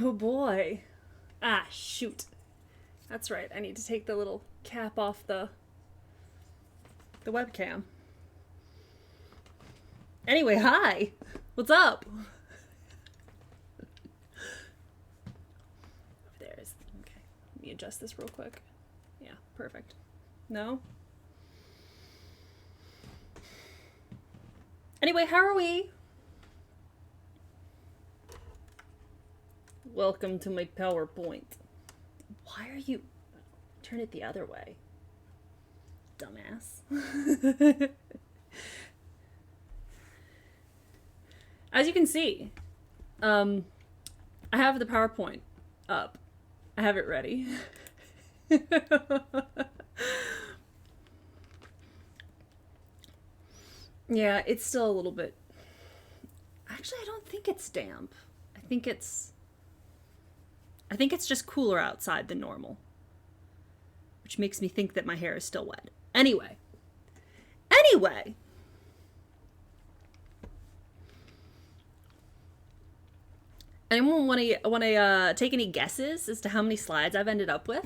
Oh boy. Ah, shoot. That's right. I need to take the little cap off the webcam. Anyway, hi. What's up? There's okay. Let me adjust this real quick. Yeah, perfect. No? Anyway, how are we? Welcome to my PowerPoint. Why are you... Turn it the other way. Dumbass. As you can see, I have the PowerPoint up. I have it ready. Yeah, it's still a little bit... Actually, I don't think it's damp. I think it's just cooler outside than normal. Which makes me think that my hair is still wet. Anyway. Anyone want to take any guesses as to how many slides I've ended up with?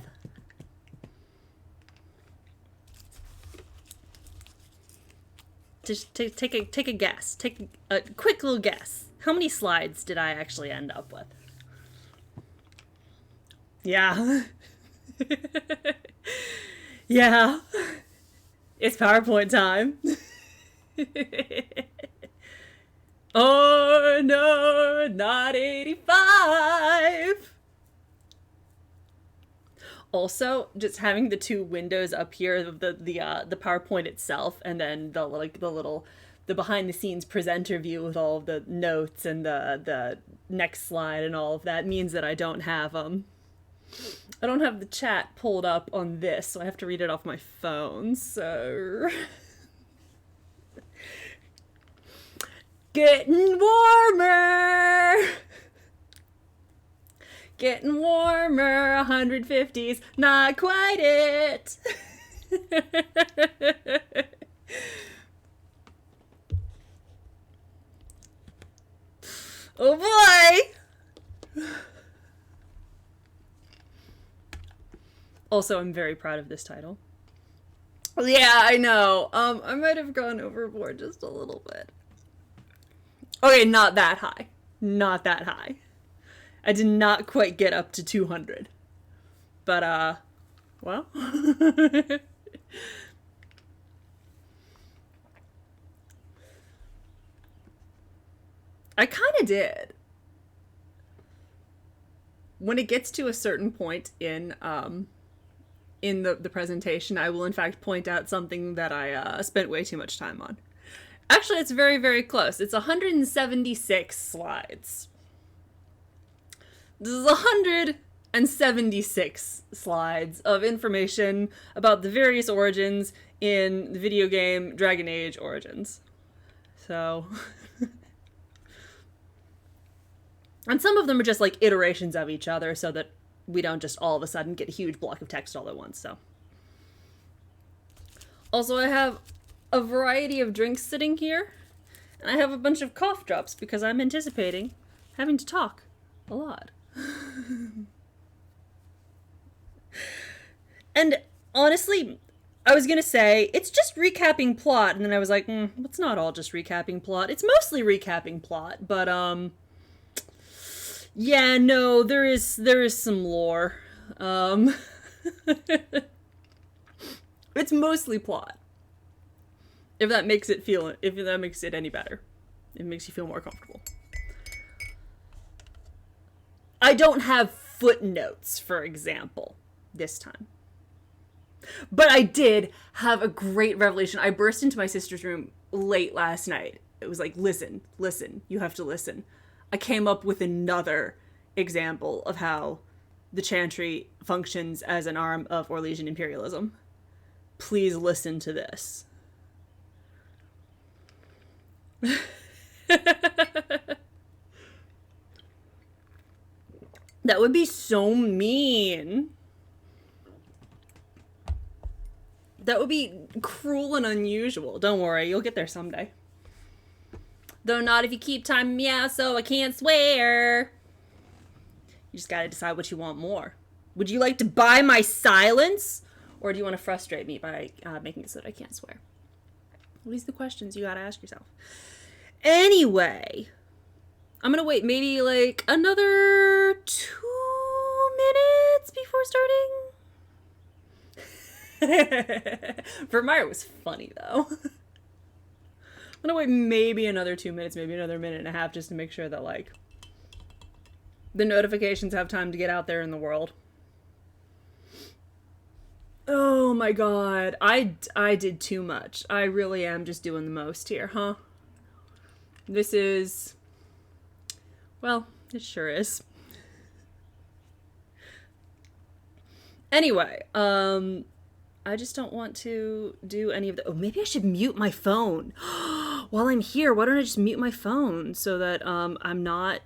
Just take a guess. Take a quick little guess. How many slides did I actually end up with? Yeah. Yeah. It's PowerPoint time. Oh no, not 85. Also, just having the two windows up here, the PowerPoint itself, and then the behind the scenes presenter view with all of the notes and the next slide and all of that means that I don't have the chat pulled up on this, so I have to read it off my phone. So getting warmer. Getting warmer, 150s, not quite it. Oh boy. Also, I'm very proud of this title. Yeah, I know. I might have gone overboard just a little bit. Okay, not that high. Not that high. I did not quite get up to 200. But, well. I kind of did. When it gets to a certain point in the presentation, I will in fact point out something that I spent way too much time on. Actually, it's very, very close. It's 176 slides. This is 176 slides of information about the various origins in the video game Dragon Age Origins. So... and some of them are just like iterations of each other so that we don't just all of a sudden get a huge block of text all at once, so. Also, I have a variety of drinks sitting here, and I have a bunch of cough drops because I'm anticipating having to talk a lot. And honestly, I was gonna say, it's just recapping plot, and then I was like, it's not all just recapping plot. It's mostly recapping plot, but, yeah, no, there is some lore. It's mostly plot. If that makes it any better. It makes you feel more comfortable. I don't have footnotes, for example, this time. But I did have a great revelation. I burst into my sister's room late last night. It was like, listen, you have to listen. I came up with another example of how the Chantry functions as an arm of Orlesian imperialism. Please listen to this. That would be so mean. That would be cruel and unusual. Don't worry, you'll get there someday. Though not if you keep timing me out so I can't swear. You just gotta decide what you want more. Would you like to buy my silence? Or do you want to frustrate me by making it so that I can't swear? These are the questions you gotta ask yourself. Anyway, I'm gonna wait maybe like another 2 minutes before starting. Vermeer was funny though. I'm gonna wait maybe another 2 minutes, maybe another minute and a half, just to make sure that like the notifications have time to get out there in the world. Oh my god, I did too much. I really am just doing the most here, huh? This is... well, it sure is. Anyway, I just don't want to do any of the... oh, maybe I should mute my phone. While I'm here, why don't I just mute my phone so that I'm not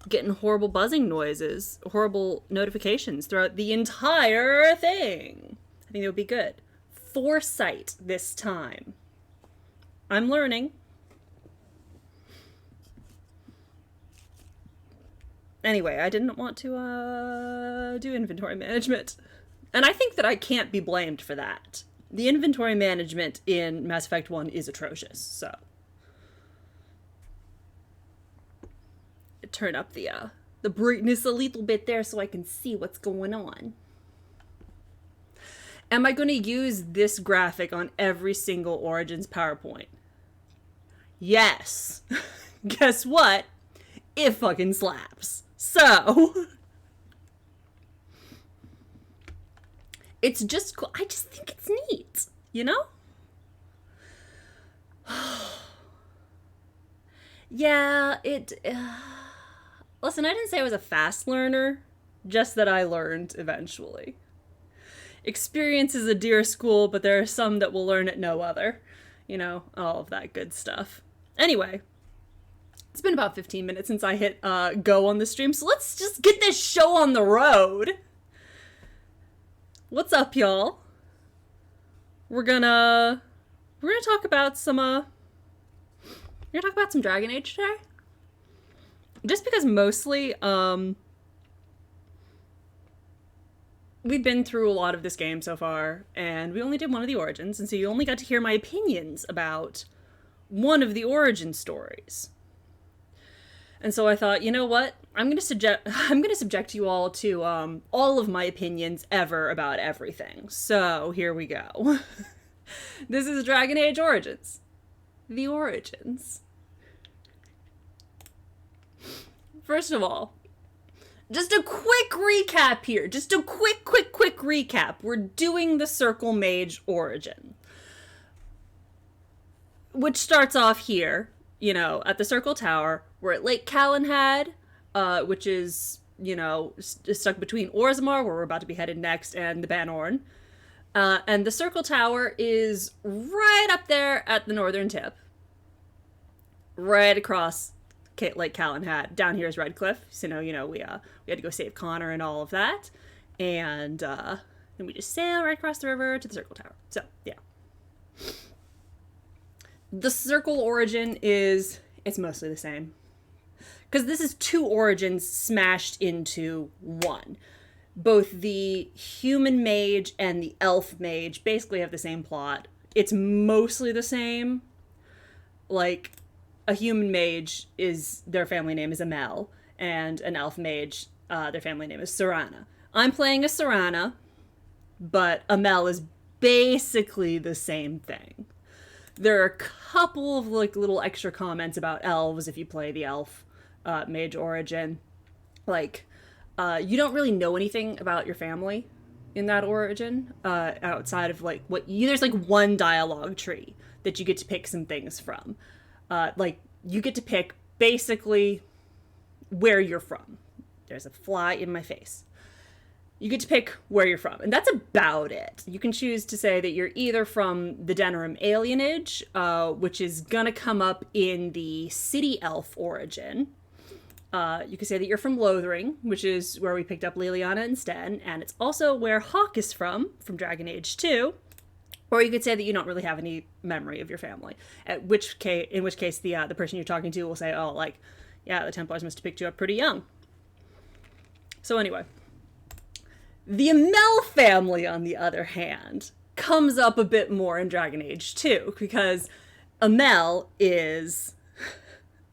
getting horrible buzzing noises, horrible notifications throughout the entire thing. I think it would be good. Foresight this time. I'm learning. Anyway, I didn't want to do inventory management. And I think that I can't be blamed for that. The inventory management in Mass Effect 1 is atrocious, so... turn up the brightness a little bit there so I can see what's going on. Am I going to use this graphic on every single Origins PowerPoint? Yes. Guess what? It fucking slaps. So... it's just cool. I just think it's neat, you know? Yeah, it... listen, I didn't say I was a fast learner, just that I learned eventually. Experience is a dear school, but there are some that will learn at no other. You know, all of that good stuff. Anyway, it's been about 15 minutes since I hit go on the stream, so let's just get this show on the road. What's up, y'all? We're gonna talk about some Dragon Age today. Just because mostly, we've been through a lot of this game so far, and we only did one of the Origins, and so you only got to hear my opinions about one of the origin stories. And so I thought, you know what? I'm gonna subject you all to all of my opinions ever about everything. So here we go. This is Dragon Age Origins. The Origins. First of all, just a quick recap here. Just a quick recap. We're doing the Circle Mage origin, which starts off here, you know, at the Circle Tower. We're at Lake Calenhad, which is, you know, stuck between Orzammar, where we're about to be headed next, and the Banorn. And the Circle Tower is right up there at the northern tip. Right across Lake Calenhad. Down here is Redcliffe. So, you know, we had to go save Connor and all of that. And then we just sail right across the river to the Circle Tower. So, yeah. The Circle origin it's mostly the same. Because this is two origins smashed into one. Both the human mage and the elf mage basically have the same plot. It's mostly the same. Like, a human mage their family name is Amel, and an elf mage, their family name is Serana. I'm playing a Serana, but Amel is basically the same thing. There are a couple of like little extra comments about elves if you play the elf mage origin. Like, you don't really know anything about your family in that origin, outside of like there's like one dialogue tree that you get to pick some things from. Like, you get to pick basically where you're from. There's a fly in my face. You get to pick where you're from, and that's about it. You can choose to say that you're either from the Denerim alienage, which is gonna come up in the City Elf origin. You could say that you're from Lothering, which is where we picked up Liliana instead, and it's also where Hawk is from Dragon Age 2. Or you could say that you don't really have any memory of your family. In which case the person you're talking to will say, oh, like, yeah, the Templars must have picked you up pretty young. So anyway, the Amel family, on the other hand, comes up a bit more in Dragon Age 2, because Amel is...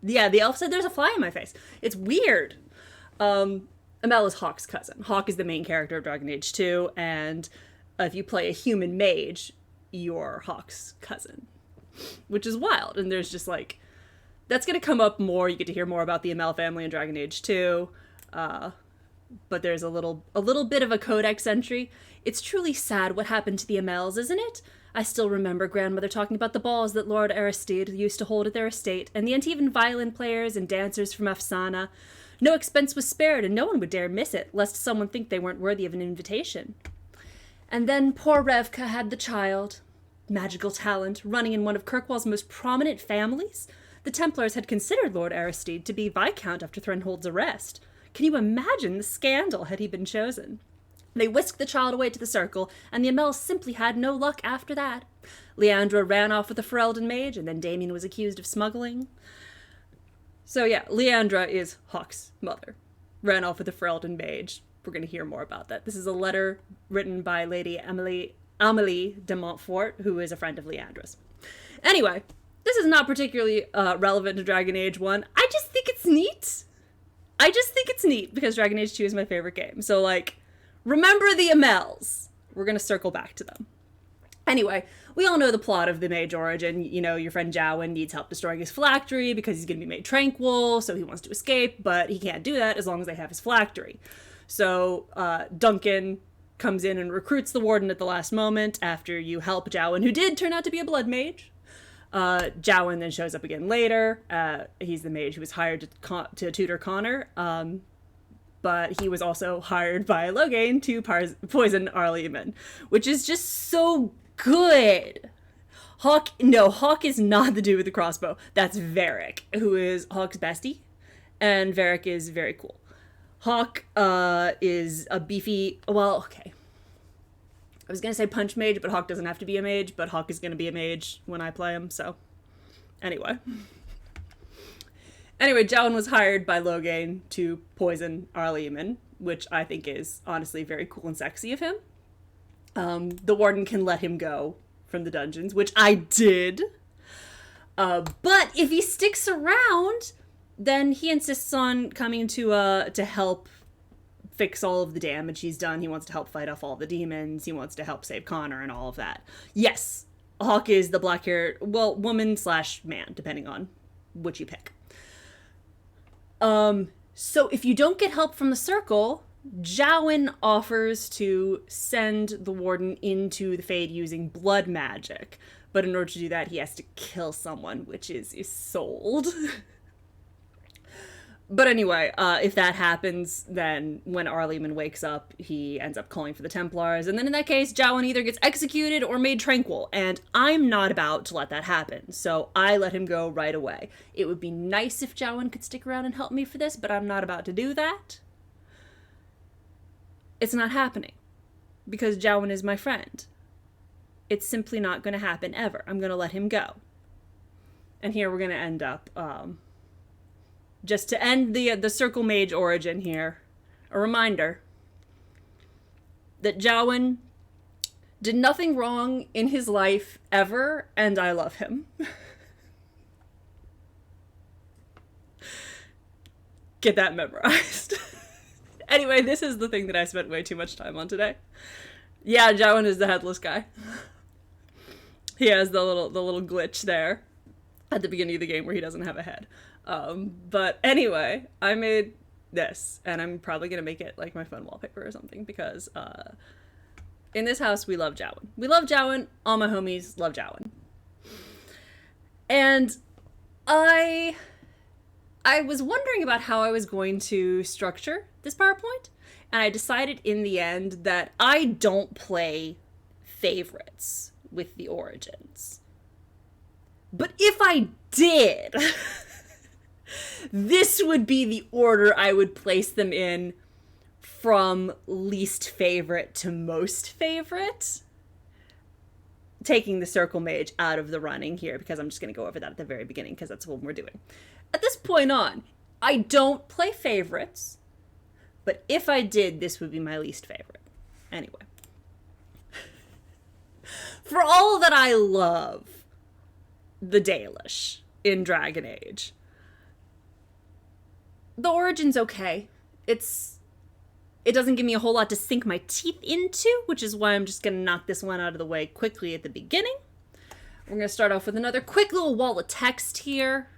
Yeah, the elf said there's a fly in my face. It's weird. Amel is Hawke's cousin. Hawke is the main character of Dragon Age 2, and if you play a human mage, you're Hawke's cousin. Which is wild, and there's just like... That's going to come up more. You get to hear more about the Amel family in Dragon Age 2. But there's a little bit of a codex entry. It's truly sad what happened to the Amels, isn't it? I still remember grandmother talking about the balls that Lord Aristide used to hold at their estate, and the uneven violin players and dancers from Afsana. No expense was spared, and no one would dare miss it, lest someone think they weren't worthy of an invitation. And then poor Revka had the child. Magical talent, running in one of Kirkwall's most prominent families. The Templars had considered Lord Aristide to be Viscount after Threnhold's arrest. Can you imagine the scandal had he been chosen? They whisked the child away to the Circle, and the Amels simply had no luck after that. Leandra ran off with the Ferelden mage, and then Damien was accused of smuggling. So yeah, Leandra is Hawke's mother. Ran off with the Ferelden mage. We're going to hear more about that. This is a letter written by Lady Amélie de Montfort, who is a friend of Leandra's. Anyway, this is not particularly relevant to Dragon Age 1. I just think it's neat. Because Dragon Age 2 is my favorite game. So, like, remember the Amels. We're going to circle back to them. Anyway, we all know the plot of the mage origin. You know, your friend Jowen needs help destroying his phylactery because he's going to be made tranquil, so he wants to escape, but he can't do that as long as they have his phylactery. So, Duncan comes in and recruits the warden at the last moment after you help Jowen, who did turn out to be a blood mage. Jowen then shows up again later. He's the mage who was hired to tutor Connor, but he was also hired by Loghain to poison Arleman, which is just so good. Hawke is not the dude with the crossbow. That's Varric, who is Hawke's bestie, and Varric is very cool. Hawke is a beefy... Well, okay. I was going to say punch mage, but Hawke doesn't have to be a mage, but Hawke is going to be a mage when I play him, so... Anyway, Jowen was hired by Loghain to poison Arleman, which I think is honestly very cool and sexy of him. The warden can let him go from the dungeons, which I did. But if he sticks around, then he insists on coming to help fix all of the damage he's done. He wants to help fight off all the demons. He wants to help save Connor and all of that. Yes, Hawke is the black-haired, well, woman/man, depending on which you pick. So if you don't get help from the Circle, Jowen offers to send the warden into the Fade using blood magic. But in order to do that, he has to kill someone, which is Isolde. But anyway, if that happens, then when Arleman wakes up, he ends up calling for the Templars. And then in that case, Jowen either gets executed or made tranquil. And I'm not about to let that happen. So I let him go right away. It would be nice if Jowen could stick around and help me for this, but I'm not about to do that. It's not happening. Because Jowen is my friend. It's simply not going to happen ever. I'm going to let him go. And here we're going to end up... just to end the Circle Mage origin here, a reminder that Jowen did nothing wrong in his life ever, and I love him. Get that memorized. Anyway, this is the thing that I spent way too much time on today. Yeah, Jowen is the headless guy. He has the little glitch there at the beginning of the game where he doesn't have a head. But anyway, I made this, and I'm probably gonna make it like my phone wallpaper or something, because in this house we love Jowen. We love Jowen. All my homies love Jowen. And I was wondering about how I was going to structure this PowerPoint, and I decided in the end that I don't play favorites with the origins. But if I did, this would be the order I would place them in, from least favorite to most favorite. Taking the Circle Mage out of the running here, because I'm just going to go over that at the very beginning, because that's what we're doing. At this point on, I don't play favorites, But if I did, this would be my least favorite. Anyway. For all that I love the Dalish in Dragon Age, the origin's okay. It doesn't give me a whole lot to sink my teeth into, which is why I'm just going to knock this one out of the way quickly at the beginning. We're going to start off with another quick little wall of text here.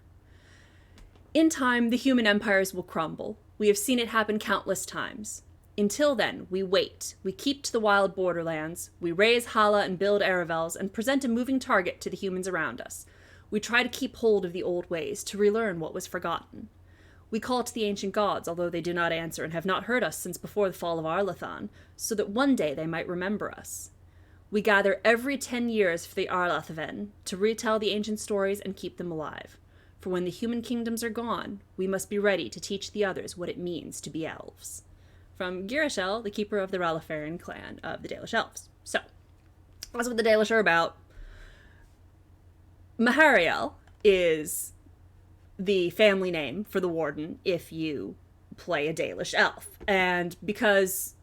In time, the human empires will crumble. We have seen it happen countless times. Until then, we wait. We keep to the wild borderlands. We raise Hala and build Aravels and present a moving target to the humans around us. We try to keep hold of the old ways, to relearn what was forgotten. We call to the ancient gods, although they do not answer and have not heard us since before the fall of Arlathan, so that one day they might remember us. We gather every 10 years for the Arlathaven to retell the ancient stories and keep them alive. For when the human kingdoms are gone, we must be ready to teach the others what it means to be elves. From Girashel, the keeper of the Ralifarian clan of the Dalish Elves. So, that's what the Dalish are about. Mahariel is the family name for the warden if you play a Dalish elf. And because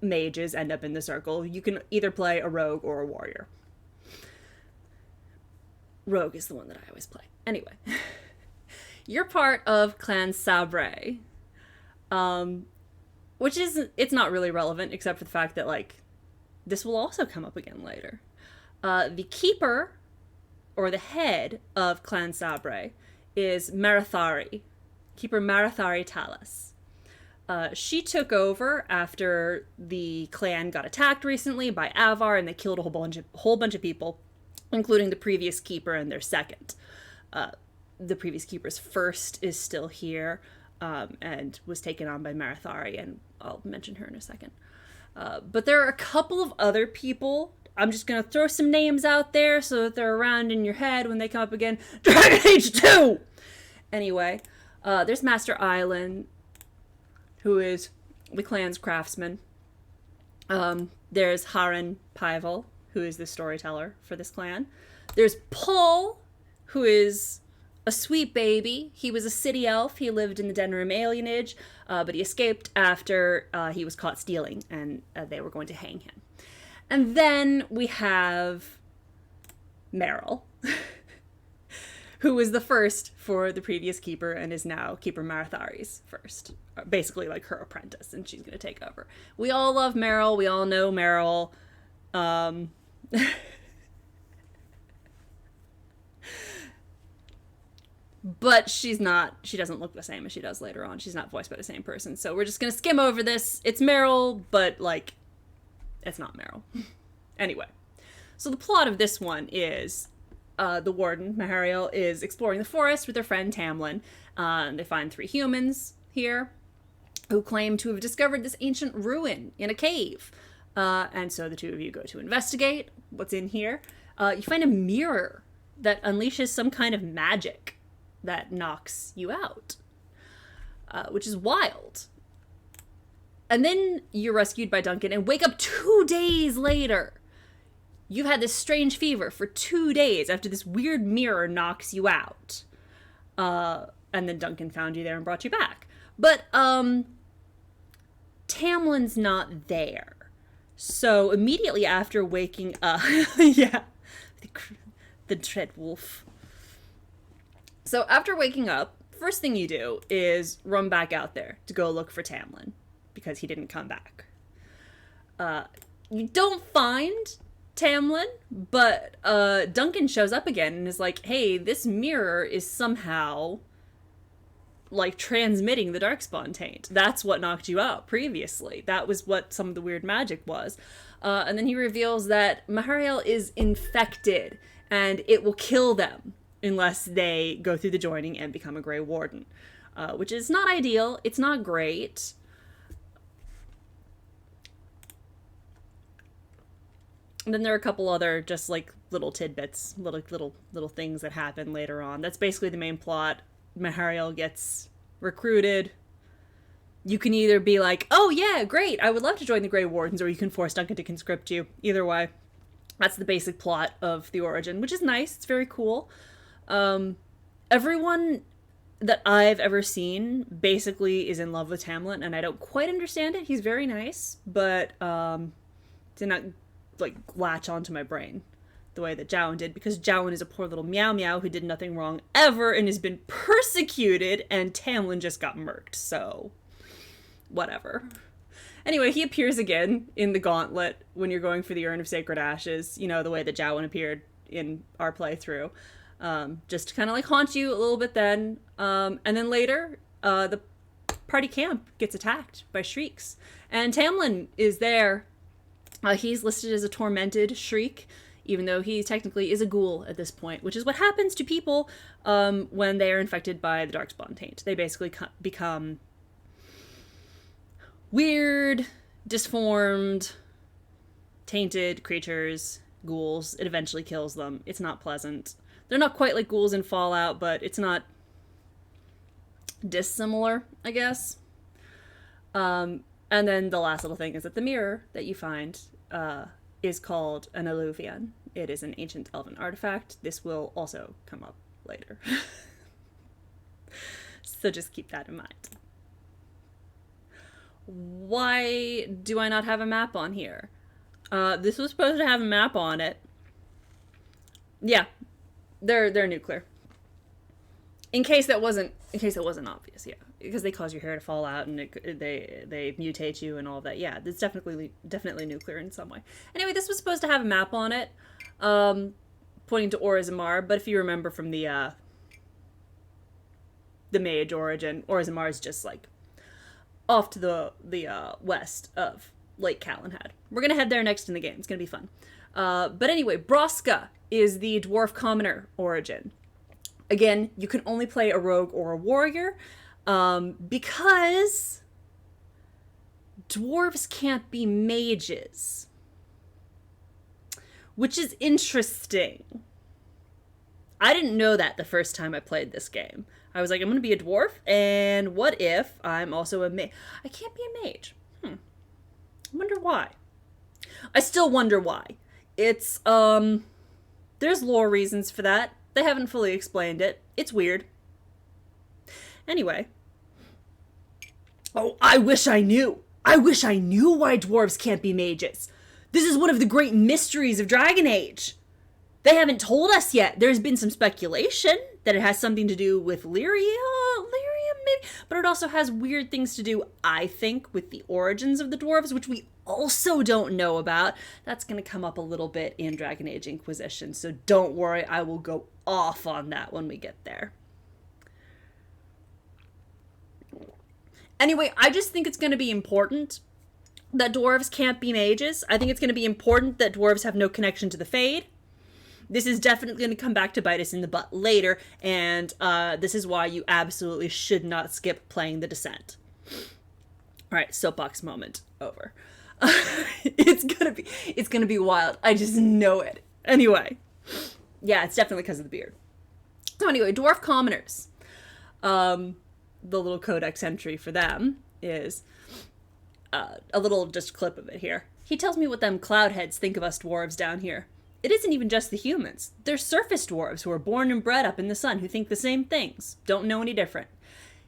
mages end up in the circle, you can either play a rogue or a warrior. Rogue is the one that I always play. Anyway, you're part of Clan Sabre, which is, it's not really relevant except for the fact that, like, this will also come up again later. The keeper, or the head of Clan Sabre, is Marathari, Keeper Marathari Talas. She took over after the clan got attacked recently by Avar, and they killed a whole bunch of people, including the previous keeper and their second. The previous keeper's first is still here, and was taken on by Marathari, and I'll mention her in a second. But there are a couple of other people. I'm just going to throw some names out there so that they're around in your head when they come up again. Dragon Age 2! Anyway, there's Master Island, who is the clan's craftsman. There's Haran Paival, who is the storyteller for this clan. There's Paul, who is a sweet baby. He was a city elf. He lived in the Denrim alienage, but he escaped after he was caught stealing, and they were going to hang him. And then we have Meryl, who was the first for the previous keeper and is now Keeper Marathari's first. Basically like her apprentice, and she's going to take over. We all love Meryl. We all know Meryl. But she doesn't look the same as she does later on. She's not voiced by the same person. So we're just going to skim over this. It's Meryl, but, like, it's not Meryl. Anyway, so the plot of this one is the warden, Mahariel, is exploring the forest with her friend Tamlin. They find 3 humans here who claim to have discovered this ancient ruin in a cave. And so the two of you go to investigate what's in here. You find a mirror that unleashes some kind of magic that knocks you out, which is wild. And then you're rescued by Duncan and wake up 2 days later. You've had this strange fever for 2 days after this weird mirror knocks you out. And then Duncan found you there and brought you back. But Tamlin's not there. So immediately after waking up, yeah, the dread wolf. So after waking up, first thing you do is run back out there to go look for Tamlin, because he didn't come back. You don't find Tamlin, but Duncan shows up again and is like, hey, this mirror is somehow, like, transmitting the Darkspawn taint. That's what knocked you out previously. That was what some of the weird magic was. And then he reveals that Mahariel is infected, and it will kill them unless they go through the joining and become a Grey Warden. Which is not ideal. It's not great. And then there are a couple other just, like, little tidbits, little things that happen later on. That's basically the main plot. Mahariel gets recruited. You can either be like, oh yeah, great, I would love to join the Grey Wardens, or you can force Duncan to conscript you. Either way. That's the basic plot of the origin, which is nice. It's very cool. Everyone that I've ever seen basically is in love with Tamlin, and I don't quite understand it. He's very nice, but did not like latch onto my brain the way that Jowen did, because Jowen is a poor little meow meow who did nothing wrong ever and has been persecuted, and Tamlin just got murked, so whatever. Anyway, he appears again in the gauntlet when you're going for the Urn of Sacred Ashes, you know, the way that Jowen appeared in our playthrough. Just to kind of like haunt you a little bit then. And then later, the party camp gets attacked by shrieks. And Tamlin is there. He's listed as a tormented shriek, even though he technically is a ghoul at this point, which is what happens to people when they are infected by the Darkspawn taint. They basically become weird, disformed, tainted creatures, ghouls. It eventually kills them. It's not pleasant. They're not quite like ghouls in Fallout, but it's not dissimilar, I guess. And then the last little thing is that the mirror that you find is called an alluvion. It is an ancient elven artifact. This will also come up later. So just keep that in mind. Why do I not have a map on here? This was supposed to have a map on it. Yeah, they're nuclear. In case that wasn't obvious, yeah, because they cause your hair to fall out and they mutate you and all of that. Yeah, it's definitely nuclear in some way. Anyway, this was supposed to have a map on it, pointing to Orzammar. But if you remember from the mage origin, Orzammar is just like off to the west of Lake Calenhad. We're gonna head there next in the game. It's gonna be fun. But anyway, Broska is the dwarf commoner origin. Again, you can only play a rogue or a warrior, because dwarves can't be mages, which is interesting. I didn't know that the first time I played this game. I was like, I'm gonna be a dwarf, and what if I'm also a mage? I can't be a mage. I wonder why. I still wonder why. It's, there's lore reasons for that. They haven't fully explained it. It's weird. Anyway. Oh, I wish I knew. I wish I knew why dwarves can't be mages. This is one of the great mysteries of Dragon Age. They haven't told us yet. There's been some speculation that it has something to do with Lyria maybe, but it also has weird things to do, I think, with the origins of the dwarves, which we also don't know about. That's going to come up a little bit in Dragon Age Inquisition, so don't worry, I will go off on that when we get there. Anyway, I just think it's going to be important that dwarves can't be mages. I think it's going to be important that dwarves have no connection to the Fade. This is definitely going to come back to bite us in the butt later, and this is why you absolutely should not skip playing the Descent. All right, soapbox moment over. It's gonna be wild. I just know it. Anyway, yeah, it's definitely because of the beard. So anyway, dwarf commoners. The little codex entry for them is a little just clip of it here. He tells me what them cloudheads think of us dwarves down here. It isn't even just the humans. There's surface dwarves who are born and bred up in the sun who think the same things, don't know any different.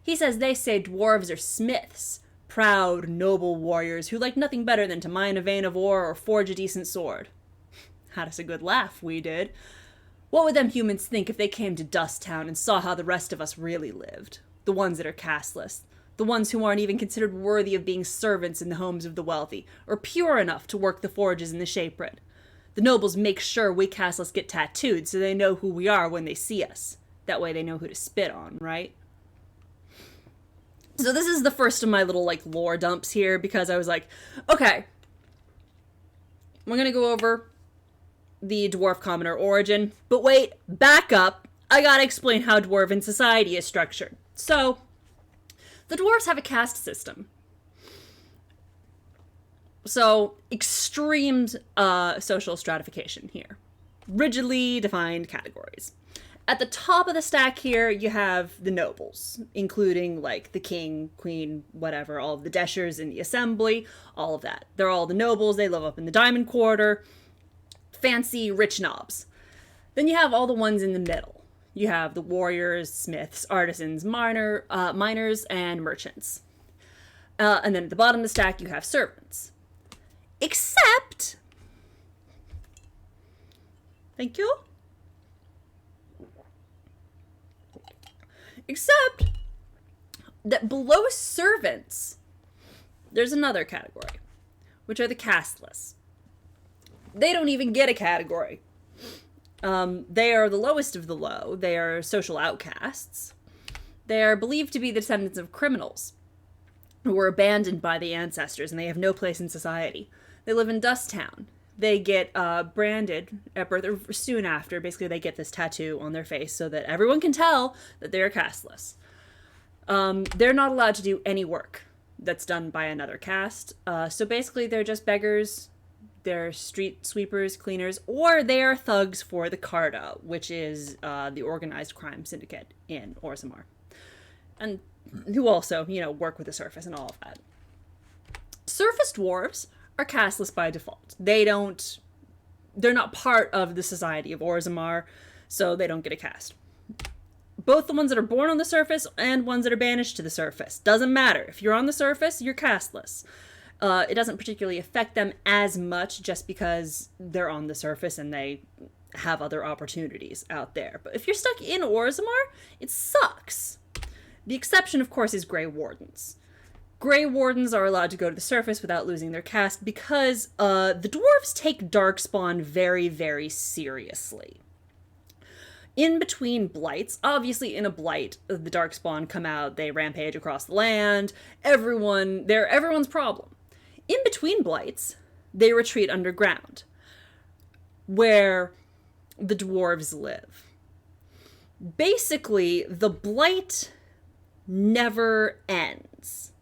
He says they say dwarves are smiths, proud, noble warriors who like nothing better than to mine a vein of ore or forge a decent sword. Had us a good laugh, we did. What would them humans think if they came to Dust Town and saw how the rest of us really lived? The ones that are casteless. The ones who aren't even considered worthy of being servants in the homes of the wealthy, or pure enough to work the forges in the shapewrit. The nobles make sure we casteless get tattooed so they know who we are when they see us. That way they know who to spit on, right? So this is the first of my little, like, lore dumps here, because I was like, okay, we're gonna go over the dwarf commoner origin, but wait, back up, I gotta explain how dwarven society is structured. So, the dwarves have a caste system. So, extreme social stratification here. Rigidly defined categories. At the top of the stack here, you have the nobles, including, like, the king, queen, whatever, all of the deshers in the assembly, all of that. They're all the nobles, they live up in the Diamond Quarter, fancy, rich knobs. Then you have all the ones in the middle. You have the warriors, smiths, artisans, miners, and merchants. And then at the bottom of the stack, you have servants. Except... Thank you. Except that below servants, there's another category, which are the casteless. They don't even get a category. They are the lowest of the low. They are social outcasts. They are believed to be the descendants of criminals who were abandoned by the ancestors, and they have no place in society. They live in Dust Town. They get branded at birth, or soon after. Basically, they get this tattoo on their face so that everyone can tell that they're casteless. They're not allowed to do any work that's done by another caste. So basically, they're just beggars. They're street sweepers, cleaners, or they are thugs for the Carta, which is the organized crime syndicate in Orzammar. And who also, work with the surface and all of that. Surface dwarves are casteless by default. They're not part of the society of Orzammar, so they don't get a caste. Both the ones that are born on the surface and ones that are banished to the surface. Doesn't matter. If you're on the surface, you're casteless. It doesn't particularly affect them as much just because they're on the surface and they have other opportunities out there. But if you're stuck in Orzammar, it sucks. The exception, of course, is Grey Wardens. Grey Wardens are allowed to go to the surface without losing their caste because the dwarves take Darkspawn very, very seriously. In between blights, obviously in a blight, the Darkspawn come out, they rampage across the land, they're everyone's problem. In between blights, they retreat underground, where the dwarves live. Basically, the blight never ends.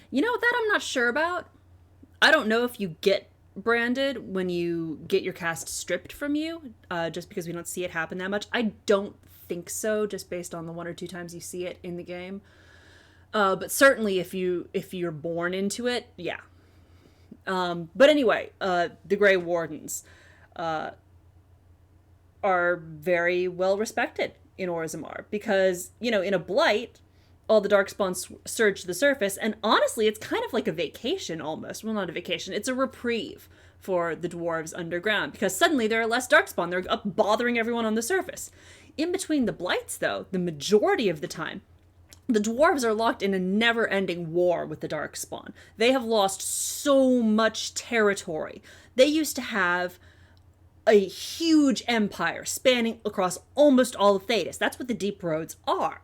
That I'm not sure about. I don't know if you get branded when you get your caste stripped from you, just because we don't see it happen that much. I don't think so, just based on the one or two times you see it in the game. But certainly if you're born into it, yeah. But anyway, the Grey Wardens are very well respected in Orzammar because, in a blight, all the Darkspawn surge to the surface, and honestly, it's kind of like a vacation almost. Well, not a vacation, it's a reprieve for the dwarves underground because suddenly there are less Darkspawn. They're up bothering everyone on the surface. In between the blights, though, the majority of the time, the dwarves are locked in a never-ending war with the Darkspawn. They have lost so much territory. They used to have a huge empire spanning across almost all of Thedas. That's what the Deep Roads are.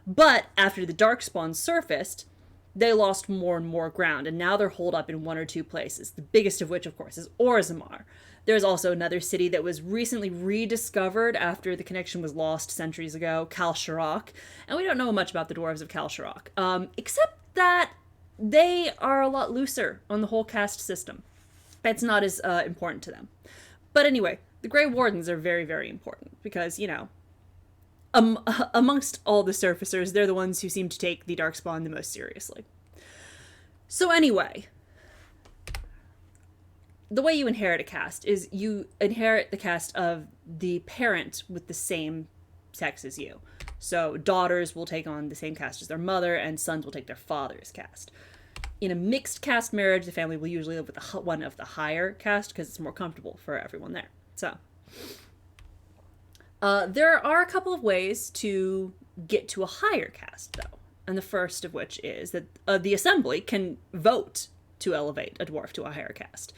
But after the Darkspawn surfaced, they lost more and more ground, and now they're holed up in one or two places, the biggest of which, of course, is Orzammar. There's also another city that was recently rediscovered after the connection was lost centuries ago, Kalsharok, and we don't know much about the dwarves of Kalsharok, except that they are a lot looser on the whole caste system. It's not as important to them. But anyway, the Grey Wardens are very, very important because, amongst all the surfacers, they're the ones who seem to take the Darkspawn the most seriously. So anyway, the way you inherit a caste is you inherit the caste of the parent with the same sex as you. So daughters will take on the same caste as their mother, and sons will take their father's caste. In a mixed caste marriage, the family will usually live with one of the higher caste because it's more comfortable for everyone there. So there are a couple of ways to get to a higher caste, though. And the first of which is that the assembly can vote to elevate a dwarf to a higher caste.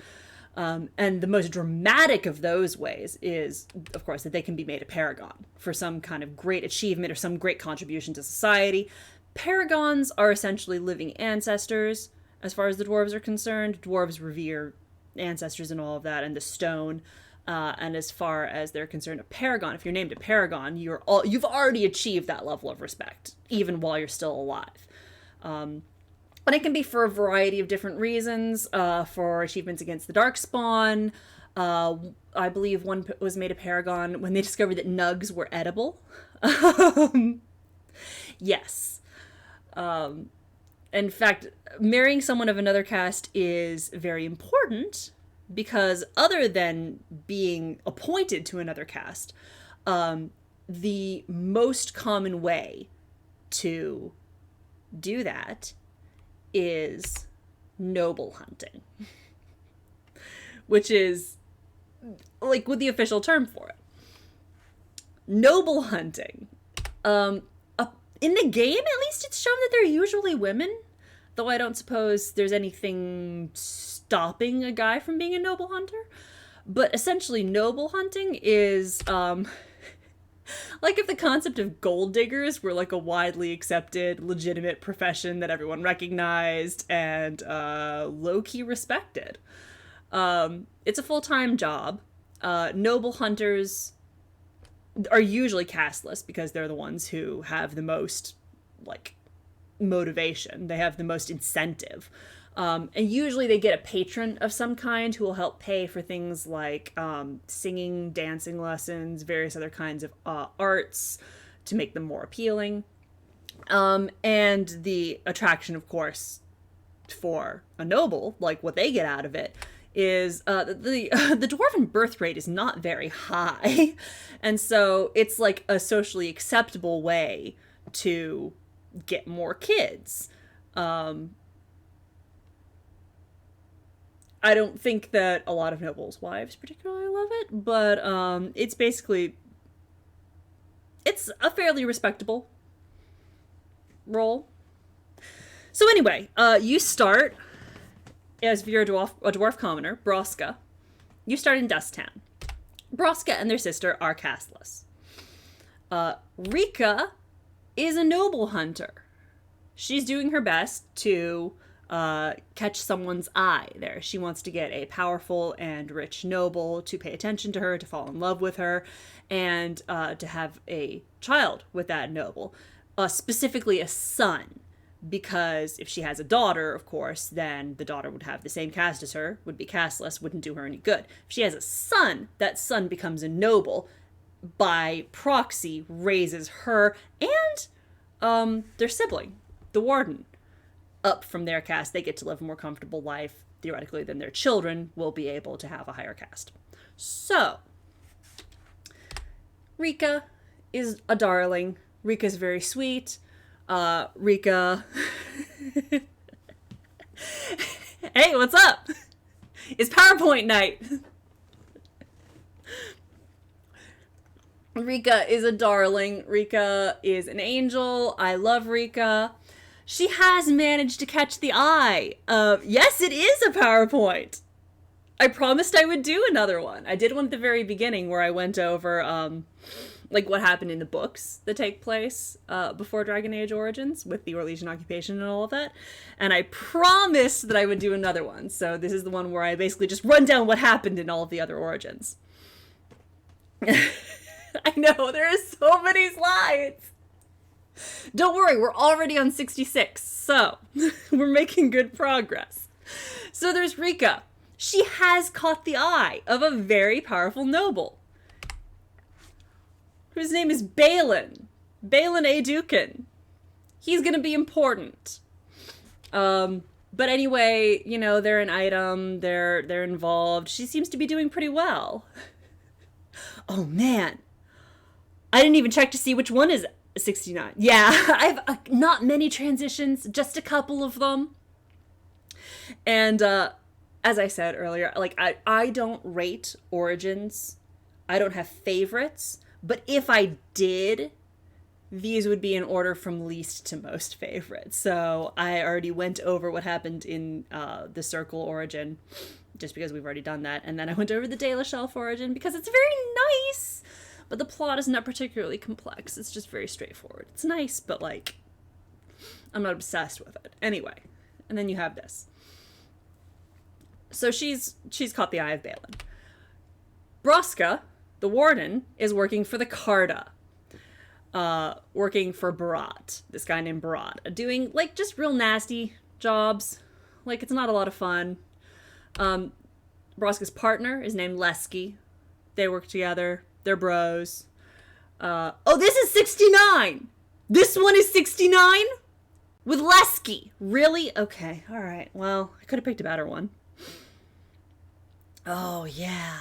And the most dramatic of those ways is, of course, that they can be made a paragon for some kind of great achievement or some great contribution to society. Paragons are essentially living ancestors, as far as the dwarves are concerned. Dwarves revere ancestors and all of that, and the stone. And as far as they're concerned, a paragon, if you're named a paragon, you've already achieved that level of respect, even while you're still alive. And it can be for a variety of different reasons, for achievements against the Darkspawn. I believe one was made a paragon when they discovered that nugs were edible. Yes. In fact, marrying someone of another caste is very important because other than being appointed to another caste, The most common way to do that is noble hunting, which is like with the official term for it. Noble hunting. In the game, at least, it's shown that they're usually women, though I don't suppose there's anything stopping a guy from being a noble hunter. But essentially, noble hunting is like if the concept of gold diggers were like a widely accepted, legitimate profession that everyone recognized and low-key respected. It's a full-time job. Noble hunters are usually casteless because they're the ones who have the most, like, motivation. They have the most incentive. And usually they get a patron of some kind who will help pay for things like singing, dancing lessons, various other kinds of arts to make them more appealing. And the attraction, of course, for a noble, like what they get out of it, is the dwarven birth rate is not very high. And so it's like a socially acceptable way to get more kids. I don't think that a lot of nobles' wives particularly love it, but it's basically, it's a fairly respectable role. So anyway, you start, as if you're a dwarf commoner, Broska. You start in Dusttown. Broska and their sister are casteless. Rika is a noble hunter. She's doing her best to catch someone's eye there. She wants to get a powerful and rich noble to pay attention to her, to fall in love with her, and to have a child with that noble. Specifically a son. Because if she has a daughter, of course, then the daughter would have the same caste as her, would be casteless, wouldn't do her any good. If she has a son, that son becomes a noble, by proxy raises her and their sibling, the warden, up from their caste. They get to live a more comfortable life, theoretically, than their children will be able to have a higher caste. So, Rika is a darling. Rika's very sweet. Rika. Hey, what's up? It's PowerPoint night. Rika is a darling. Rika is an angel. I love Rika. She has managed to catch the eye of, yes, it is a PowerPoint. I promised I would do another one. I did one at the very beginning where I went over, like what happened in the books that take place before Dragon Age Origins with the Orlesian occupation and all of that. And I promised that I would do another one. So this is the one where I basically just run down what happened in all of the other Origins. I know, there are so many slides. Don't worry, we're already on 66, so we're making good progress. So there's Rika. She has caught the eye of a very powerful noble, whose name is Balin. Balin A. Dukin. He's gonna be important. But anyway, you know, they're an item, they're involved. She seems to be doing pretty well. Oh man. I didn't even check to see which one is 69. Yeah, I've not many transitions, just a couple of them. And as I said earlier, like I don't rate Origins. I don't have favorites. But if I did, these would be in order from least to most favorite. So I already went over what happened in the Circle Origin, just because we've already done that. And then I went over the De La Shelf Origin, because it's very nice, but the plot is not particularly complex. It's just very straightforward. It's nice, but, like, I'm not obsessed with it. Anyway, and then you have this. So she's caught the eye of Balin. Broska, the warden, is working for the Carta. Working for Barat, this guy named Barat, doing, like, just real nasty jobs. Like, it's not a lot of fun. Broska's partner is named Lesky. They work together. They're bros. Oh, this is 69! This one is 69? With Lesky. Really? Okay, alright. Well, I could have picked a better one. Oh, yeah.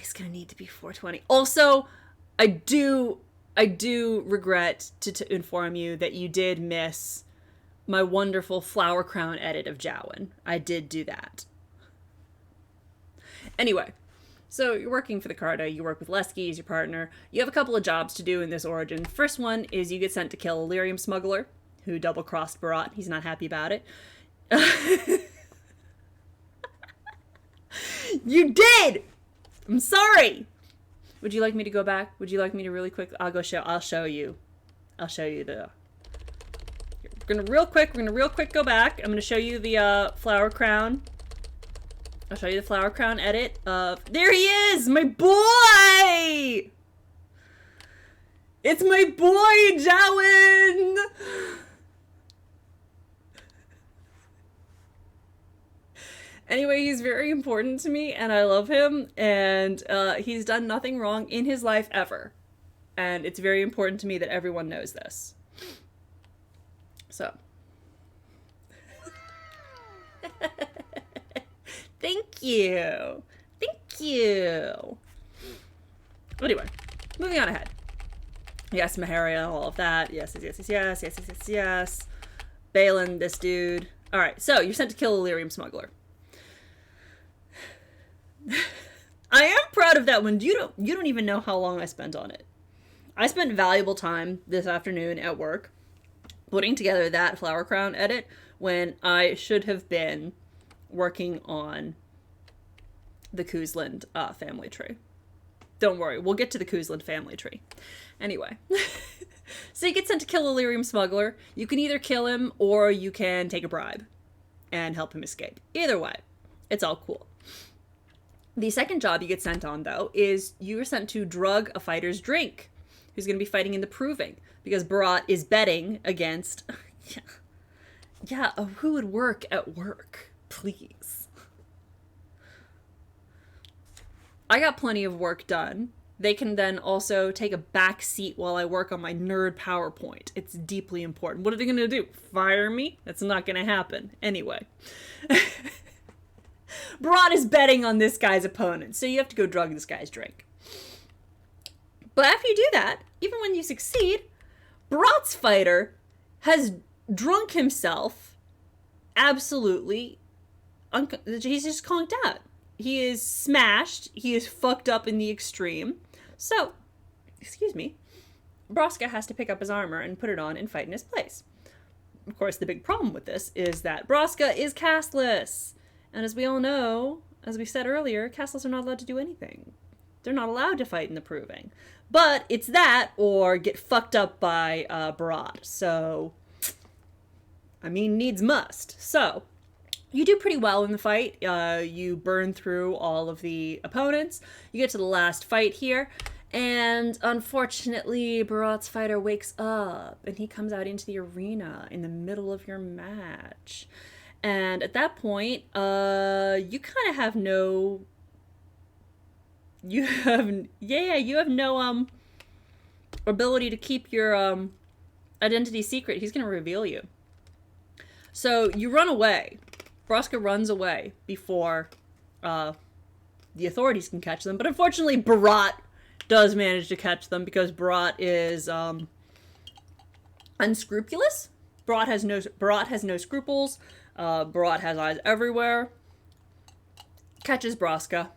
It's gonna need to be 420. Also, I do regret to inform you that you did miss my wonderful flower crown edit of Jowen. I did do that. Anyway, so you're working for the Carta, you work with Lesky as your partner. You have a couple of jobs to do in this origin. First one is you get sent to kill a lyrium smuggler who double-crossed Barat. He's not happy about it. You did! I'm sorry! Would you like me to go back? Would you like me to really quick? I'll show you the... We're gonna real quick go back. I'm gonna show you the flower crown. I'll show you the flower crown edit of... There he is! My boy! It's my boy, Jowen! Anyway, he's very important to me, and I love him, and he's done nothing wrong in his life ever. And it's very important to me that everyone knows this. So. Thank you. Thank you. Anyway, moving on ahead. Yes, Maharia, all of that. Yes. Balin, this dude. Alright, so you're sent to kill a lyrium smuggler. I am proud of that one. You don't even know how long I spent on it. I spent valuable time this afternoon at work putting together that flower crown edit when I should have been working on the Kuzland family tree. Don't worry, we'll get to the Kuzland family tree. Anyway. So you get sent to kill a lyrium smuggler. You can either kill him or you can take a bribe and help him escape. Either way, it's all cool. The second job you get sent on, though, is you are sent to drug a fighter's drink, who's going to be fighting in the Proving, because Barat is betting against... who would work at work? Please. I got plenty of work done. They can then also take a back seat while I work on my nerd PowerPoint. It's deeply important. What are they going to do? Fire me? That's not going to happen. Anyway. Barat is betting on this guy's opponent, so you have to go drug this guy's drink. But after you do that, even when you succeed, Barat's fighter has drunk himself absolutely... he's just conked out. He is smashed. He is fucked up in the extreme. So, Braska has to pick up his armor and put it on and fight in his place. Of course, the big problem with this is that Braska is castless. And as we all know, as we said earlier, castless are not allowed to do anything. They're not allowed to fight in the Proving. But it's that or get fucked up by Barat. So, I mean, needs must. So, you do pretty well in the fight. You burn through all of the opponents. You get to the last fight here. And unfortunately, Barat's fighter wakes up. And he comes out into the arena in the middle of your match. And at that point, you kind of have no... You have no, ability to keep your, identity secret. He's going to reveal you. So, you run away. Braska runs away before, the authorities can catch them. But unfortunately, Barat does manage to catch them because Barat is, unscrupulous. Barat has no scruples. Barat has eyes everywhere. Catches Braska.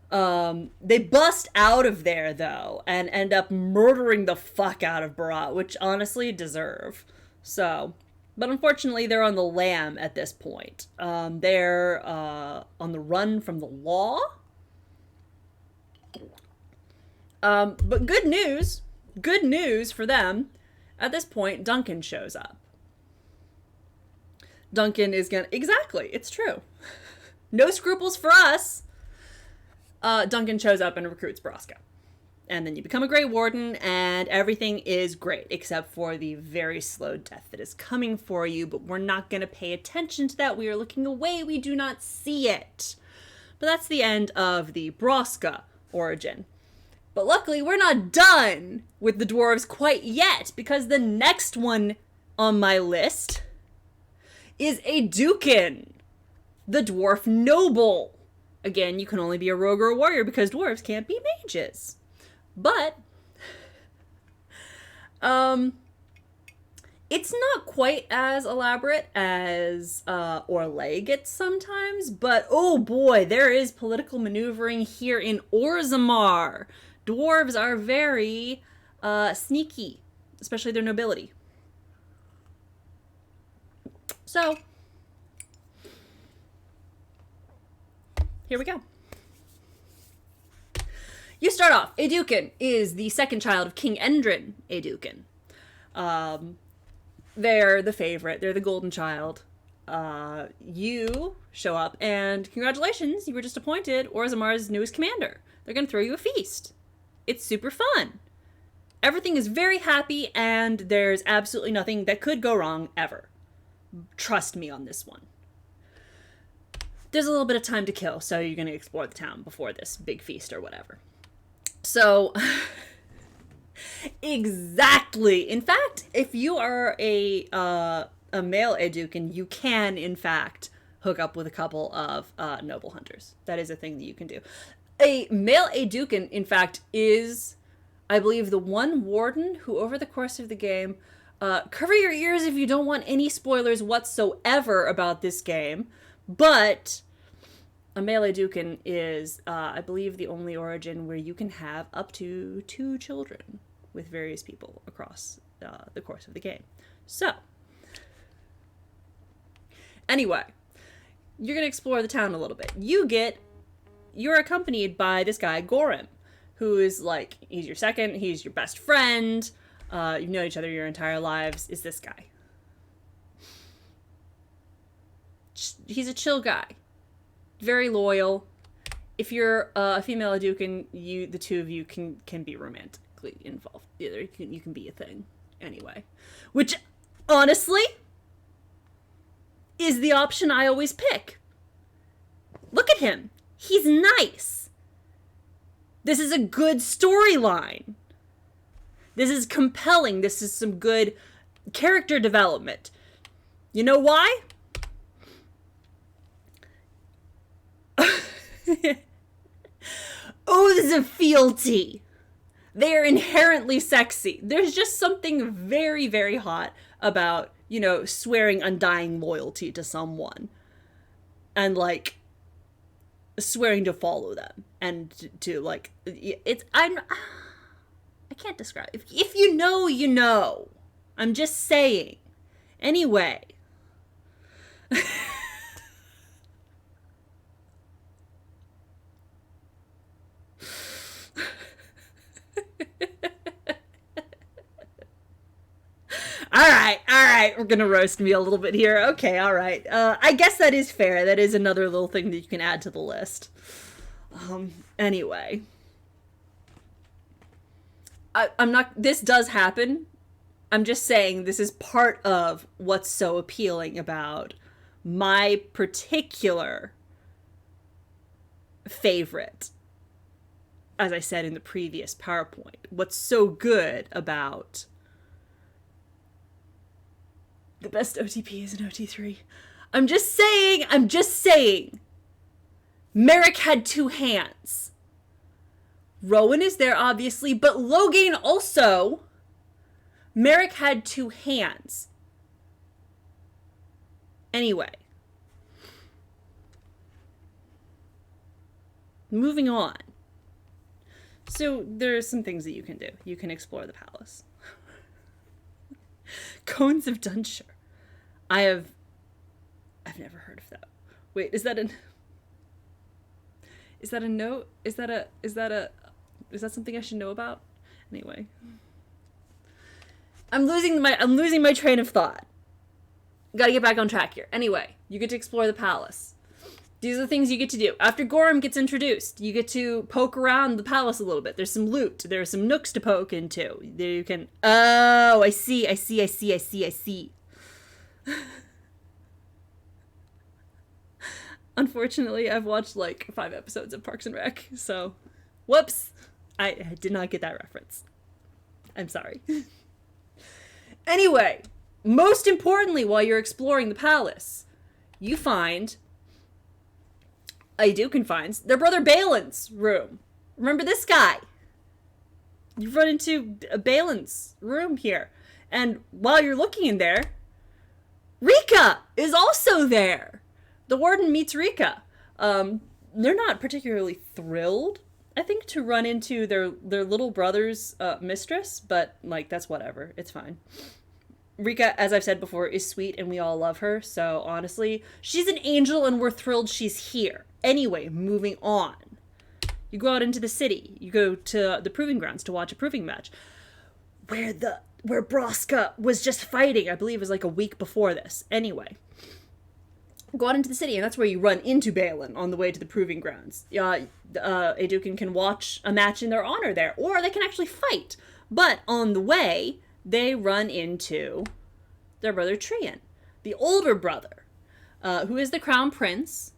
They bust out of there, though, and end up murdering the fuck out of Barat, which honestly deserve. So, but unfortunately, they're on the lam at this point. They're on the run from the law. But good news for them. At this point, Duncan shows up. Duncan is gonna... Exactly, it's true. No scruples for us. Duncan shows up and recruits Braska. And then you become a Grey Warden, and everything is great, except for the very slow death that is coming for you, but we're not going to pay attention to that. We are looking away. We do not see it. But that's the end of the Braska origin. But luckily, we're not done with the dwarves quite yet, because the next one on my list is a Dukin, the dwarf noble. Again, you can only be a rogue or a warrior because dwarves can't be mages. But, it's not quite as elaborate as Orlais gets sometimes, but oh boy, there is political maneuvering here in Orzammar. Dwarves are very sneaky, especially their nobility. So, here we go. You start off. Aeducan is the second child of King Endrin Aeducan. They're the favorite. They're the golden child. You show up, and congratulations, you were just appointed Orzammar's newest commander. They're going to throw you a feast. It's super fun. Everything is very happy, and there's absolutely nothing that could go wrong ever. Trust me on this one. There's a little bit of time to kill, so you're going to explore the town before this big feast or whatever. So, exactly. In fact, if you are a male Aeducan, you can, in fact, hook up with a couple of noble hunters. That is a thing that you can do. A male Aeducan, in fact, is, I believe, the one warden who, over the course of the game, cover your ears if you don't want any spoilers whatsoever about this game, but a male Aeducan is, I believe, the only origin where you can have up to 2 children with various people across the course of the game. So, anyway, you're going to explore the town a little bit. You're accompanied by this guy, Gorham, who is like, he's your second, he's your best friend, you've known each other your entire lives, is this guy. He's a chill guy. Very loyal. If you're a female Aeducan, the two of you can be romantically involved. Either you can be a thing. Anyway. Which, honestly, is the option I always pick. Look at him. He's nice. This is a good storyline. This is compelling. This is some good character development. You know why? Oh, there's a fealty. They are inherently sexy. There's just something very, very hot about, swearing undying loyalty to someone. And, like, swearing to follow them. And to, like, I can't describe. If you know, you know. I'm just saying. Anyway. All right, we're gonna roast me a little bit here. Okay, all right. I guess that is fair. That is another little thing that you can add to the list. Anyway. This does happen. I'm just saying this is part of what's so appealing about my particular favorite. As I said in the previous PowerPoint, what's so good about the best OTP is an OT3. I'm just saying. Merrick had 2 hands. Rowan is there, obviously, but Loghain also. Merrick had 2 hands. Anyway. Moving on. So there are some things that you can do. You can explore the palace. Cones of Dunshire. I've never heard of that. Wait, is that a note? Is that something I should know about? Anyway. I'm losing my train of thought. Gotta get back on track here. Anyway, you get to explore the palace. These are the things you get to do. After Gorham gets introduced, you get to poke around the palace a little bit. There's some loot. There are some nooks to poke into. There you can... Oh, I see. Unfortunately, I've watched like 5 episodes of Parks and Rec, so... Whoops! I did not get that reference. I'm sorry. Anyway, most importantly, while you're exploring the palace, you find Aeducan finds their brother Balin's room. Remember this guy? You run into Balin's room here. And while you're looking in there, Rika is also there. The warden meets Rika. They're not particularly thrilled, I think, to run into their little brother's mistress, but, like, that's whatever. It's fine. Rika, as I've said before, is sweet and we all love her, so honestly, she's an angel and we're thrilled she's here. Anyway, moving on. You go out into the city. You go to the proving grounds to watch a proving match. Where Broska was just fighting, I believe it was like a week before this. Anyway. Go out into the city, and that's where you run into Balin on the way to the proving grounds. Aeducan can watch a match in their honor there, or they can actually fight. But on the way, they run into their brother Trian, the older brother, who is the crown prince,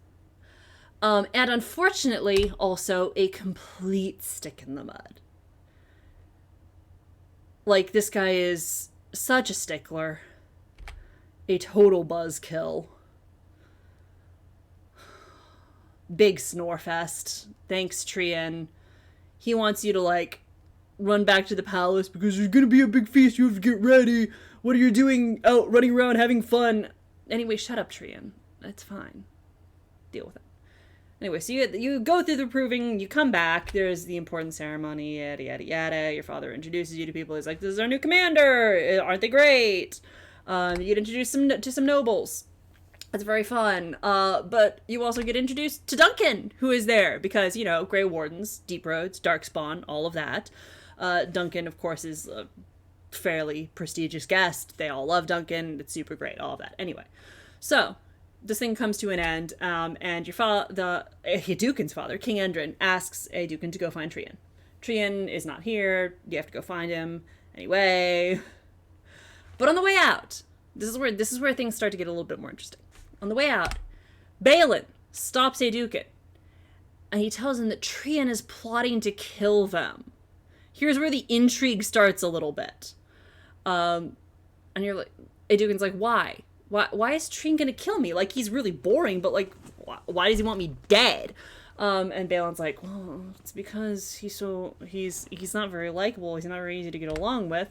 and unfortunately also a complete stick in the mud. Like, this guy is such a stickler, a total buzzkill. Big snorefest. Thanks, Trian. He wants you to, like, run back to the palace because there's gonna be a big feast. You have to get ready. What are you doing out running around having fun? Anyway, shut up, Trian. It's fine. Deal with it. Anyway, so you go through the proving, you come back, there's the important ceremony, yada, yada, yada. Your father introduces you to people. He's like, this is our new commander. Aren't they great? You get introduced to some nobles. It's very fun. But you also get introduced to Duncan, who is there because, you know, Grey Wardens, Deep Roads, Darkspawn, all of that. Duncan, of course, is a fairly prestigious guest. They all love Duncan. It's super great, all of that. Anyway, so this thing comes to an end, and your father, Aeducan's father, King Endrin, asks Aeducan to go find Trian. Trian is not here. You have to go find him. Anyway. But on the way out, this is where things start to get a little bit more interesting. On the way out, Balin stops Aeducan, and he tells him that Trian is plotting to kill them. Here's where the intrigue starts a little bit. And you're like, Aeducan's like, why? Why is Trian gonna kill me? Like, he's really boring, but, like, why does he want me dead? And Balin's like, well, it's because he's not very likable. He's not very easy to get along with.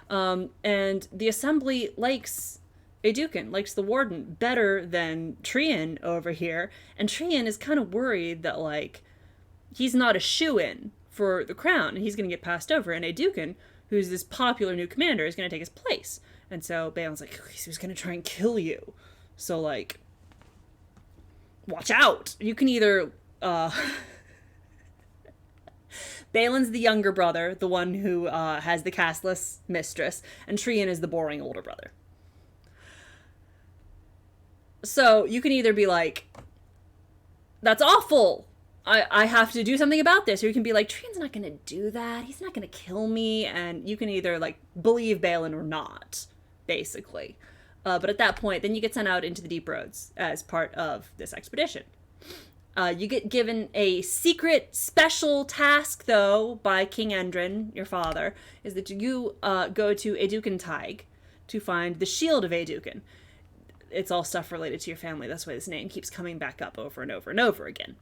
And the assembly likes Aeducan, likes the warden better than Trian over here. And Trian is kind of worried that, like, he's not a shoo-in for the crown, and he's going to get passed over. And Aeducan, who's this popular new commander, is going to take his place. And so Balin's like, he's going to try and kill you. So, like, watch out. You can either... Balin's the younger brother, the one who has the castless mistress, and Trian is the boring older brother. So you can either be like, that's awful, I have to do something about this, or you can be like, Trian's not gonna do that, he's not gonna kill me, and you can either, like, believe Balin or not, basically. But at that point, then you get sent out into the Deep Roads as part of this expedition. You get given a secret special task, though, by King Endrin, your father, is that you go to Aeducan Tig to find the shield of Aeducan. It's all stuff related to your family. That's why this name keeps coming back up over and over and over again.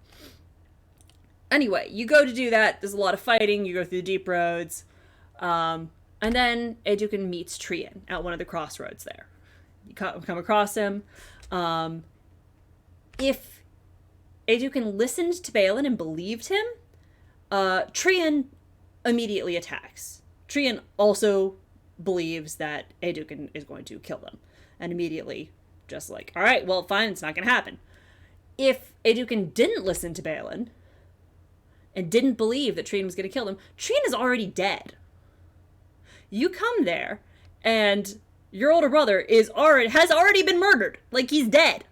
Anyway, you go to do that. There's a lot of fighting. You go through the Deep Roads. And then Aeducan meets Trian at one of the crossroads there. You come across him. If Aeducan listened to Balin and believed him, Trian immediately attacks. Trian also believes that Aeducan is going to kill them, and immediately just like, all right, well, fine, it's not going to happen. If Aeducan didn't listen to Balin and didn't believe that Trian was going to kill them, Trian is already dead. You come there, and your older brother has already been murdered. Like, he's dead.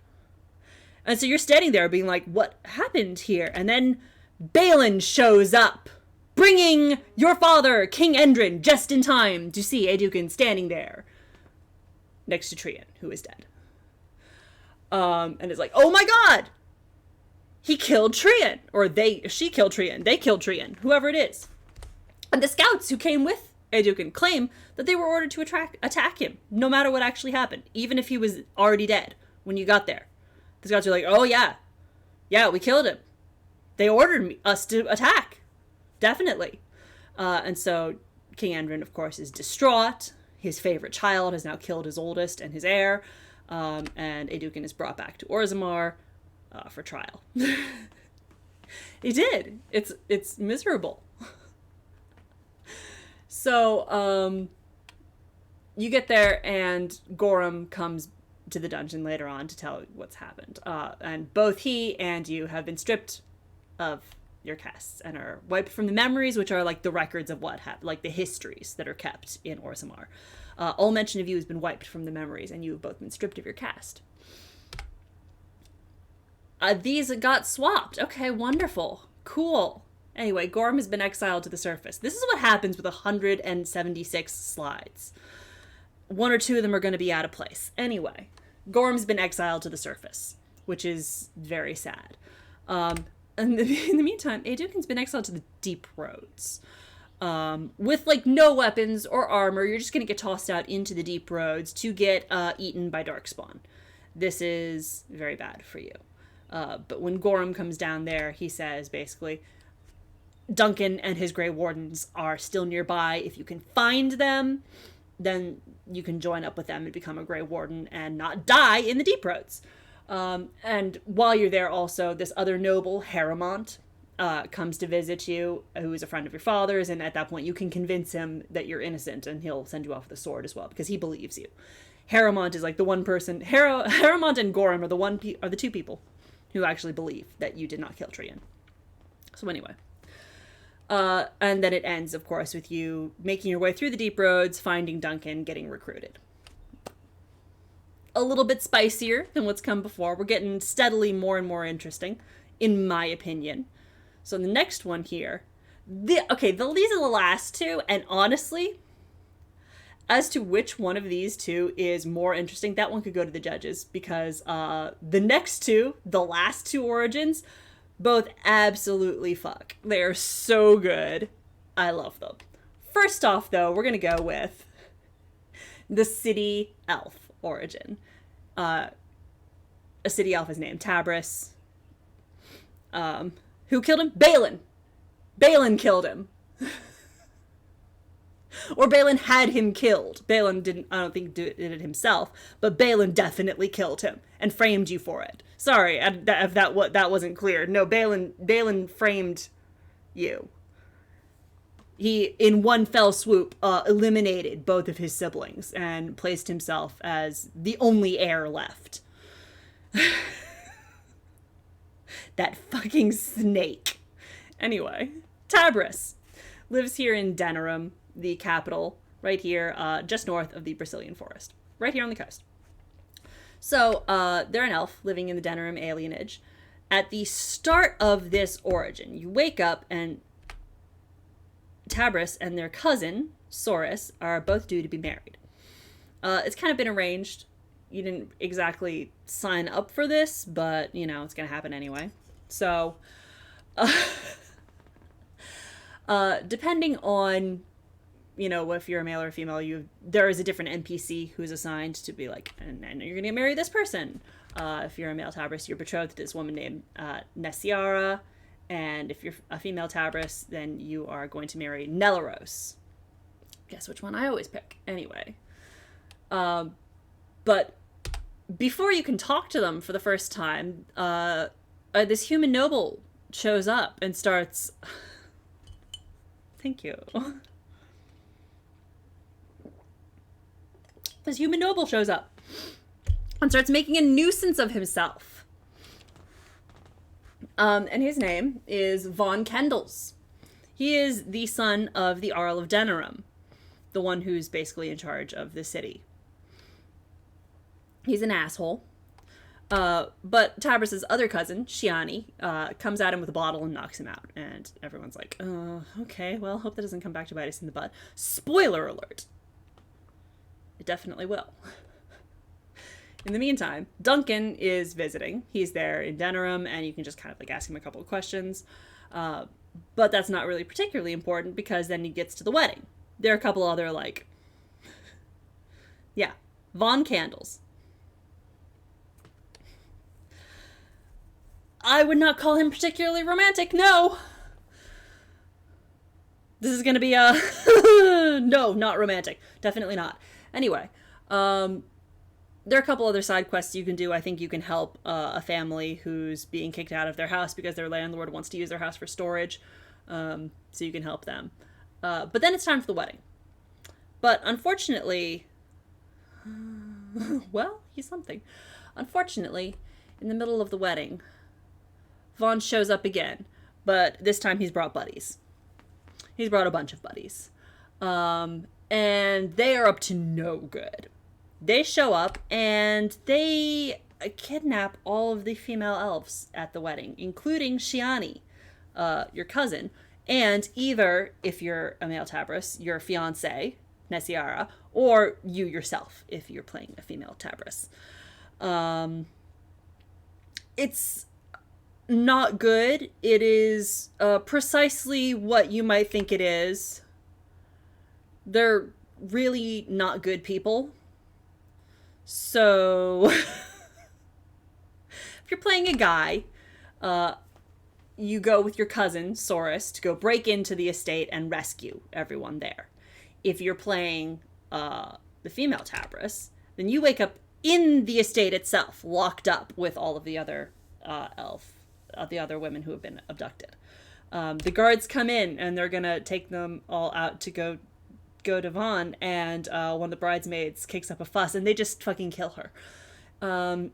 And so you're standing there being like, what happened here? And then Balin shows up, bringing your father, King Endrin, just in time to see Aeducan standing there next to Trian, who is dead. And it's like, oh my god! He killed Trian. Or she killed Trian. They killed Trian. Whoever it is. And the scouts who came with Aeducan claim that they were ordered to attack him, no matter what actually happened, even if he was already dead when you got there. The scouts are like, oh yeah, Yeah, we killed him. They ordered us to attack. Definitely. And so King Endrin, of course, is distraught. His favorite child has now killed his oldest and his heir. And Aeducan is brought back to Orzammar for trial. He did. It's miserable. So you get there, and Gorham comes to the dungeon later on to tell what's happened. And both he and you have been stripped of your casts and are wiped from the memories, which are like the records of what happened, like the histories that are kept in Orzammar. All mention of you has been wiped from the memories, and you have both been stripped of your cast. These got swapped. Okay, wonderful. Cool. Anyway, Gorham has been exiled to the surface. This is what happens with 176 slides. One or two of them are going to be out of place. Anyway, Gorham's been exiled to the surface, which is very sad. And in the meantime, Aeducan's been exiled to the deep roads. With, like, no weapons or armor. You're just going to get tossed out into the deep roads to get eaten by Darkspawn. This is very bad for you. But when Gorham comes down there, he says, basically, Duncan and his Grey Wardens are still nearby. If you can find them, then you can join up with them and become a Grey Warden and not die in the deep roads. And while you're there also, this other noble, Harrimont, comes to visit you, who is a friend of your father's, and at that point you can convince him that you're innocent, and he'll send you off with a sword as well, because he believes you. Harrimont is like the one person... Harrimont and Gorham are the two people who actually believe that you did not kill Trian. So anyway... and then it ends, of course, with you making your way through the deep roads, finding Duncan, getting recruited. A little bit spicier than what's come before. We're getting steadily more and more interesting, in my opinion. So the next one here... these are the last two, and honestly, as to which one of these two is more interesting, that one could go to the judges, because the next two, the last two origins... both absolutely fuck. They are so good. I love them. First off, though, we're going to go with the city elf origin. A city elf is named Tabris. Who killed him? Balin. Balin killed him. Or Balin had him killed. Balin didn't, I don't think, did it himself, but Balin definitely killed him and framed you for it. Sorry if that wasn't clear. No, Balin framed you. He, in one fell swoop, eliminated both of his siblings and placed himself as the only heir left. That fucking snake. Anyway, Tabris lives here in Denerim, the capital, right here, just north of the Brazilian forest. Right here on the coast. So, they're an elf living in the Denerim alienage. At the start of this origin, you wake up and Tabris and their cousin, Saurus, are both due to be married. It's kind of been arranged. You didn't exactly sign up for this, but, you know, it's going to happen anyway. So, depending on, you know, if you're a male or a female, there is a different NPC who's assigned to be like, and you're going to marry this person. If you're a male Tabris, you're betrothed to this woman named Nessiara. And if you're a female Tabris, then you are going to marry Nelaros. Guess which one I always pick. Anyway. But before you can talk to them for the first time, this human noble shows up and starts... Thank you. This human noble shows up and starts making a nuisance of himself. And his name is Von Kendals. He is the son of the Arl of Denerim, the one who's basically in charge of the city. He's an asshole. But Tabris's other cousin, Shiani, comes at him with a bottle and knocks him out. And everyone's like, okay, well, hope that doesn't come back to bite us in the butt. Spoiler alert. It definitely will. In the meantime, Duncan is visiting. He's there in Denerim, and you can just kind of like ask him a couple of questions. But that's not really particularly important because then he gets to the wedding. There are a couple other, like... yeah. Von Candles. I would not call him particularly romantic, no. This is gonna be a... no, not romantic. Definitely not. Anyway, there are a couple other side quests you can do. I think you can help a family who's being kicked out of their house because their landlord wants to use their house for storage. So you can help them. But then it's time for the wedding. But unfortunately... well, he's something. Unfortunately, in the middle of the wedding, Vaughn shows up again. But this time he's brought buddies. He's brought a bunch of buddies. And they are up to no good. They show up and they kidnap all of the female elves at the wedding, including Shiani, your cousin, and either, if you're a male Tabris, your fiancé, Nessiara, or you yourself, if you're playing a female Tabris. It's not good. It is precisely what you might think it is. They're really not good people. So, if you're playing a guy, you go with your cousin, Saurus, to go break into the estate and rescue everyone there. If you're playing the female Tabris, then you wake up in the estate itself, locked up with all of the other the other women who have been abducted. The guards come in and they're gonna take them all out to go to Vaughn, and one of the bridesmaids kicks up a fuss and they just fucking kill her.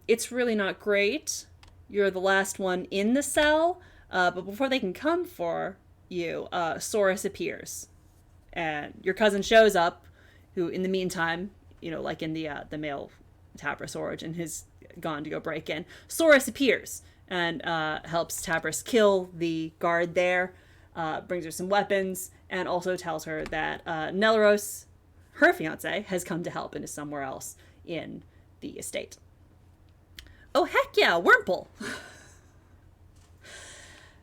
It's really not great. You're the last one in the cell, but before they can come for you, Saurus appears. And your cousin shows up, who in the meantime, like in the male Tabris origin, has gone to go break in. Saurus appears and helps Tabris kill the guard there, brings her some weapons, and also tells her that Neleros, her fiancé, has come to help and is somewhere else in the estate. Oh, heck yeah, Wurmple!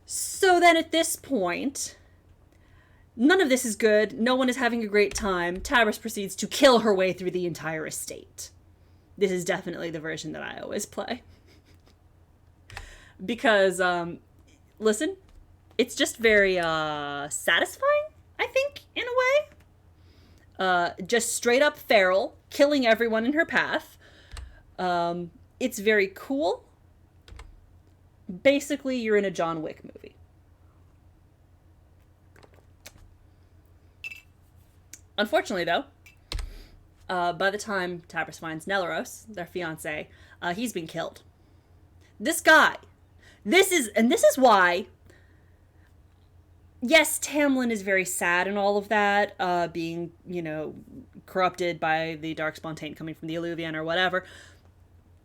So then at this point, none of this is good. No one is having a great time. Tabris proceeds to kill her way through the entire estate. This is definitely the version that I always play. Because, listen, it's just very satisfying, I think, in a way. Just straight up feral, killing everyone in her path. It's very cool. Basically, you're in a John Wick movie. Unfortunately, though, by the time Tabris finds Neleros, their fiancé, he's been killed. This guy. This is why... Yes, Tamlin is very sad and all of that, being, corrupted by the Darkspawn taint coming from the Illuvian or whatever.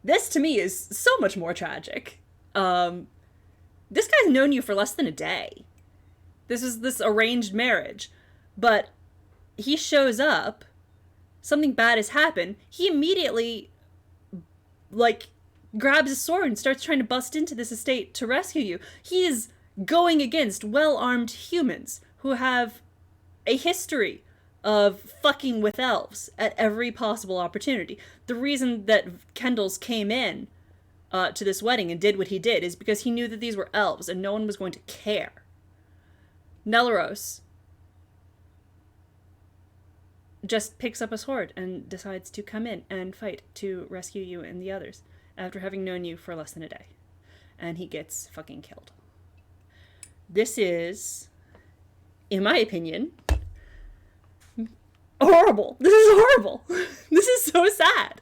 This, to me, is so much more tragic. This guy's known you for less than a day. This is this arranged marriage. But he shows up, something bad has happened, he immediately, grabs his sword and starts trying to bust into this estate to rescue you. He is going against well-armed humans who have a history of fucking with elves at every possible opportunity. The reason that Kendall's came in to this wedding and did what he did is because he knew that these were elves and no one was going to care. Neleros just picks up a sword and decides to come in and fight to rescue you and the others after having known you for less than a day. And he gets fucking killed. This is, in my opinion, horrible. This is horrible. This is so sad.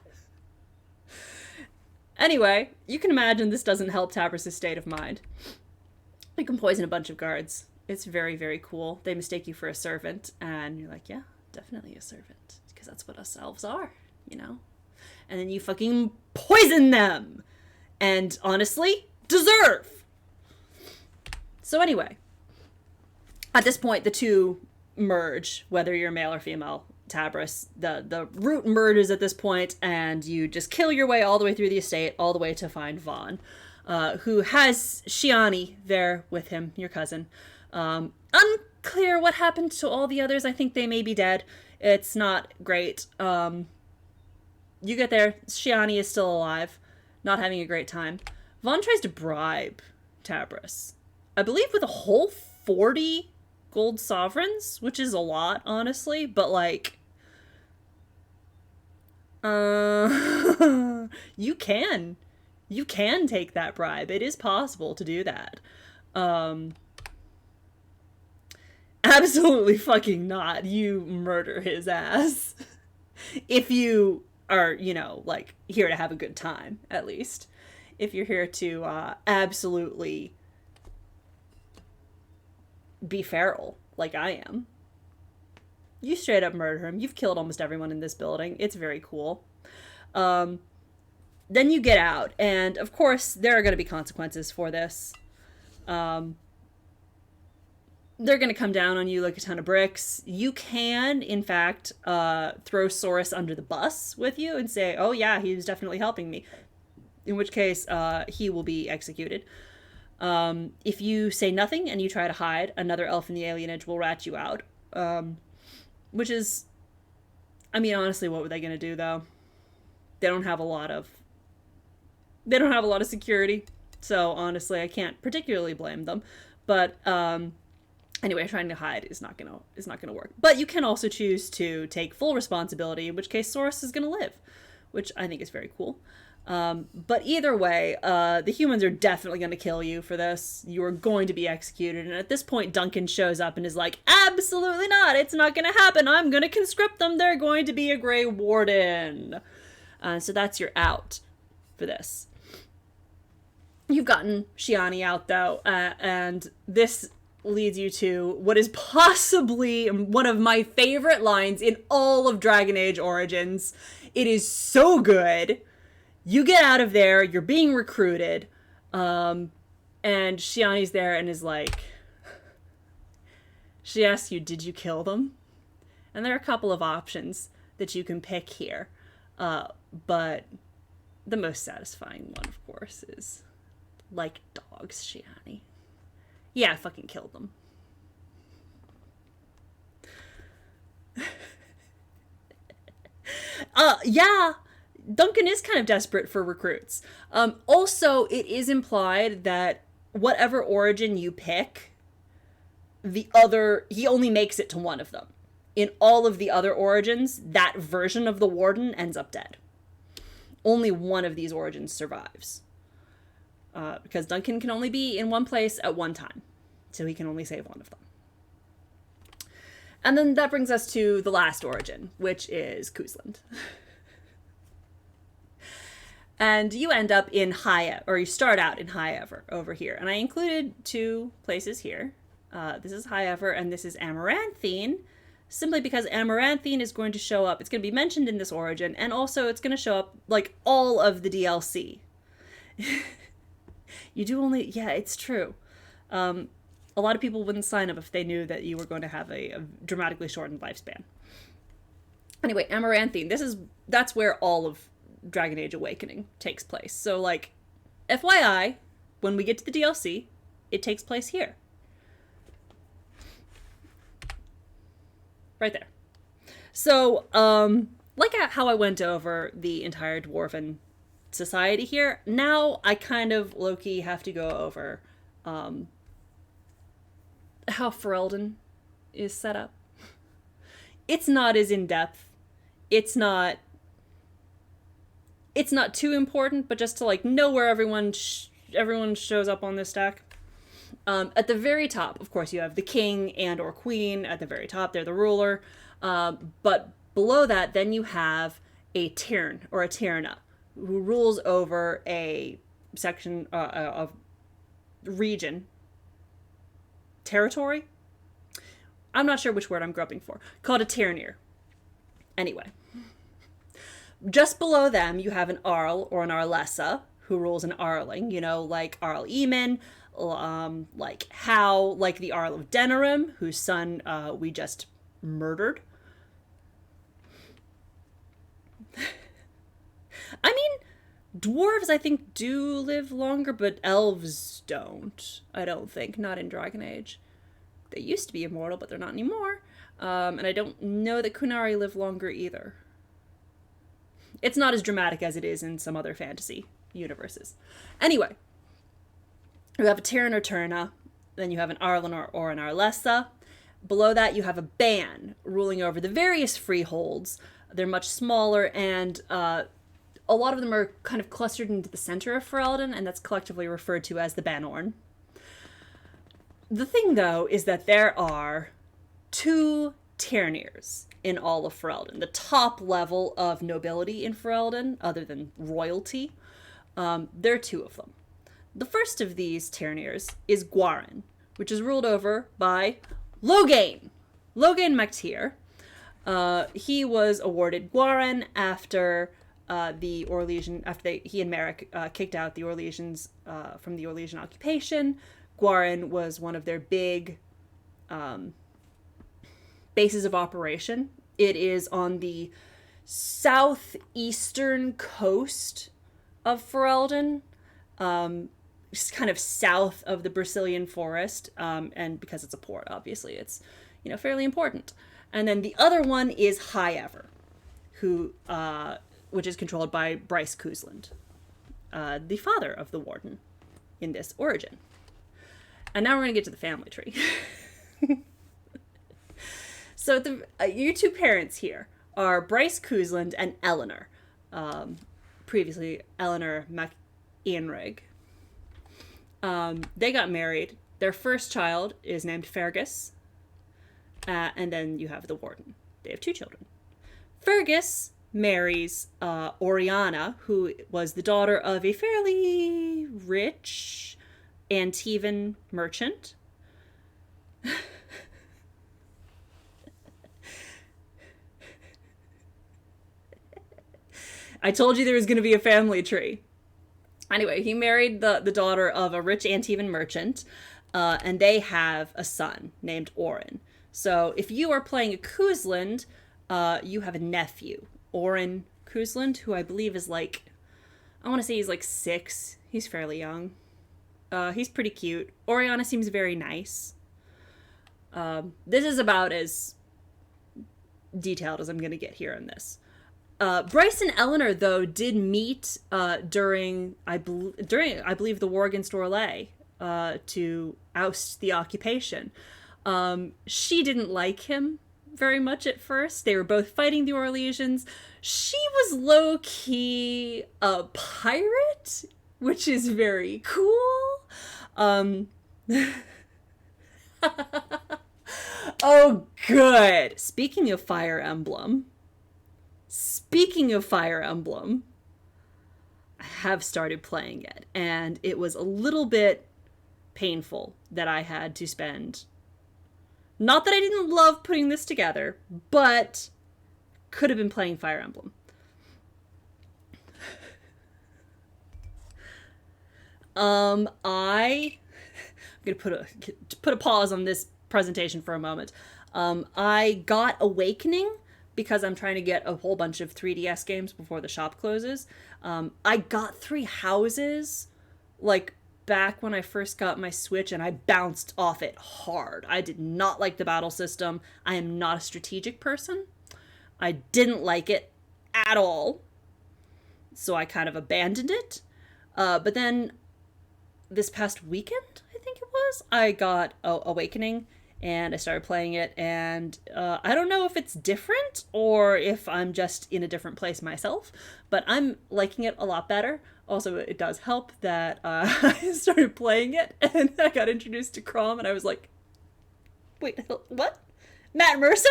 Anyway, you can imagine this doesn't help Tabris' state of mind. You can poison a bunch of guards. It's very, very cool. They mistake you for a servant, and you're like, yeah, definitely a servant, because that's what us elves are, And then you fucking poison them! And honestly, deserve! So anyway, at this point, the two merge, whether you're male or female Tabris. The root merges at this point, and you just kill your way all the way through the estate, all the way to find Vaughn, who has Shiani there with him, your cousin. Unclear what happened to all the others. I think they may be dead. It's not great. You get there, Shiani is still alive, not having a great time. Vaughn tries to bribe Tabris. I believe with a whole 40 gold sovereigns, which is a lot, honestly, but like, you can take that bribe. It is possible to do that. Absolutely fucking not. You murder his ass. If you are, you know, like, here to have a good time, at least. If you're here to absolutely be feral, like I am. You straight up murder him. You've killed almost everyone in this building. It's very cool. Then you get out, and of course, there are going to be consequences for this. They're going to come down on you like a ton of bricks. You can, in fact, throw Saurus under the bus with you and say, oh yeah, he was definitely helping me. In which case, he will be executed. If you say nothing and you try to hide, another elf in the alienage will rat you out. Which is, I mean, honestly, what were they going to do, though? They don't have a lot of security. So, honestly, I can't particularly blame them. But, anyway, trying to hide is not gonna work. But you can also choose to take full responsibility, in which case Saurus is gonna live, which I think is very cool. But either way, the humans are definitely going to kill you for this. You are going to be executed. And at this point, Duncan shows up and is like, absolutely not. It's not going to happen. I'm going to conscript them. They're going to be a Grey Warden. So that's your out for this. You've gotten Shiani out, though. And this leads you to what is possibly one of my favorite lines in all of Dragon Age Origins. It is so good. You get out of there, you're being recruited, and Shiani's there and is like, she asks you, did you kill them? And there are a couple of options that you can pick here, but the most satisfying one, of course, is, like dogs, Shiani. Yeah, I fucking killed them. Yeah. Duncan is kind of desperate for recruits. Also, it is implied that whatever origin you pick, he only makes it to one of them. In all of the other origins, that version of the Warden ends up dead. Only one of these origins survives. Because Duncan can only be in one place at one time. So he can only save one of them. And then that brings us to the last origin, which is Kuzland. And you end up in or you start out in High-Ever over here. And I included two places here. This is High-Ever and this is Amaranthine, simply because Amaranthine is going to show up. It's going to be mentioned in this origin, and also it's going to show up, like, all of the DLC. Yeah, it's true. A lot of people wouldn't sign up if they knew that you were going to have a dramatically shortened lifespan. Anyway, Amaranthine, that's where all of Dragon Age Awakening takes place. So, like, FYI, when we get to the DLC, it takes place here. Right there. So, like how I went over the entire Dwarven society here, now I kind of low-key have to go over how Ferelden is set up. It's not as in-depth. It's not too important, but just to, like, know where everyone shows up on this stack. At the very top, of course, you have the king and or queen at the very top. They're the ruler. But below that, then you have a Tyrn or a Tyrna who rules over a section of region. Territory? I'm not sure which word I'm groping for. Called a Tyrnir. Anyway. Just below them, you have an Arl or an Arlessa who rules an Arling, you know, like Arl Eamon, like How, like the Arl of Denerim, whose son we just murdered. I mean, dwarves, I think, do live longer, but elves don't, I don't think. Not in Dragon Age. They used to be immortal, but they're not anymore. And I don't know that Kunari live longer either. It's not as dramatic as it is in some other fantasy universes. Anyway, You have a Tyrann or Turna, then you have an Arlen or an Arlessa. Below that, you have a ban ruling over the various freeholds. They're much smaller, and a lot of them are kind of clustered into the center of Ferelden, and that's collectively referred to as the Banorn. The thing, though, is that there are 2 Tyrannirs in all of Ferelden. The top level of nobility in Ferelden, other than royalty, there are 2 of them. The first of these Tyrannirs is Gwarin, which is ruled over by Loghain Mactir. He was awarded Gwarin after the Orlesian, he and Merrick kicked out the Orlesians from the Orlesian occupation. Gwarin was one of their big bases of operation. It is on the southeastern coast of Ferelden, just kind of south of the Brazilian forest, and because it's a port, obviously, it's, fairly important. And then the other one is High Ever, which is controlled by Bryce Cousland, the father of the Warden in this origin. And now we're going to get to the family tree. So your 2 parents here are Bryce Cousland and Eleanor, previously Eleanor MacIanrig. They got married. Their first child is named Fergus, and then you have the Warden. They have 2 children. Fergus marries Oriana, who was the daughter of a fairly rich Antivan merchant. I told you there was going to be a family tree. Anyway, he married the daughter of a rich Antivan merchant, and they have a son named Orin. So if you are playing a Cousland, you have a nephew, Orin Cousland, who I believe is I want to say he's 6. He's fairly young. He's pretty cute. Oriana seems very nice. This is about as detailed as I'm going to get here in this. Bryce and Eleanor, though, did meet during I believe the war against Orlais to oust the occupation. She didn't like him very much at first. They were both fighting the Orlesians. She was low-key a pirate, which is very cool. Oh, good. Speaking of Fire Emblem, I have started playing it, and it was a little bit painful that I had to spend. Not that I didn't love putting this together, but could have been playing Fire Emblem. I'm gonna put a pause on this presentation for a moment. I got Awakening because I'm trying to get a whole bunch of 3DS games before the shop closes. I got 3 Houses, back when I first got my Switch, and I bounced off it hard. I did not like the battle system. I am not a strategic person. I didn't like it at all. So I kind of abandoned it. But then this past weekend, I think it was, I got Awakening, and I started playing it, and I don't know if it's different or if I'm just in a different place myself, but I'm liking it a lot better. Also, it does help that I started playing it, and I got introduced to Crom, and I was like, wait, what? Matt Mercer?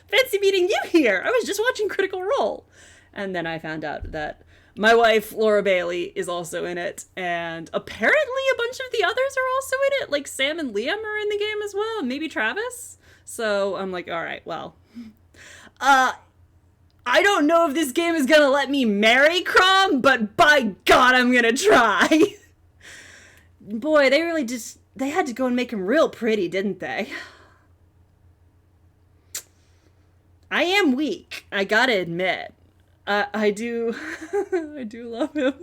Fancy meeting you here! I was just watching Critical Role! And then I found out that my wife, Laura Bailey, is also in it, and apparently a bunch of the others are also in it. Sam and Liam are in the game as well, and maybe Travis. So I'm like, alright, well. I don't know if this game is gonna let me marry Crom, but by God, I'm gonna try. Boy, they had to go and make him real pretty, didn't they? I am weak, I gotta admit. I do love him.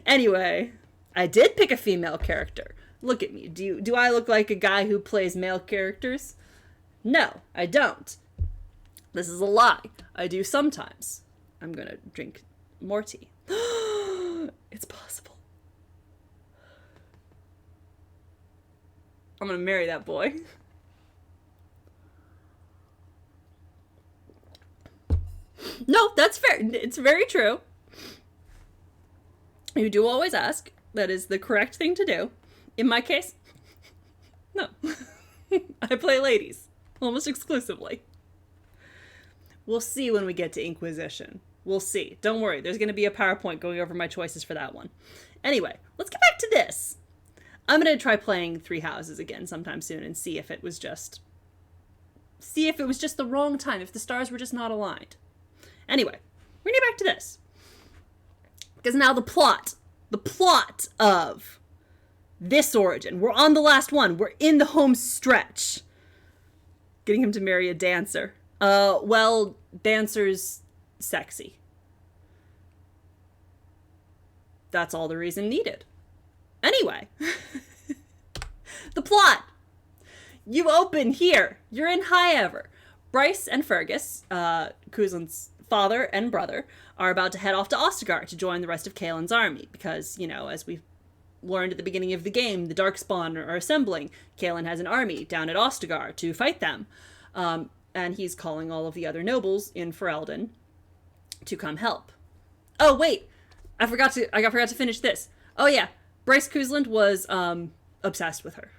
Anyway, I did pick a female character. Look at me. Do I look like a guy who plays male characters? No, I don't. This is a lie. I do sometimes. I'm gonna drink more tea. It's possible. I'm gonna marry that boy. No, that's fair. It's very true. You do always ask. That is the correct thing to do. In my case, no. I play ladies. Almost exclusively. We'll see when we get to Inquisition. We'll see. Don't worry. There's going to be a PowerPoint going over my choices for that one. Anyway, let's get back to this. I'm going to try playing Three Houses again sometime soon and see if it was just the wrong time, if the stars were just not aligned. Anyway, we're going to get back to this. Because now the plot of this origin, we're on the last one. We're in the home stretch. Getting him to marry a dancer. Well, dancer's sexy. That's all the reason needed. Anyway, the plot. You open here. You're in High Ever. Bryce and Fergus, Kuzlin's father and brother, are about to head off to Ostagar to join the rest of Kaelin's army because, you know, as we learned at the beginning of the game, the Darkspawn are assembling. Kaelin has an army down at Ostagar to fight them. And he's calling all of the other nobles in Ferelden to come help. Oh, wait. I forgot to finish this. Oh, yeah. Bryce Kuzland was obsessed with her.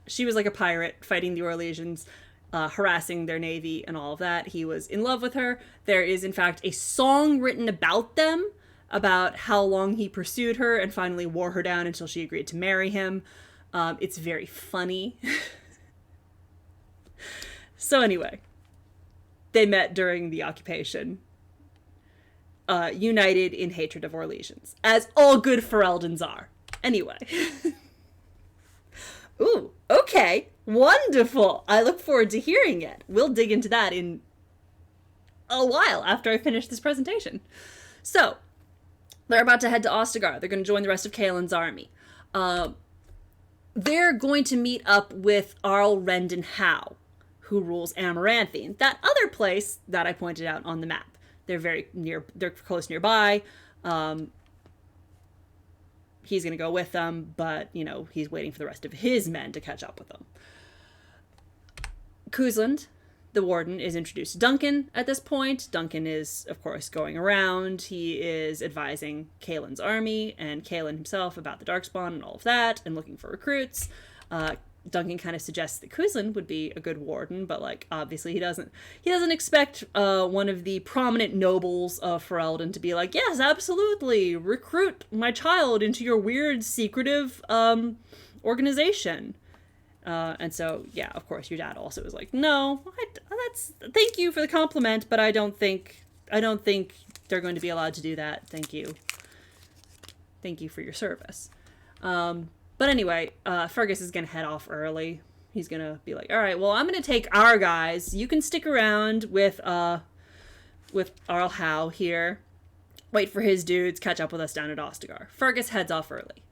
She was like a pirate fighting the Orlesians, harassing their navy and all of that. He was in love with her. There is, in fact, a song written about them, about how long he pursued her and finally wore her down until she agreed to marry him. It's very funny. So anyway, they met during the occupation, united in hatred of Orlesians, as all good Fereldans are. Anyway. Ooh, okay. Wonderful. I look forward to hearing it. We'll dig into that in a while after I finish this presentation. So, they're about to head to Ostagar. They're going to join the rest of Kaelin's army. They're going to meet up with Arl Rendon Howe, who rules Amaranthine, that other place that I pointed out on the map. They're close nearby. He's going to go with them, but, you know, he's waiting for the rest of his men to catch up with them. Kuzland, the warden, is introduced to Duncan at this point. Duncan is, of course, going around. He is advising Kaelin's army and Kaelin himself about the Darkspawn and all of that, and looking for recruits. Duncan kind of suggests that Kuzland would be a good warden, but, like, obviously he doesn't expect one of the prominent nobles of Ferelden to be like, yes, absolutely, recruit my child into your weird, secretive organization. And so, yeah, of course, your dad also is like, no, thank you for the compliment, but I don't think they're going to be allowed to do that. Thank you. Thank you for your service. But anyway, Fergus is going to head off early. He's going to be like, all right, well, I'm going to take our guys. You can stick around with Arl Howe here. Wait for his dudes, catch up with us down at Ostagar. Fergus heads off early.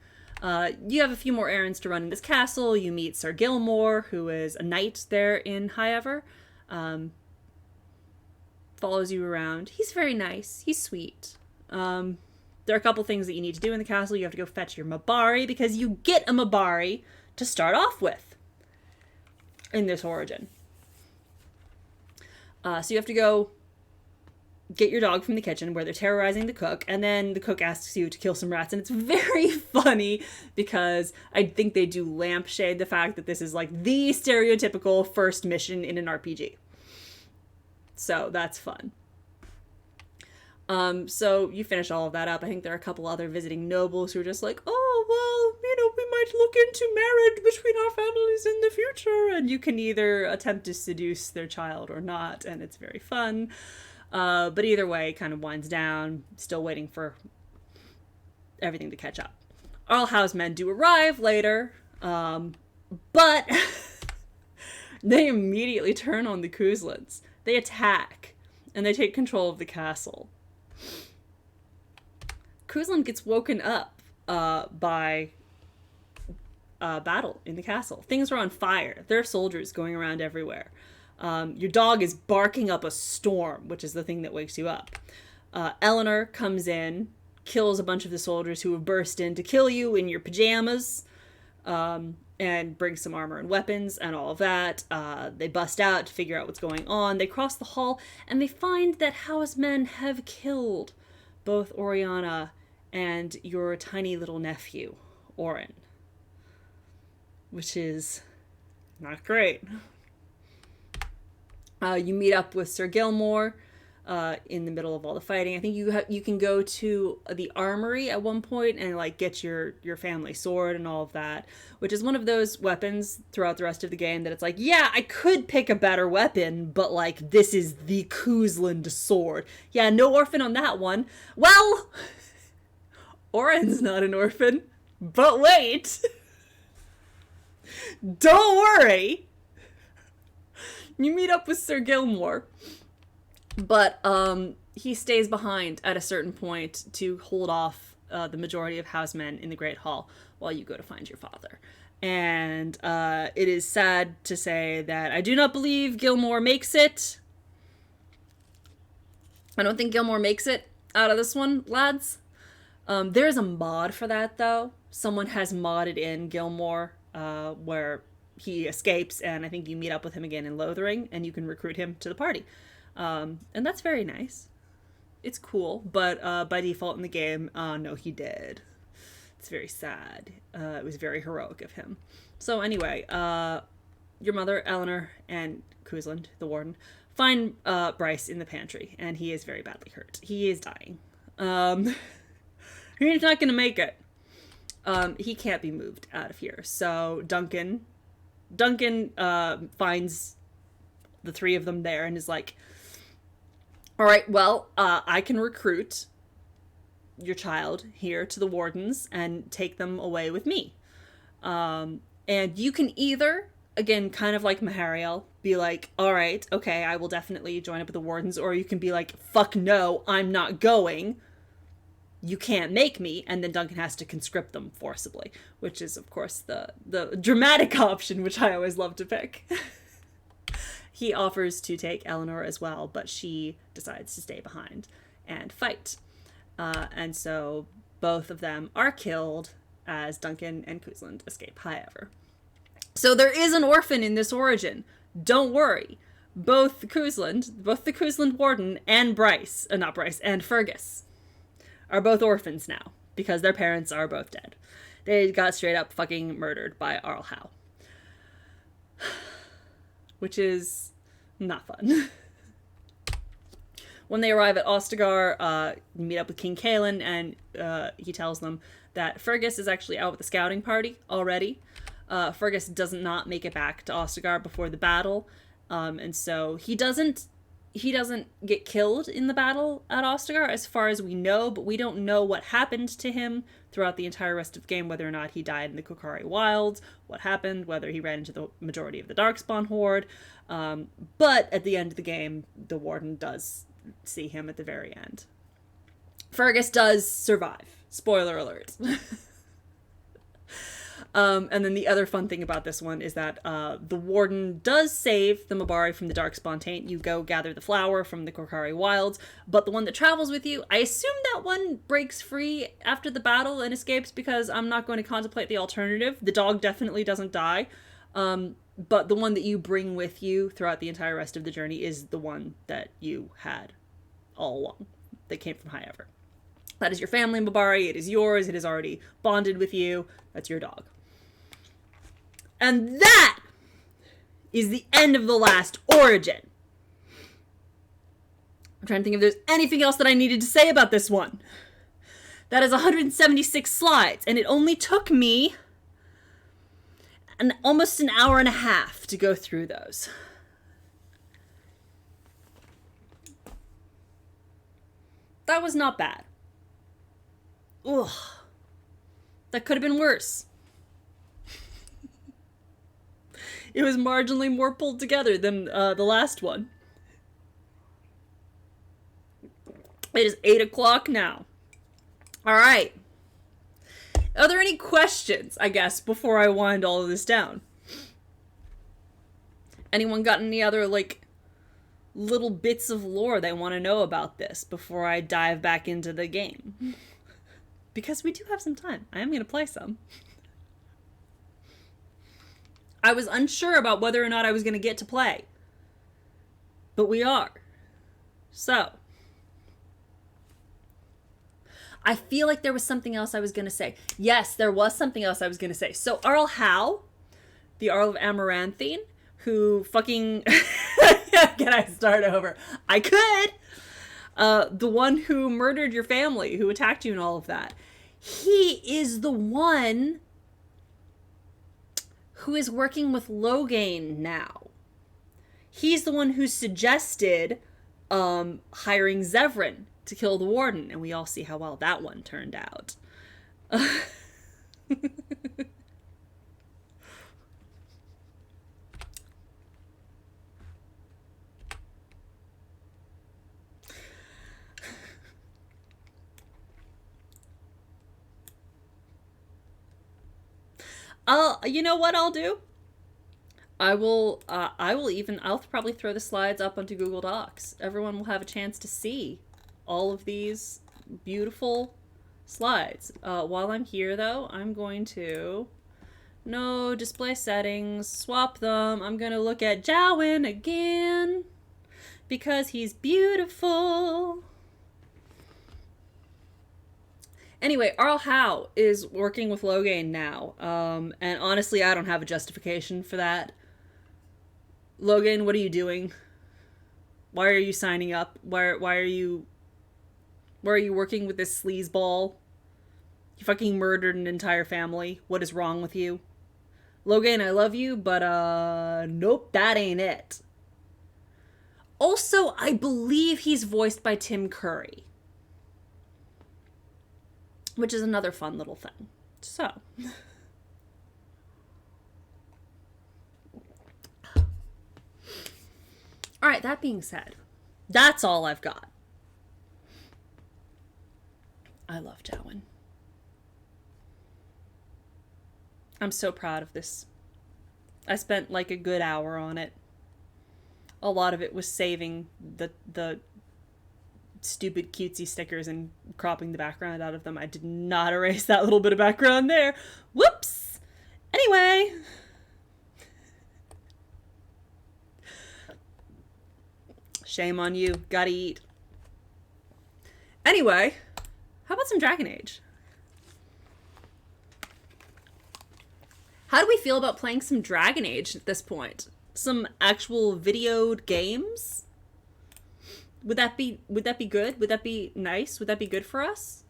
You have a few more errands to run in this castle. You meet Sir Gilmore, who is a knight there in High Ever. Follows you around. He's very nice. He's sweet. There are a couple things that you need to do in the castle. You have to go fetch your Mabari, because you get a Mabari to start off with in this origin. So you have to go get your dog from the kitchen where they're terrorizing the cook, and then the cook asks you to kill some rats, and it's very funny because I think they do lampshade the fact that this is like the stereotypical first mission in an RPG. So that's fun. So you finish all of that up. I think there are a couple other visiting nobles who are just like, oh, well, you know, we might look into marriage between our families in the future. And you can either attempt to seduce their child or not, and it's very fun. But either way, it kind of winds down, still waiting for everything to catch up. Arl Howe's men do arrive later, but they immediately turn on the Kuzlins. They attack, and they take control of the castle. Kuzlin gets woken up by battle in the castle. Things are on fire. There are soldiers going around everywhere. Your dog is barking up a storm, which is the thing that wakes you up. Eleanor comes in, kills a bunch of the soldiers who have burst in to kill you in your pajamas. and bring some armor and weapons and all of that. They bust out to figure out what's going on. They cross the hall and they find that Howe's men have killed both Oriana and your tiny little nephew, Orin. Which is not great. You meet up with Sir Gilmore in the middle of all the fighting. I think you can go to the armory at one point and like get your family sword and all of that, which is one of those weapons throughout the rest of the game that it's like, yeah, I could pick a better weapon, but like this is the Kuzland sword. Yeah, no orphan on that one. Well, Orin's not an orphan, but wait. Don't worry. You meet up with Sir Gilmore, but he stays behind at a certain point to hold off the majority of housemen in the Great Hall while you go to find your father. And it is sad to say that I do not believe Gilmore makes it. I don't think Gilmore makes it out of this one, lads. There's a mod for that, though. Someone has modded in Gilmore where he escapes, and I think you meet up with him again in Lothering, and you can recruit him to the party. And that's very nice. It's cool, but by default in the game, no, he did. It's very sad. It was very heroic of him. So anyway, your mother, Eleanor, and Kuzland, the warden, find Bryce in the pantry, and he is very badly hurt. He is dying. He's not going to make it. He can't be moved out of here. So Duncan finds the three of them there and is like, all right, well, I can recruit your child here to the wardens and take them away with me. And you can either, again, kind of like Mahariel, be like, all right, okay, I will definitely join up with the wardens, or you can be like, fuck no, I'm not going. You can't make me, and then Duncan has to conscript them forcibly, which is, of course, the dramatic option, which I always love to pick. He offers to take Eleanor as well, but she decides to stay behind and fight. And so both of them are killed as Duncan and Kuzland escape, however. So there is an orphan in this origin. Don't worry. Both the Kuzland warden and and Fergus are both orphans now, because their parents are both dead. They got straight up fucking murdered by Arl Howe. Which is not fun. When they arrive at Ostagar, meet up with King Kaelin, and he tells them that Fergus is actually out with the scouting party already. Fergus does not make it back to Ostagar before the battle, and so he doesn't get killed in the battle at Ostagar, as far as we know, but we don't know what happened to him throughout the entire rest of the game, whether or not he died in the Kokari Wilds, what happened, whether he ran into the majority of the Darkspawn Horde. But at the end of the game, the Warden does see him at the very end. Fergus does survive. Spoiler alert. And then the other fun thing about this one is that the Warden does save the Mabari from the Darkspawn Taint. You go gather the flower from the Korkari Wilds, but the one that travels with you, I assume that one breaks free after the battle and escapes, because I'm not going to contemplate the alternative. The dog definitely doesn't die, but the one that you bring with you throughout the entire rest of the journey is the one that you had all along, that came from High Ever. That is your family Mabari. It is yours. It is already bonded with you. That's your dog. And that is the end of the last origin. I'm trying to think if there's anything else that I needed to say about this one. That is 176 slides, and it only took me almost an hour and a half to go through those. That was not bad. Ugh. That could have been worse. It was marginally more pulled together than the last one. It is 8 o'clock now. All right. Are there any questions, I guess, before I wind all of this down? Anyone got any other, little bits of lore they want to know about this before I dive back into the game? Because we do have some time. I am going to play some. I was unsure about whether or not I was going to get to play. But we are. So. I feel like there was something else I was going to say. Yes, there was something else I was going to say. So Arl Howe, the Arl of Amaranthine, who fucking... Can I start over? I could! The one who murdered your family, who attacked you and all of that. He is the one who is working with Loghain now. He's the one who suggested hiring Zevran to kill the warden, and we all see how well that one turned out. You know what I'll do? I'll probably throw the slides up onto Google Docs. Everyone will have a chance to see all of these beautiful slides. While I'm here, though, I'm going to... No, display settings, swap them. I'm going to look at Jowen again, because he's beautiful. Anyway, Arl Howe is working with Loghain now, and honestly, I don't have a justification for that. Loghain, what are you doing? Why are you signing up? Why are you working with this sleazeball? You fucking murdered an entire family. What is wrong with you? Loghain, I love you, but nope, that ain't it. Also, I believe he's voiced by Tim Curry, which is another fun little thing. So. Alright, that being said, that's all I've got. I love Jowen. I'm so proud of this. I spent like a good hour on it. A lot of it was saving the stupid cutesy stickers and cropping the background out of them. I did not erase that little bit of background there. Whoops! Anyway. Shame on you. Gotta eat. Anyway, how about some Dragon Age? How do we feel about playing some Dragon Age at this point? Some actual videoed games? Would that be good? Would that be nice? Would that be good for us?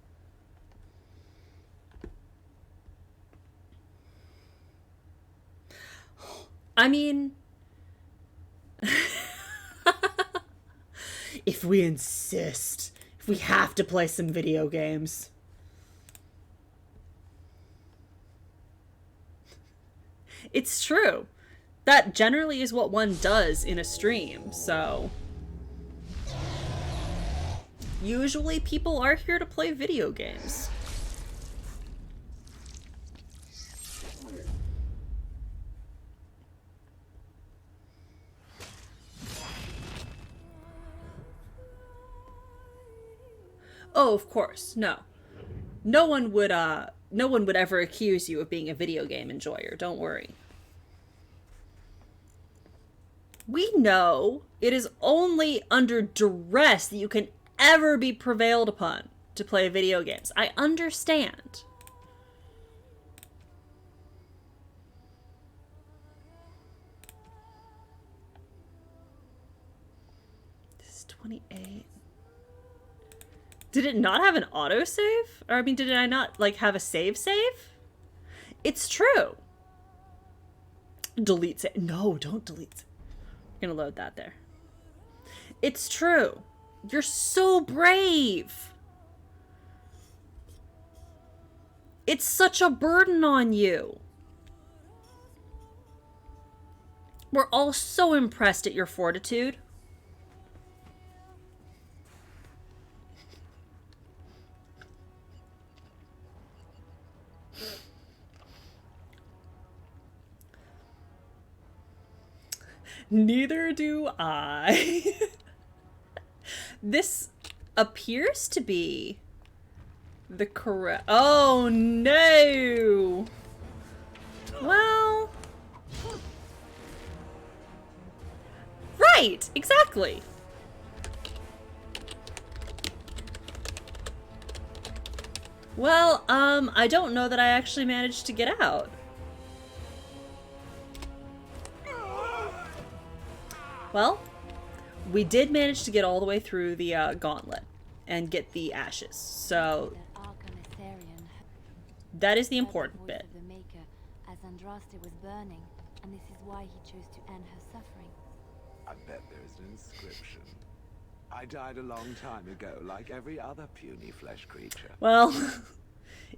I mean, if we insist, if we have to play some video games. It's true. That generally is what one does in a stream, so... Usually people are here to play video games. Oh, of course, no. No one would ever accuse you of being a video game enjoyer, don't worry. We know it is only under duress that you can ever be prevailed upon to play video games. I understand. This is 28. Did it not have an autosave? Or, I mean, did I not, like, have a save? It's true. Delete save. No, don't delete. I'm gonna load that there. It's true. You're so brave. It's such a burden on you. We're all so impressed at your fortitude. Neither do I. This appears to be the correct... Oh, no! Well... Right, exactly. Well, I don't know that I actually managed to get out. Well, we did manage to get all the way through the gauntlet and get the ashes, so that is the important bit. Of the Maker as Andraste was burning, and this is why he chose to end her suffering. I bet there's an inscription. I died a long time ago, like every other puny flesh creature. Well,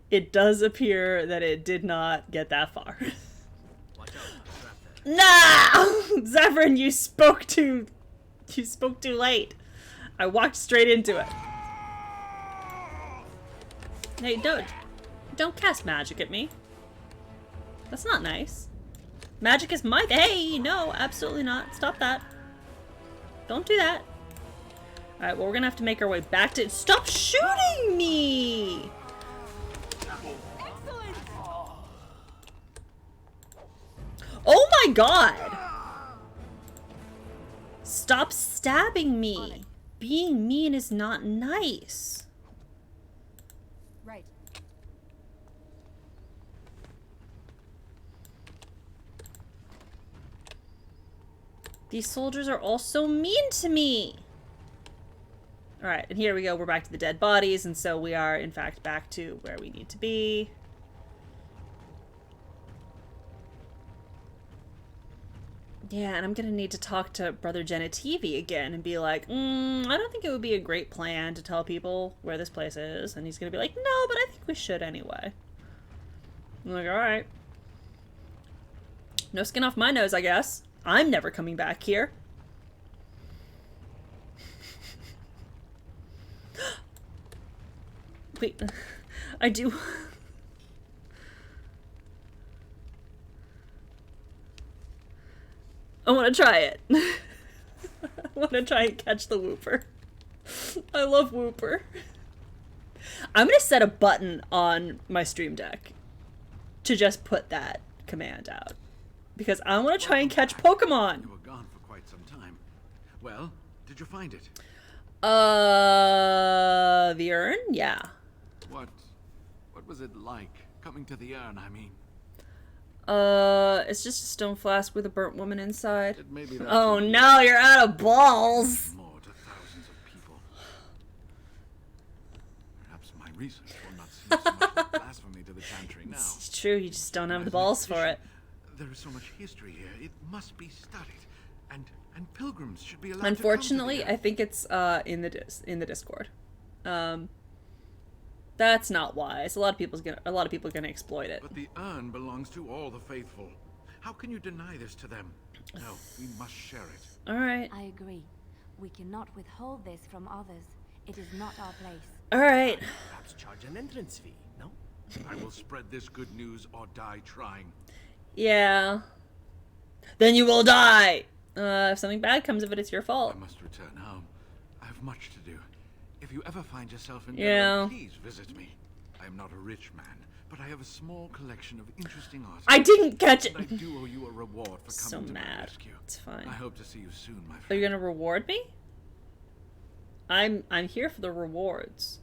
it does appear that it did not get that far. Nah! Zephyrin, you spoke too late. I walked straight into it. Hey, don't cast magic at me. That's not nice. Magic is my— Hey, no, absolutely not. Stop that. Don't do that. Alright, well, we're gonna have to make our way back to— Stop shooting me! Excellent! Oh my god! Stop stabbing me! Being mean is not nice. Right. These soldiers are all so mean to me! Alright, and here we go. We're back to the dead bodies, and so we are, in fact, back to where we need to be. Yeah, and I'm gonna need to talk to Brother Genitivi again and be like, I don't think it would be a great plan to tell people where this place is. And he's gonna be like, no, but I think we should anyway. I'm like, alright. No skin off my nose, I guess. I'm never coming back here. Wait, I do... I want to try it. I want to try and catch the Whooper. I love Whooper. I'm going to set a button on my Stream Deck to just put that command out. Because I want to try and catch Pokemon. You were gone for quite some time. Well, did you find it? The urn? Yeah. What was it like? Coming to the urn, I mean. It's just a stone flask with a burnt woman inside. It may be that Oh no, you're out of balls! more to thousands of people. Perhaps my research will not seem so much like blasphemy to the Chantry now. It's true, you just don't have the balls for it. There is so much history here. It must be studied. And pilgrims should be allowed Unfortunately, to come to I think it's in the Discord. That's not wise. A lot of people are gonna exploit it. But the urn belongs to all the faithful. How can you deny this to them? No, we must share it. All right. I agree. We cannot withhold this from others. It is not our place. All right. Perhaps charge an entrance fee, no? I will spread this good news or die trying. Yeah. Then you will die. If something bad comes of it, it's your fault. I must return home. I have much to do. If you ever find yourself in Yeah. Devon, please visit me. I am not a rich man, but I have a small collection of interesting articles. I didn't catch it. And I do owe you a reward for So coming to my mad. rescue. It's fine. I hope to see you soon, my Are friend. you gonna reward me? I'm here for the rewards.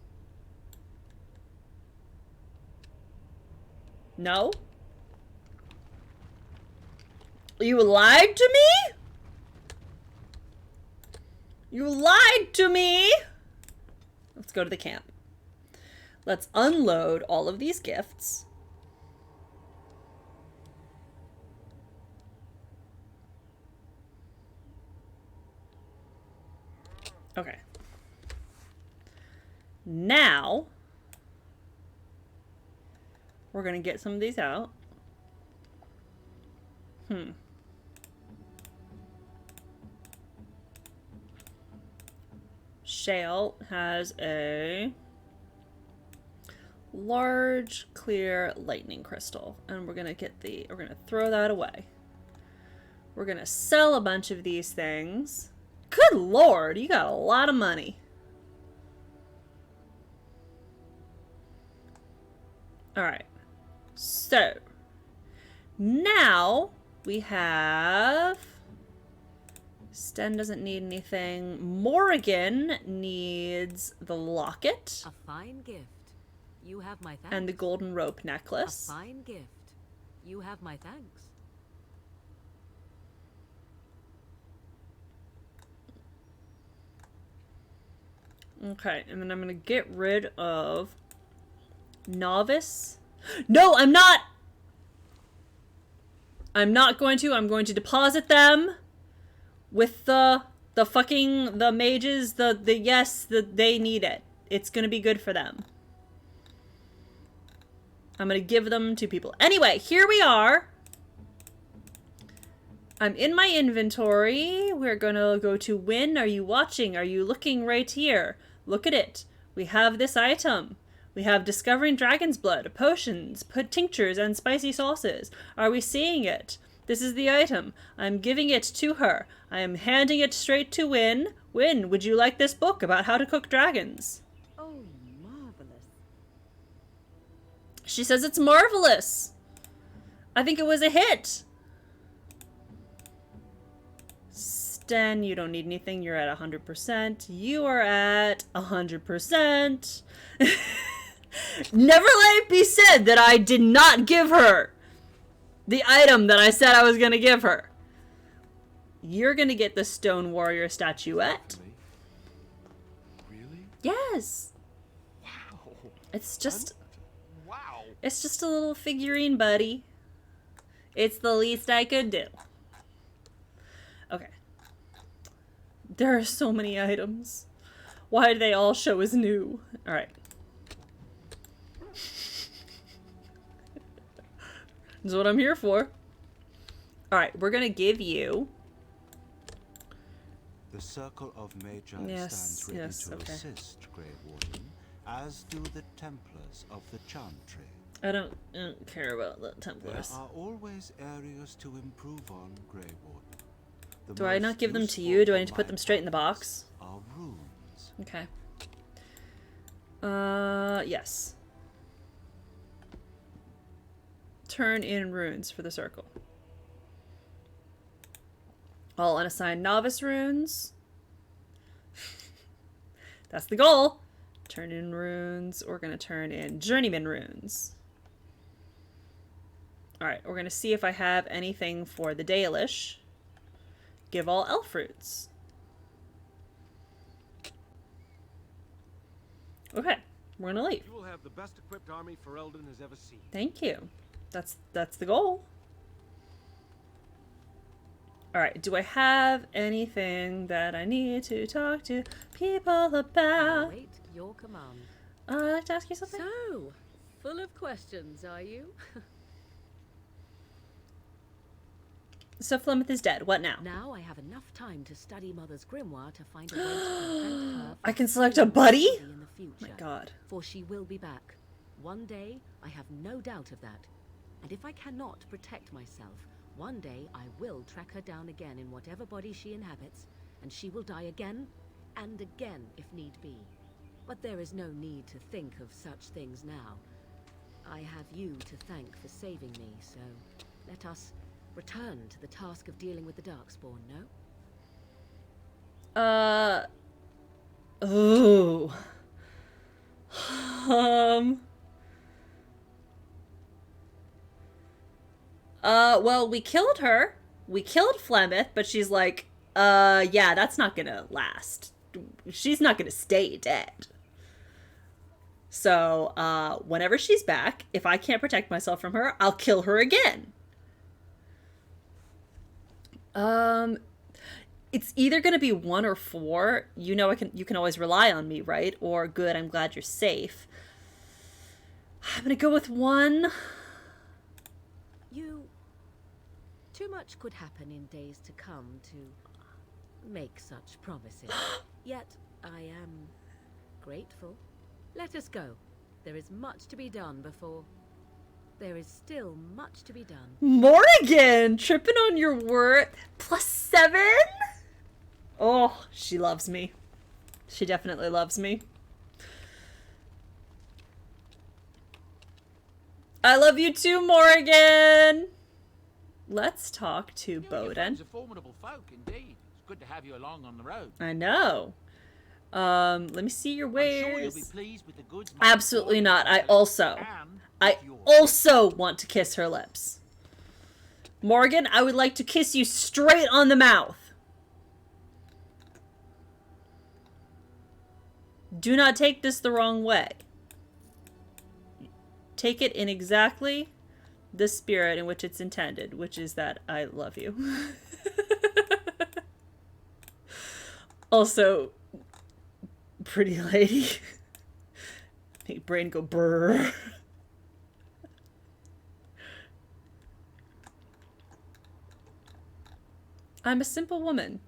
No? You lied to me? You lied to me! Let's go to the camp. Let's unload all of these gifts. Okay. Now, we're gonna get some of these out. Shale has a large clear lightning crystal, and we're gonna throw that away. We're gonna sell a bunch of these things. Good lord, you got a lot of money. Alright, so now we have Sten doesn't need anything. Morrigan needs the locket A fine gift. You have my thanks. and the golden rope A necklace. fine gift. You have my thanks. Okay, and then I'm gonna get rid of novice. No, I'm not! I'm not going to. I'm going to deposit them with the mages, they need it. It's gonna be good for them. I'm gonna give them to people. Anyway, here we are. I'm in my inventory. We're gonna go to win. Are you watching? Are you looking right here? Look at it. We have this item. We have discovering dragon's blood, potions, tinctures, and spicy sauces. Are we seeing it? This is the item. I'm giving it to her. I am handing it straight to Win. Win, would you like this book about how to cook dragons? Oh, marvelous. She says it's marvelous. I think it was a hit. Sten, you don't need anything. You're at 100%. You are at 100%. Never let it be said that I did not give her the item that I said I was going to give her. You're going to get the Stone Warrior statuette. Really? Yes. Wow. It's just... Wow. It's just a little figurine, buddy. It's the least I could do. Okay. There are so many items. Why do they all show as new? Alright. This is what I'm here for. Alright, we're gonna give you... The Circle of Magi Yes, stands ready yes, to okay. assist Grey Warden, as do the Templars of the Chantry. I don't care about the There Templars. are always areas to improve on, Grey Warden. The Do I not most give them to useful you? Do I for need to put my them straight in the purpose box? Are runes. Okay. Yes. Turn in runes for the circle. All unassigned novice runes. That's the goal. Turn in runes. We're going to turn in journeyman runes. Alright, we're going to see if I have anything for the Dalish. Give all elf fruits. Okay, we're going to leave. You will have the best equipped army Ferelden has ever seen. Thank you. That's the goal. Alright, do I have anything that I need to talk to people about? Wait your command. I'd like to ask you something. So, full of questions, are you? So Flemeth is dead. What now? Now I have enough time to study Mother's grimoire to find a way to prevent her I can from select a seeing buddy? Lucy in the Oh future. my god. For she will be back. One day, I have no doubt of that. And if I cannot protect myself, one day I will track her down again in whatever body she inhabits, and she will die again and again if need be. But there is no need to think of such things now. I have you to thank for saving me, so let us return to the task of dealing with the Darkspawn, no? Oh. Well, we killed her. We killed Flemeth, but she's like, yeah, that's not gonna last. She's not gonna stay dead. So, whenever she's back, if I can't protect myself from her, I'll kill her again. It's either gonna be 1 or 4. You know, you can always rely on me, right? Or good, I'm glad you're safe. I'm gonna go with 1. Too much could happen in days to come to make such promises. Yet, I am grateful. Let us go. There is much to be done before... There is still much to be done. Morrigan! Tripping on your word. +7? Oh, she loves me. She definitely loves me. I love you too, Morrigan! Let's talk to You and your Bowden. friends are formidable folk indeed. It's Good to have you along on the road. I know. Let me see your wares. I'm sure you'll be pleased with the goods. My Absolutely boy not. I and also with your want to kiss her lips. Morgan, I would like to kiss you straight on the mouth. Do not take this the wrong way. Take it in exactly the spirit in which it's intended, which is that I love you. Also, pretty lady. Make brain go brrr. I'm a simple woman.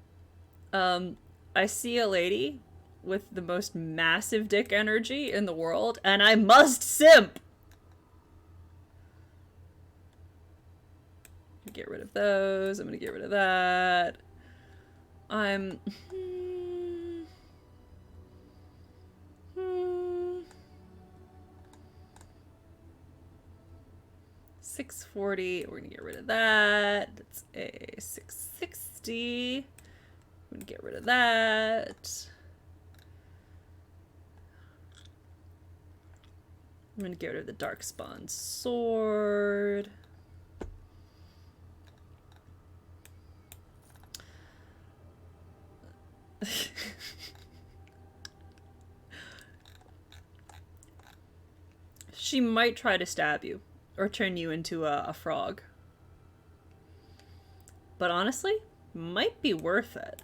I see a lady with the most massive dick energy in the world, and I must simp! Get rid of those. I'm gonna get rid of that. I'm... 640. We're gonna get rid of that. That's a 660. I'm gonna get rid of that. I'm gonna get rid of the Darkspawn sword. She might try to stab you or turn you into a frog. But honestly, might be worth it.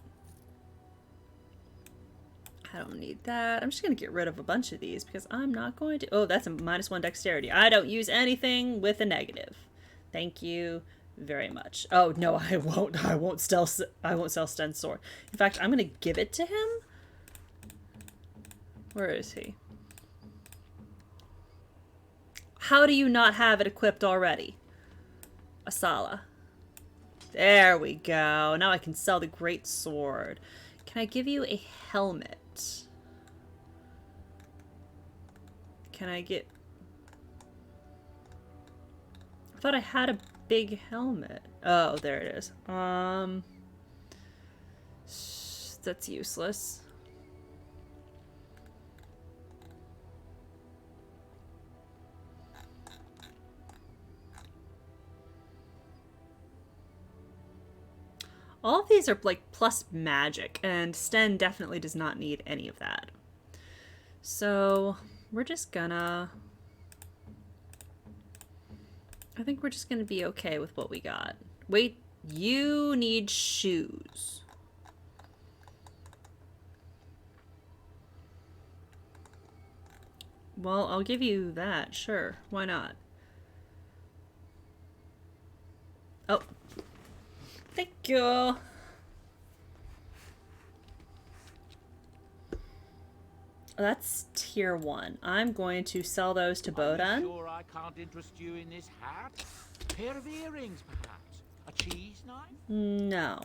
I don't need that. I'm just going to get rid of a bunch of these because I'm not going to... Oh, that's a -1 dexterity. I don't use anything with a negative. Thank you very much. Oh, no, I won't. I won't sell Sten's sword. In fact, I'm going to give it to him. Where is he? How do you not have it equipped already? Asala. There we go. Now I can sell the great sword. Can I give you a helmet? Can I get... I thought I had a big helmet. Oh, there it is. That's useless. All of these are like plus magic, and Sten definitely does not need any of that. So we're just gonna... I think we're just gonna be okay with what we got. Wait, you need shoes. Well, I'll give you that, sure. Why not? Oh. Thank you. That's tier 1. I'm going to sell those to Bodan. Sure I can't interest you in this hat? A pair of earrings, perhaps? A cheese knife? No.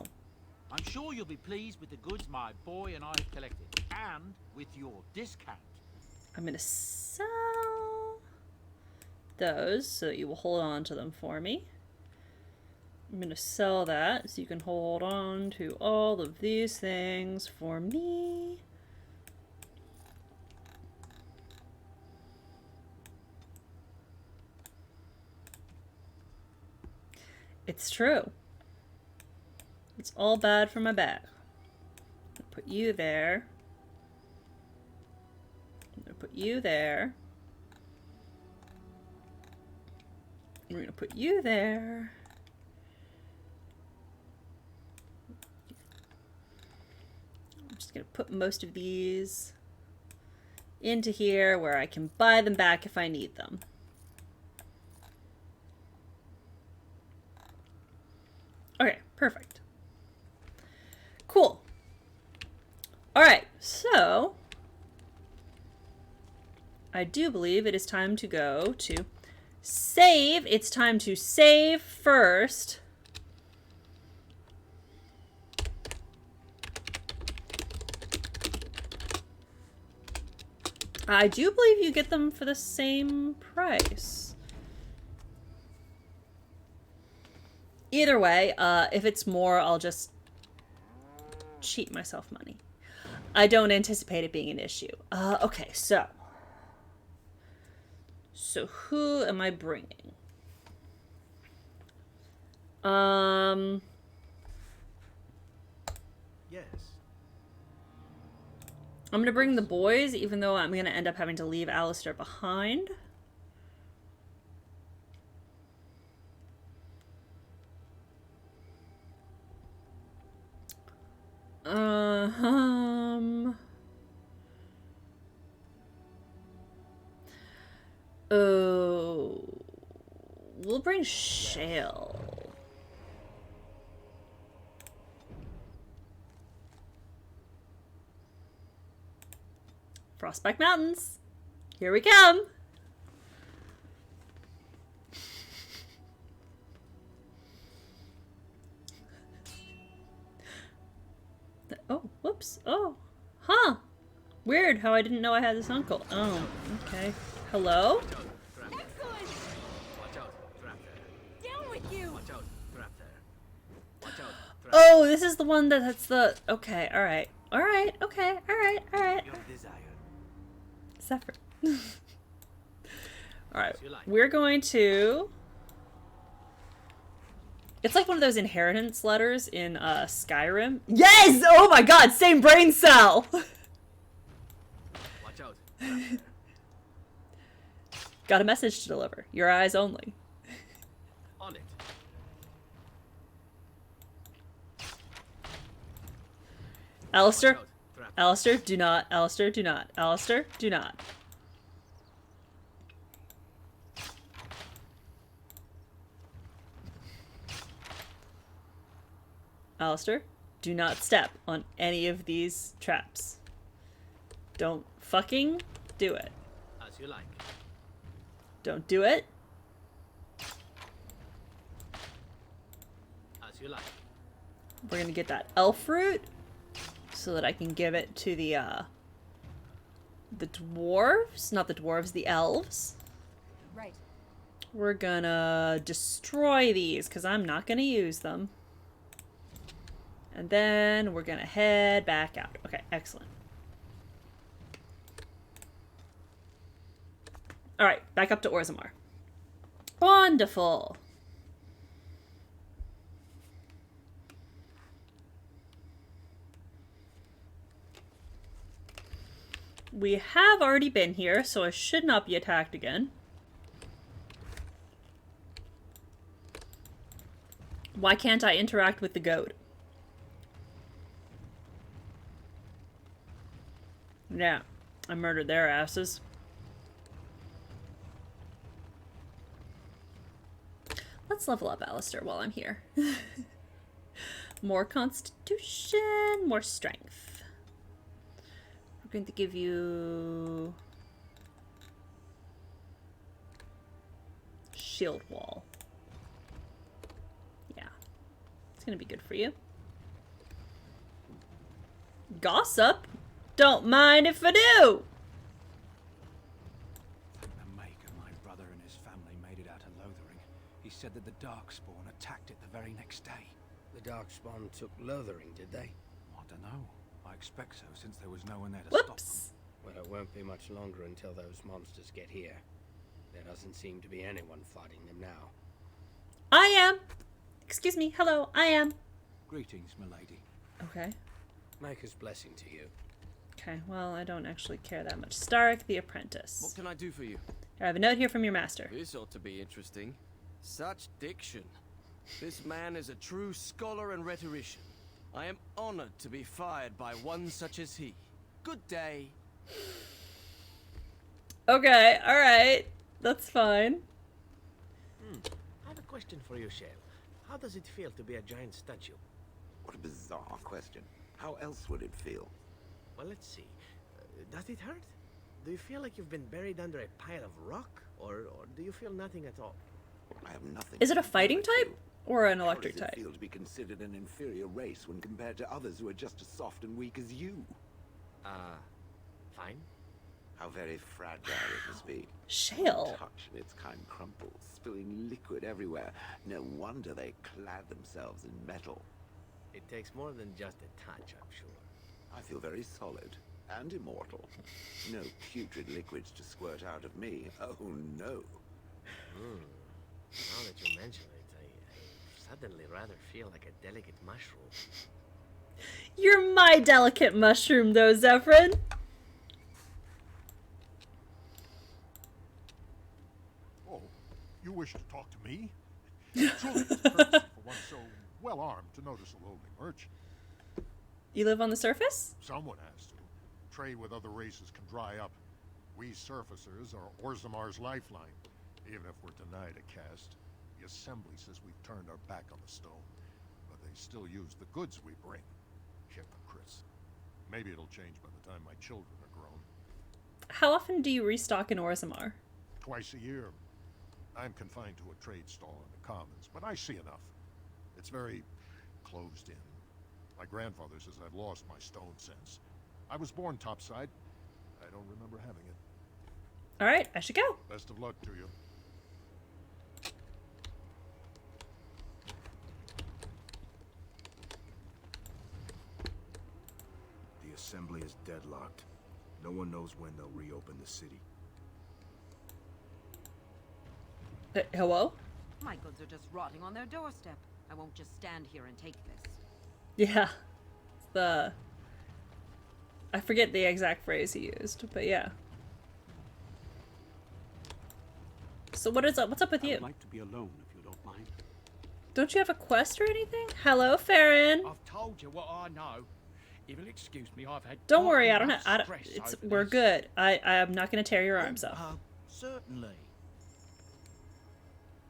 I'm sure you'll be pleased with the goods my boy and I have collected, and with your discount. I'm going to sell those so that you will hold on to them for me. I'm going to sell that so you can hold on to all of these things for me. It's true. It's all bad for my back. I'll put you there. I'm going to put you there. We're going to put you there. I'm just going to put most of these into here where I can buy them back if I need them. Okay, perfect. Cool. All right, so I do believe it is time to go to save. It's time to save first. I do believe you get them for the same price. Either way, if it's more, I'll just cheat myself money. I don't anticipate it being an issue. Okay, so who am I bringing? Yes. I'm gonna bring the boys, even though I'm gonna end up having to leave Alistair behind. Oh, we'll bring Shale. Frostbite Mountains. Here we come. Oh, whoops. Oh, huh. Weird how I didn't know I had this uncle. Oh, okay. Hello? Excellent! Watch out, trap there. Down with you! Watch out, trap there. Watch out, trap. Oh, this is the one that's the... Okay, alright. Alright, okay, alright. Your desire. Zephyr. Alright, we're going to... It's like one of those inheritance letters in Skyrim. Yes! Oh my god, same brain cell! Watch out. Trap there. Got a message to deliver. Your eyes only. On it. Alistair? Watch out, trap. Alistair, do not. Alistair, do not. Alistair, do not. Alistair, do not step on any of these traps. Don't fucking do it. As you like. Don't do it. As you like. We're gonna get that elf fruit so that I can give it to the dwarves. Not the dwarves, the elves. Right. We're gonna destroy these because I'm not gonna use them. And then we're gonna head back out. Okay, excellent. Alright, back up to Orzammar. Wonderful. We have already been here, so I should not be attacked again. Why can't I interact with the goat? Yeah, I murdered their asses. Let's level up Alistair while I'm here. More constitution, more strength. We're going to give you shield wall. Yeah, it's gonna be good for you. Gossip? Don't mind if I do. Thank the Maker, my brother and his family made it out of Lothering. He said that the Darkspawn attacked it the very next day. The Darkspawn took Lothering, did they? I don't know. I expect so, since there was no one there to stop them. Whoops. Well, it won't be much longer until those monsters get here. There doesn't seem to be anyone fighting them now. I am. Excuse me. Hello, I am. Greetings, milady. Okay. Maker's blessing to you. Okay, well, I don't actually care that much. Stark the Apprentice. What can I do for you? I have a note here from your master. This ought to be interesting. Such diction. This man is a true scholar and rhetorician. I am honored to be fired by one such as he. Good day. Okay, alright. That's fine. I have a question for you, Shale. How does it feel to be a giant statue? What a bizarre question. How else would it feel? Well, let's see. Does it hurt? Do you feel like you've been buried under a pile of rock? Or do you feel nothing at all? I have nothing. Is it a to fighting with type you. or an How electric does it type? feel to be considered an inferior race when compared to others who are just as soft and weak as you? Fine. How very fragile it must be. Shale. Touch and its kind crumples, spilling liquid everywhere. No wonder they clad themselves in metal. It takes more than just a touch, I'm sure. I feel very solid and immortal. No putrid liquids to squirt out of me. Oh, no. Now that you mention it, I suddenly rather feel like a delicate mushroom. You're my delicate mushroom, though, Zephyrin. Oh, you wish to talk to me? Truly, it's a courtesy for one so well-armed to notice a lowly merchant. You live on the surface? Someone has to. Trade with other races can dry up. We surfacers are Orzammar's lifeline. Even if we're denied a caste, the Assembly says we've turned our back on the stone. But they still use the goods we bring. Hypocrites. Maybe it'll change by the time my children are grown. How often do you restock in Orzammar? Twice a year. I'm confined to a trade stall in the Commons, but I see enough. It's very closed in. My grandfather says I've lost my stone sense. I was born topside. I don't remember having it. Alright, I should go. Best of luck to you. The Assembly is deadlocked. No one knows when they'll reopen the city. Hello? My goods are just rotting on their doorstep. I won't just stand here and take this. Yeah. I forget the exact phrase he used, but yeah. So what is up? What's up with you? I'd like to be alone if you don't mind. Don't you have a quest or anything? Hello, Farron. I've told you what I know. If you'll excuse me, I've had. Don't worry, I don't. We're good. I'm not gonna tear your arms off. Certainly.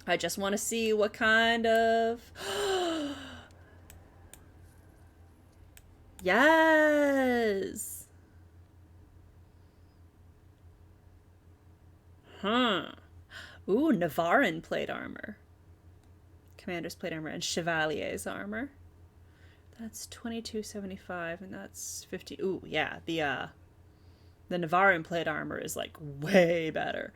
I just want to see what kind of. Yes. Huh. Ooh, Navarin plate armor. Commander's plate armor and Chevalier's armor. That's 2275 and that's 50. Ooh, yeah. The Navarin plate armor is like way better.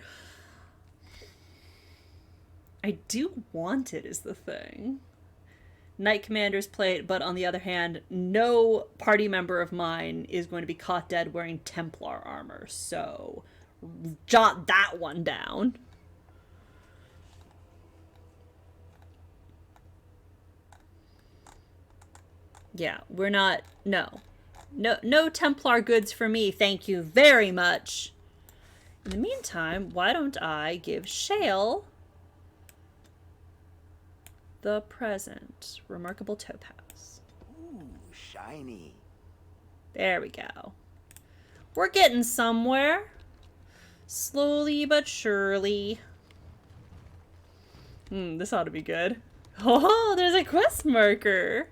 I do want it is the thing. Knight Commander's plate, but on the other hand, no party member of mine is going to be caught dead wearing Templar armor, so jot that one down. Yeah, we're not, no Templar goods for me, thank you very much. In the meantime, why don't I give Shale the present. Remarkable topaz. Ooh, shiny. There we go. We're getting somewhere. Slowly but surely. This ought to be good. Oh, there's a quest marker.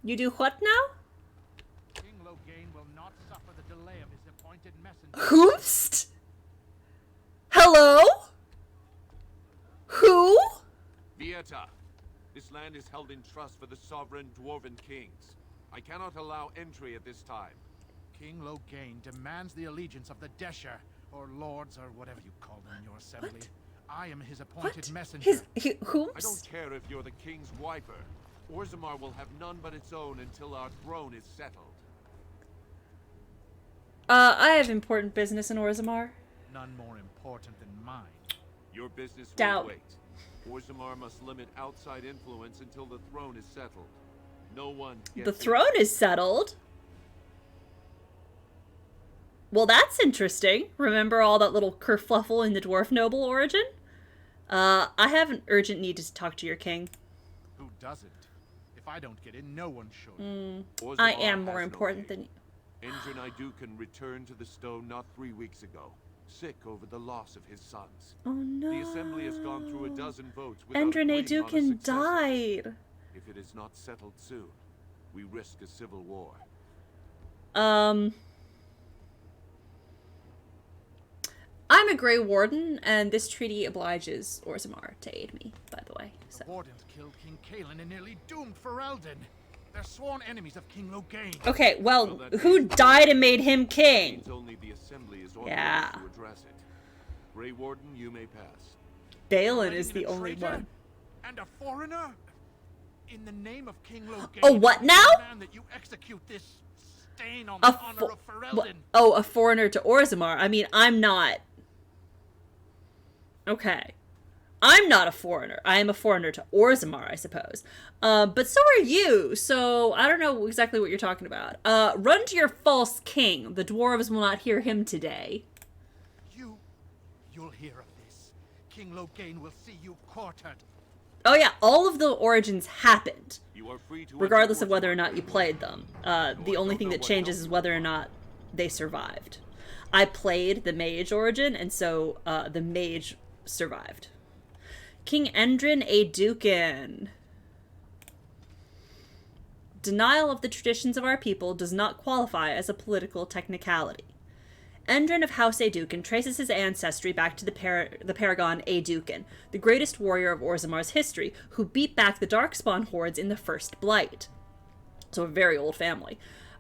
You do what now? King Loghain will not suffer the delay of his appointed messenger. Who's? Hello? Who? Vieta, this land is held in trust for the sovereign dwarven kings. I cannot allow entry at this time. King Loghain demands the allegiance of the Desher, or lords, or whatever you call them in your assembly. What? I am his appointed messenger. Who? I don't care if you're the king's wiper. Orzammar will have none but its own until our throne is settled. I have important business in Orzammar. None more important than mine. Your business Doubt. will wait. Orzammar must limit outside influence until the throne is settled. No one gets The throne is settled? Well, that's interesting. Remember all that little kerfluffle in the dwarf noble origin? I have an urgent need to talk to your king. Who doesn't? If I don't get in, no one should. I am more important than you. Endrin Idukan returned to the stone not 3 weeks ago, sick over the loss of his sons. Oh no. The assembly has gone through a dozen votes without Endrin agreeing on a Idukan successor. died. If it is not settled soon, we risk a civil war. I'm a Grey Warden, and this treaty obliges Orzammar to aid me, by the way. So. The Wardens killed King Kaelin and nearly doomed Ferelden. They're sworn enemies of King Loghain. Okay, well, who died and made him king? Only the assembly is Yeah. authorized to address it. Grey Warden, you may pass. Balin is the only one. And a foreigner? In the name of King Loghain. Oh, what now? That you execute this stain on A the honor of Ferelden. Oh, a foreigner to Orzammar. I mean, I'm not. Okay. I'm not a foreigner. I am a foreigner to Orzammar, I suppose. But so are you, so I don't know exactly what you're talking about. Run to your false king. The dwarves will not hear him today. You'll hear of this. King Loghain will see you quartered. Oh yeah, all of the origins happened. You are free to regardless of whether or not you played them. The only thing that changes is whether or not they survived. I played the mage origin, and so the mage survived. King Endrin a Dukin. Denial of the traditions of our people does not qualify as a political technicality. Endrin of House Aeducan traces his ancestry back to the Paragon Aeducan, the greatest warrior of Orzammar's history, who beat back the Darkspawn hordes in the First Blight. So a very old family.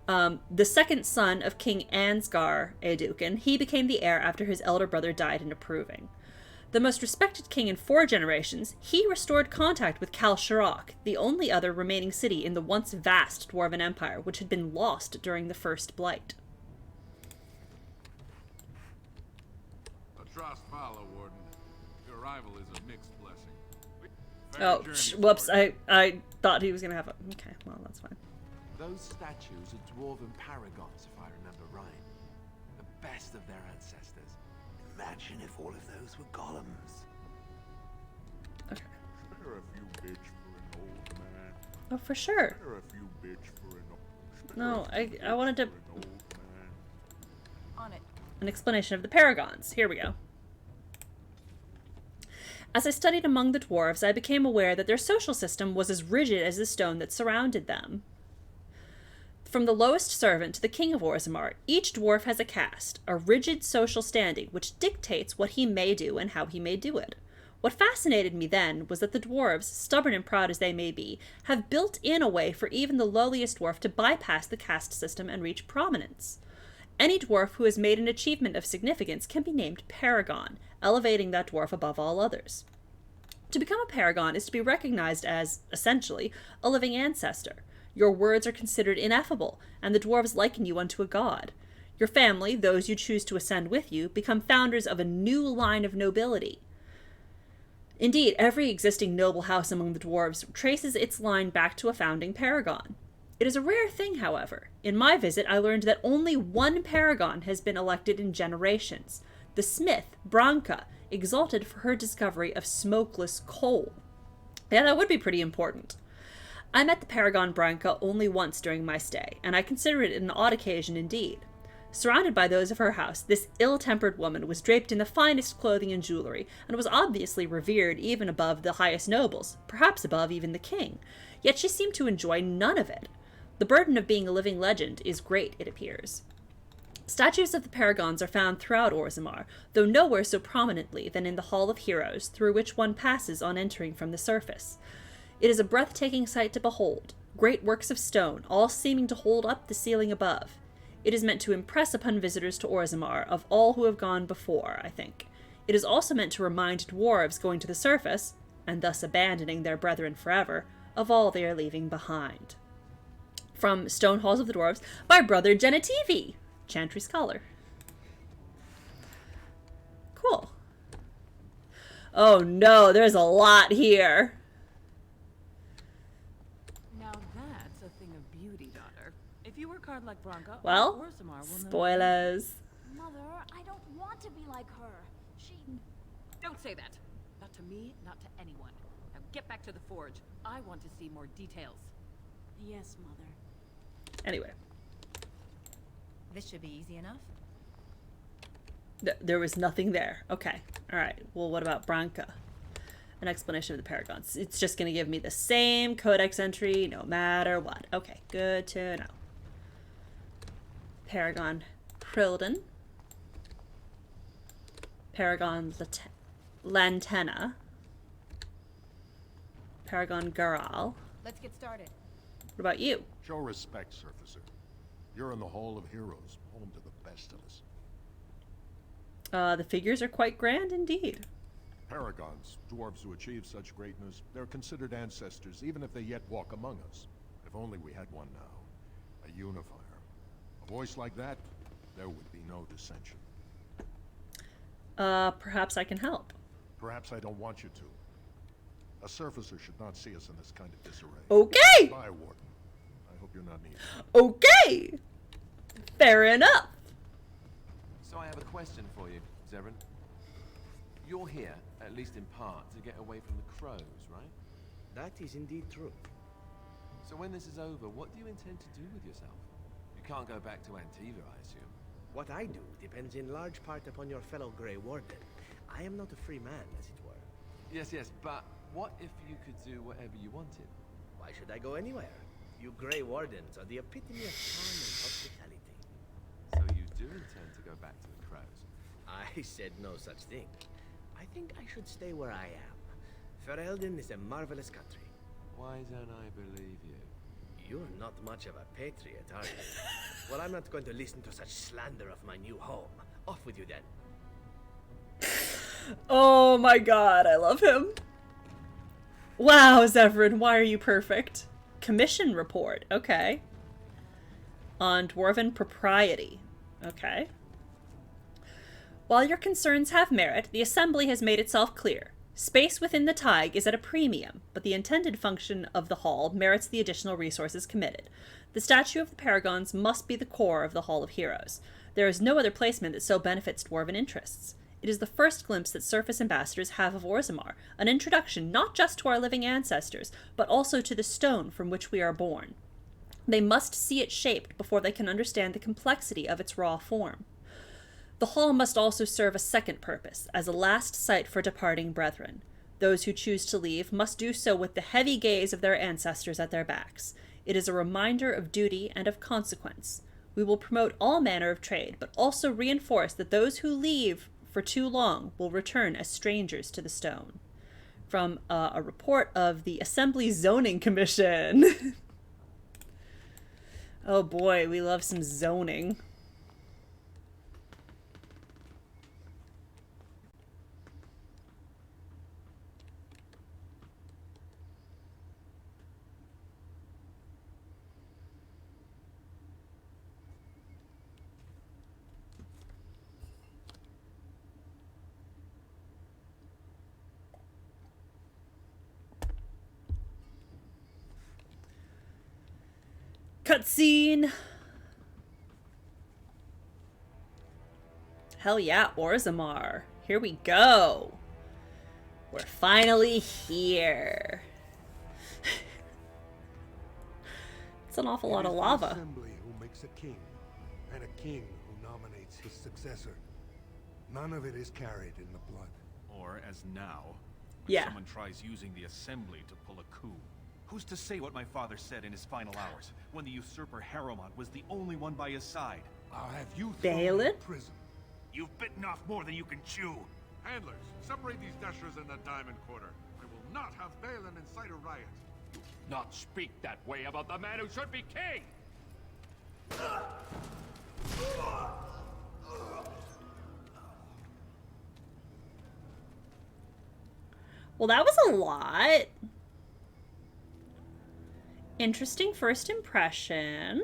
The second son of King Ansgar Aeducan, he became the heir after his elder brother died in approving. The most respected king in 4 generations, he restored contact with Kal Shirok, the only other remaining city in the once vast Dwarven Empire, which had been lost during the First Blight. Trust follow, Warden. Your arrival is a mixed blessing. Whoops, I thought he was gonna have a... Okay, well, that's fine. Those statues are dwarven paragons, if I remember right. The best of their ancestors. Imagine if all of those were golems. Okay. Spare a few bits for an old man. Oh, for sure. Spare a few bits for an old man. No, I wanted to... On it. An explanation of the paragons. Here we go. As I studied among the dwarves, I became aware that their social system was as rigid as the stone that surrounded them. From the lowest servant to the king of Orzammar, each dwarf has a caste, a rigid social standing which dictates what he may do and how he may do it. What fascinated me then was that the dwarves, stubborn and proud as they may be, have built in a way for even the lowliest dwarf to bypass the caste system and reach prominence. Any dwarf who has made an achievement of significance can be named Paragon, elevating that dwarf above all others. To become a Paragon is to be recognized as, essentially, a living ancestor. Your words are considered ineffable, and the dwarves liken you unto a god. Your family, those you choose to ascend with you, become founders of a new line of nobility. Indeed, every existing noble house among the dwarves traces its line back to a founding Paragon. It is a rare thing, however. In my visit, I learned that only one Paragon has been elected in generations. The smith, Branka, exalted for her discovery of smokeless coal. Yeah, that would be pretty important. I met the Paragon Branka only once during my stay, and I consider it an odd occasion indeed. Surrounded by those of her house, this ill-tempered woman was draped in the finest clothing and jewelry, and was obviously revered even above the highest nobles, perhaps above even the king. Yet she seemed to enjoy none of it. The burden of being a living legend is great, it appears. Statues of the Paragons are found throughout Orzammar, though nowhere so prominently than in the Hall of Heroes, through which one passes on entering from the surface. It is a breathtaking sight to behold, great works of stone, all seeming to hold up the ceiling above. It is meant to impress upon visitors to Orzammar of all who have gone before, I think. It is also meant to remind dwarves going to the surface, and thus abandoning their brethren forever, of all they are leaving behind. From Stone Halls of the Dwarves, by Brother Genitivi, Chantry Scholar. Cool. Oh no, there's a lot here. Now that's a thing of beauty, daughter. If you work hard like Branka, Well, Orzammar will know. spoilers. Mother, I don't want to be like her. She... Don't say that. Not to me, not to anyone. Now get back to the forge. I want to see more details. Yes, Mother. Anyway. This should be easy enough. There was nothing there. Okay. Alright. Well, what about Branka? An explanation of the Paragons. It's just going to give me the same codex entry no matter what. Okay. Good to know. Paragon Prilden. Paragon Lantena. Paragon Garal. Let's get started. What about you? Show respect, Surfacer. You're in the Hall of Heroes, home to the best of us. The figures are quite grand indeed. Paragons, dwarves who achieve such greatness, they're considered ancestors, even if they yet walk among us. If only we had one now. A unifier. A voice like that, there would be no dissension. Perhaps I can help. Perhaps I don't want you to. A surfacer should not see us in this kind of disarray. Okay! Bye, Warden. I hope you're not needed. Okay! Fair enough. So I have a question for you, Zevran. You're here, at least in part, to get away from the crows, right? That is indeed true. So when this is over, what do you intend to do with yourself? You can't go back to Antiva, I assume. What I do depends in large part upon your fellow Grey Warden. I am not a free man, as it were. Yes, but what if you could do whatever you wanted? Why should I go anywhere? You Grey Wardens are the epitome of charm and hospitality. So you do intend to go back to the crows? I said no such thing. I think I should stay where I am. Ferelden is a marvelous country. Why don't I believe you? You're not much of a patriot, are you? Well, I'm not going to listen to such slander of my new home. Off with you then. Oh my god, I love him. Wow, Zevran, why are you perfect? Commission report, okay. On Dwarven propriety, okay. While your concerns have merit, the Assembly has made itself clear. Space within the Tig is at a premium, but the intended function of the Hall merits the additional resources committed. The statue of the Paragons must be the core of the Hall of Heroes. There is no other placement that so benefits Dwarven interests. It is the first glimpse that surface ambassadors have of Orzammar, an introduction not just to our living ancestors, but also to the stone from which we are born. They must see it shaped before they can understand the complexity of its raw form. The hall must also serve a second purpose, as a last sight for departing brethren. Those who choose to leave must do so with the heavy gaze of their ancestors at their backs. It is a reminder of duty and of consequence. We will promote all manner of trade, but also reinforce that those who leave for too long will return as strangers to the stone. From a report of the Assembly Zoning Commission. Oh boy, we love some zoning. Cutscene. Hell yeah, Orzammar. Here we go. We're finally here. It's an awful lot of lava. It is the assembly who makes a king, and a king who nominates his successor. None of it is carried in the blood. Or as now, Yeah. someone tries using the assembly to pull a coup. Who's to say what my father said in his final hours, when the usurper Harrowmont was the only one by his side? I'll have you Balin? in prison. You've bitten off more than you can chew. Handlers, separate these dashers in the diamond quarter. I will not have Balin incite a riot. Not speak that way about the man who should be king! Well, that was a lot. Interesting first impression.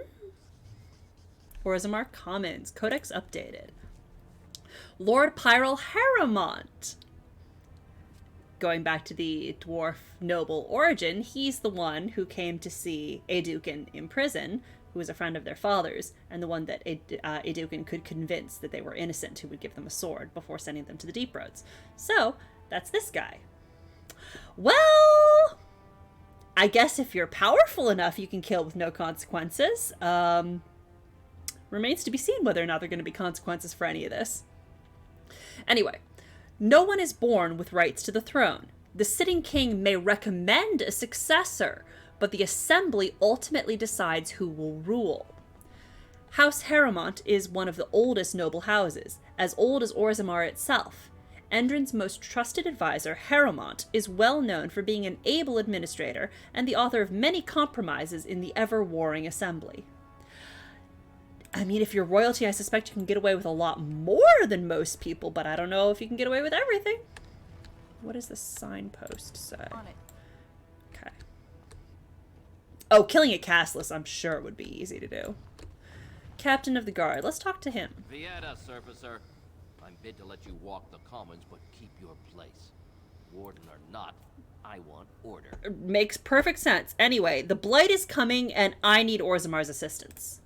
Orzammar comments. Codex updated. Lord Pyrrell Harrowmont. Going back to the dwarf noble origin, he's the one who came to see Aeducan in prison, who was a friend of their father's, and the one that Aeducan could convince that they were innocent, who would give them a sword before sending them to the Deep Roads. So, that's this guy. Well, I guess if you're powerful enough, you can kill with no consequences. Remains to be seen whether or not there are going to be consequences for any of this. Anyway, no one is born with rights to the throne. The sitting king may recommend a successor, but the assembly ultimately decides who will rule. House Harrowmont is one of the oldest noble houses, as old as Orzammar itself. Endrin's most trusted advisor, Harrowmont, is well known for being an able administrator and the author of many compromises in the ever-warring assembly. I mean, if you're royalty, I suspect you can get away with a lot more than most people, but I don't know if you can get away with everything. What does the signpost say? On it. Okay. Oh, killing a castless, I'm sure would be easy to do. Captain of the Guard. Let's talk to him. Vieta, surfacer. I'm bid to let you walk the commons, but keep your place. Warden or not, I want order. Makes perfect sense. Anyway, the Blight is coming, and I need Orzammar's assistance.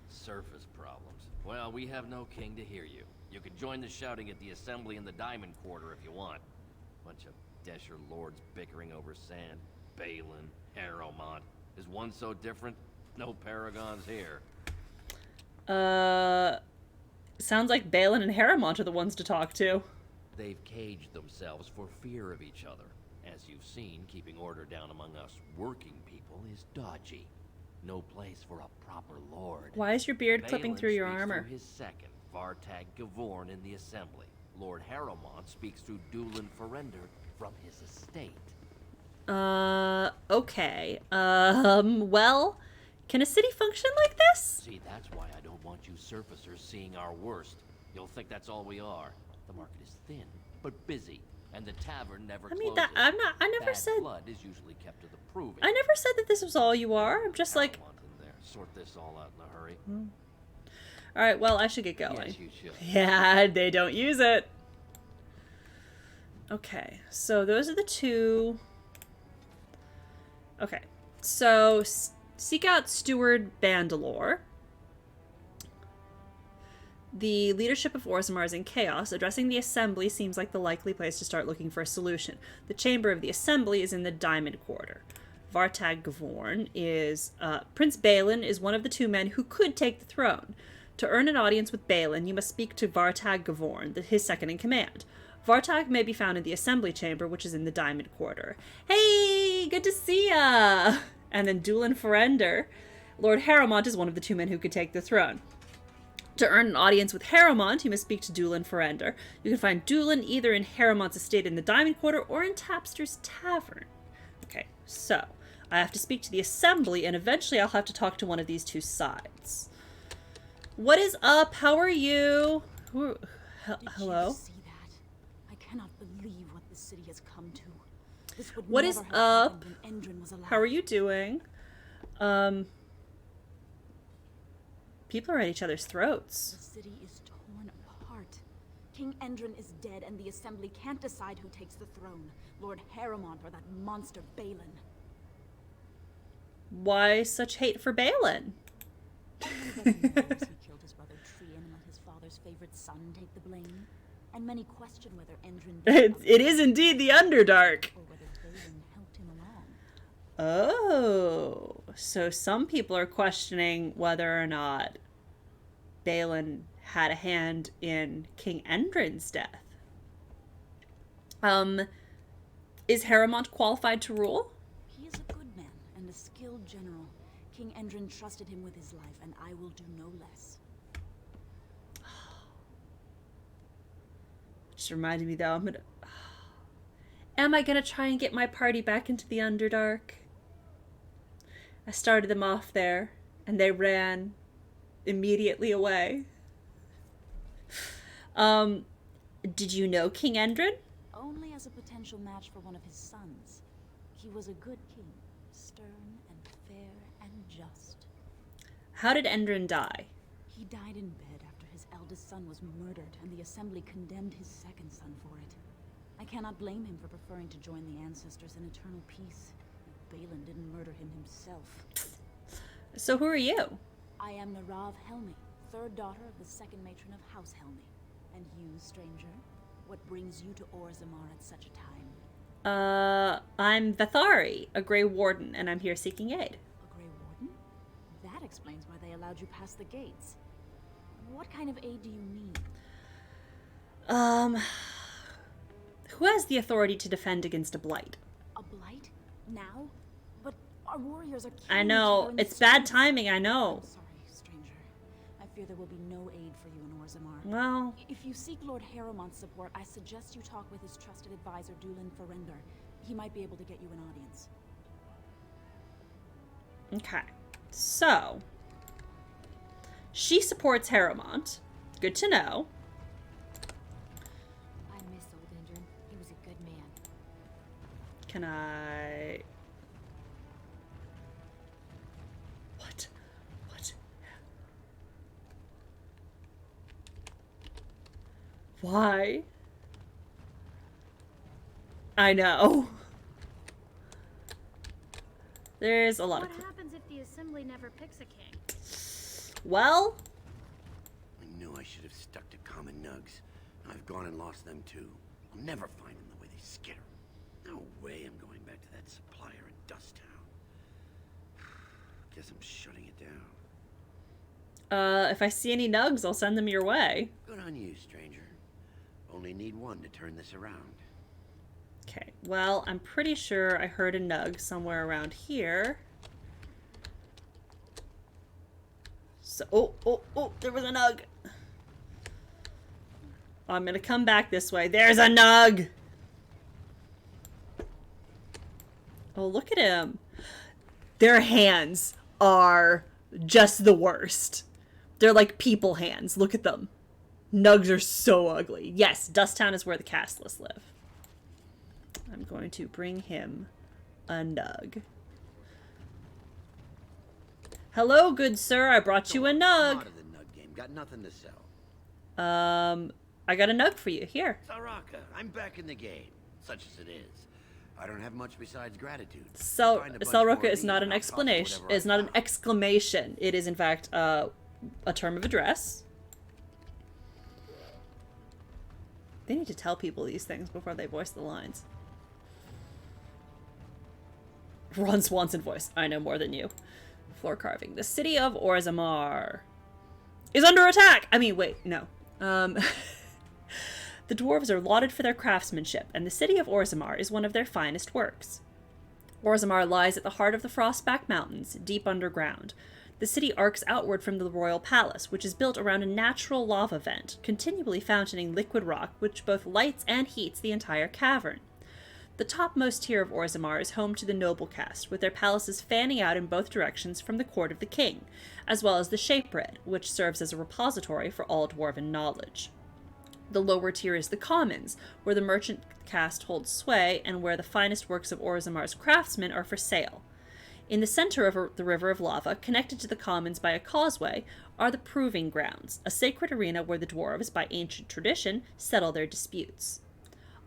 Surface problems. Well, we have no king to hear you. You can join the shouting at the assembly in the Diamond Quarter if you want. Bunch of Desher lords bickering over sand. Balin, Harrowmont. Is one so different? No paragons here. Sounds like Balin and Harrowmont are the ones to talk to. They've caged themselves for fear of each other. As you've seen, keeping order down among us working people is dodgy. No place for a proper lord. Why is your beard clipping Balin through your speaks armor? Through his second, Vartag Gavorn, in the assembly. Lord Harrowmont speaks through Dulin Ferender from his estate. Okay. Well, can a city function like this? See, that's why I don't want you surfacers seeing our worst. You'll think that's all we are. The market is thin, but busy, and the tavern never closes. I never Bad said... blood is usually kept to the proving. I never said that this was all you are. I'm just like... Sort this all out in a hurry. Alright, well, I should get going. Yes, you should. Yeah, they don't use it. Okay, so those are the two... Okay, so seek out Steward Bandalore. The leadership of Orzammar is in chaos. Addressing the Assembly seems like the likely place to start looking for a solution. The chamber of the Assembly is in the Diamond Quarter. Vartag Gavorn is... Prince Balin is one of the two men who could take the throne. To earn an audience with Balin, you must speak to Vartag Gavorn, his second-in-command. Vartag may be found in the Assembly Chamber, which is in the Diamond Quarter. Hey! Good to see ya! And then Dulin Ferender. Lord Harrowmont is one of the two men who could take the throne. To earn an audience with Harrowmont, you must speak to Dulin Ferender. You can find Dulin either in Harrowmont's estate in the Diamond Quarter or in Tapster's Tavern. Okay, so I have to speak to the Assembly, and eventually I'll have to talk to one of these two sides. What is up? How are you? Hello? Did you see that? I cannot believe what the city has come to. This would What never is have up? happened when Endrin was alive. How are you doing? People are at each other's throats. The city is torn apart. King Endrin is dead, and the Assembly can't decide who takes the throne. Lord Harrowmont or that monster Balin. Why such hate for Balin? Everybody knows he killed his brother Trian and let his father's favorite son take the blame. And many question whether Endrin... It is indeed the Underdark. Or whether Balin helped him along. Oh, so some people are questioning whether or not Balin had a hand in King Endrin's death. Is Harrowmont qualified to rule? He is a good man and a skilled general. King Endrin trusted him with his life, and I will do no less. Just reminded me though, am I gonna try and get my party back into the Underdark? I started them off there, and they ran immediately away. Did you know King Endrin? Only as a potential match for one of his sons. He was a good king, stern and fair and just. How did Endrin die? He died in bed after his eldest son was murdered, and the Assembly condemned his second son for it. I cannot blame him for preferring to join the ancestors in eternal peace. Balin didn't murder him himself. So who are you? I am Narav Helmi, third daughter of the second matron of House Helmi. And you, stranger? What brings you to Orzammar at such a time? I'm Vethari, a Grey Warden, and I'm here seeking aid. A Grey Warden? That explains why they allowed you past the gates. What kind of aid do you need? Who has the authority to defend against a blight? A blight? Now? But our warriors are killed. I know. It's bad timing, I know. I'm sorry, stranger. I fear there will be no aid for you in Orzammar. Well... If you seek Lord Harrowmont's support, I suggest you talk with his trusted advisor, Dulin Farinder. He might be able to get you an audience. Okay. So... she supports Harrowmont. Good to know. I miss old Indrin. He was a good man. Can I... What? Why? I know. There's a lot What of... happens if the Assembly never picks a king? Well... I knew I should have stuck to common nugs. I've gone and lost them too. I'll never find them the way they skitter. No way I'm going back to that supplier in Dust Town. Guess I'm shutting it down. If I see any nugs, I'll send them your way. Good on you, stranger. Only need one to turn this around. Okay, well, I'm pretty sure I heard a nug somewhere around here. So, oh, there was a nug. I'm gonna come back this way. There's a nug! Oh, look at him. Their hands are just the worst. They're like people hands. Look at them. Nugs are so ugly. Yes, Dusttown is where the castless live. I'm going to bring him a nug. Hello, good sir. I brought you a nug. I'm out of the nug game. Got nothing to sell. I got a nug for you. Here. Saraka, I'm back in the game, such as it is. I don't have much besides gratitude. Selroka is not an explanation. Is not an exclamation. It is in fact a term of address. They need to tell people these things before they voice the lines. Ron Swanson voice. I know more than you. Floor carving. The city of Orzammar is under attack! I mean, wait, no. The dwarves are lauded for their craftsmanship, and the city of Orzammar is one of their finest works. Orzammar lies at the heart of the Frostback Mountains, deep underground. The city arcs outward from the royal palace, which is built around a natural lava vent, continually fountaining liquid rock which both lights and heats the entire cavern. The topmost tier of Orzammar is home to the noble caste, with their palaces fanning out in both directions from the court of the king, as well as the Shapered, which serves as a repository for all dwarven knowledge. The lower tier is the commons, where the merchant caste holds sway and where the finest works of Orzammar's craftsmen are for sale. In the center of the river of lava, connected to the commons by a causeway, are the Proving Grounds, a sacred arena where the dwarves, by ancient tradition, settle their disputes.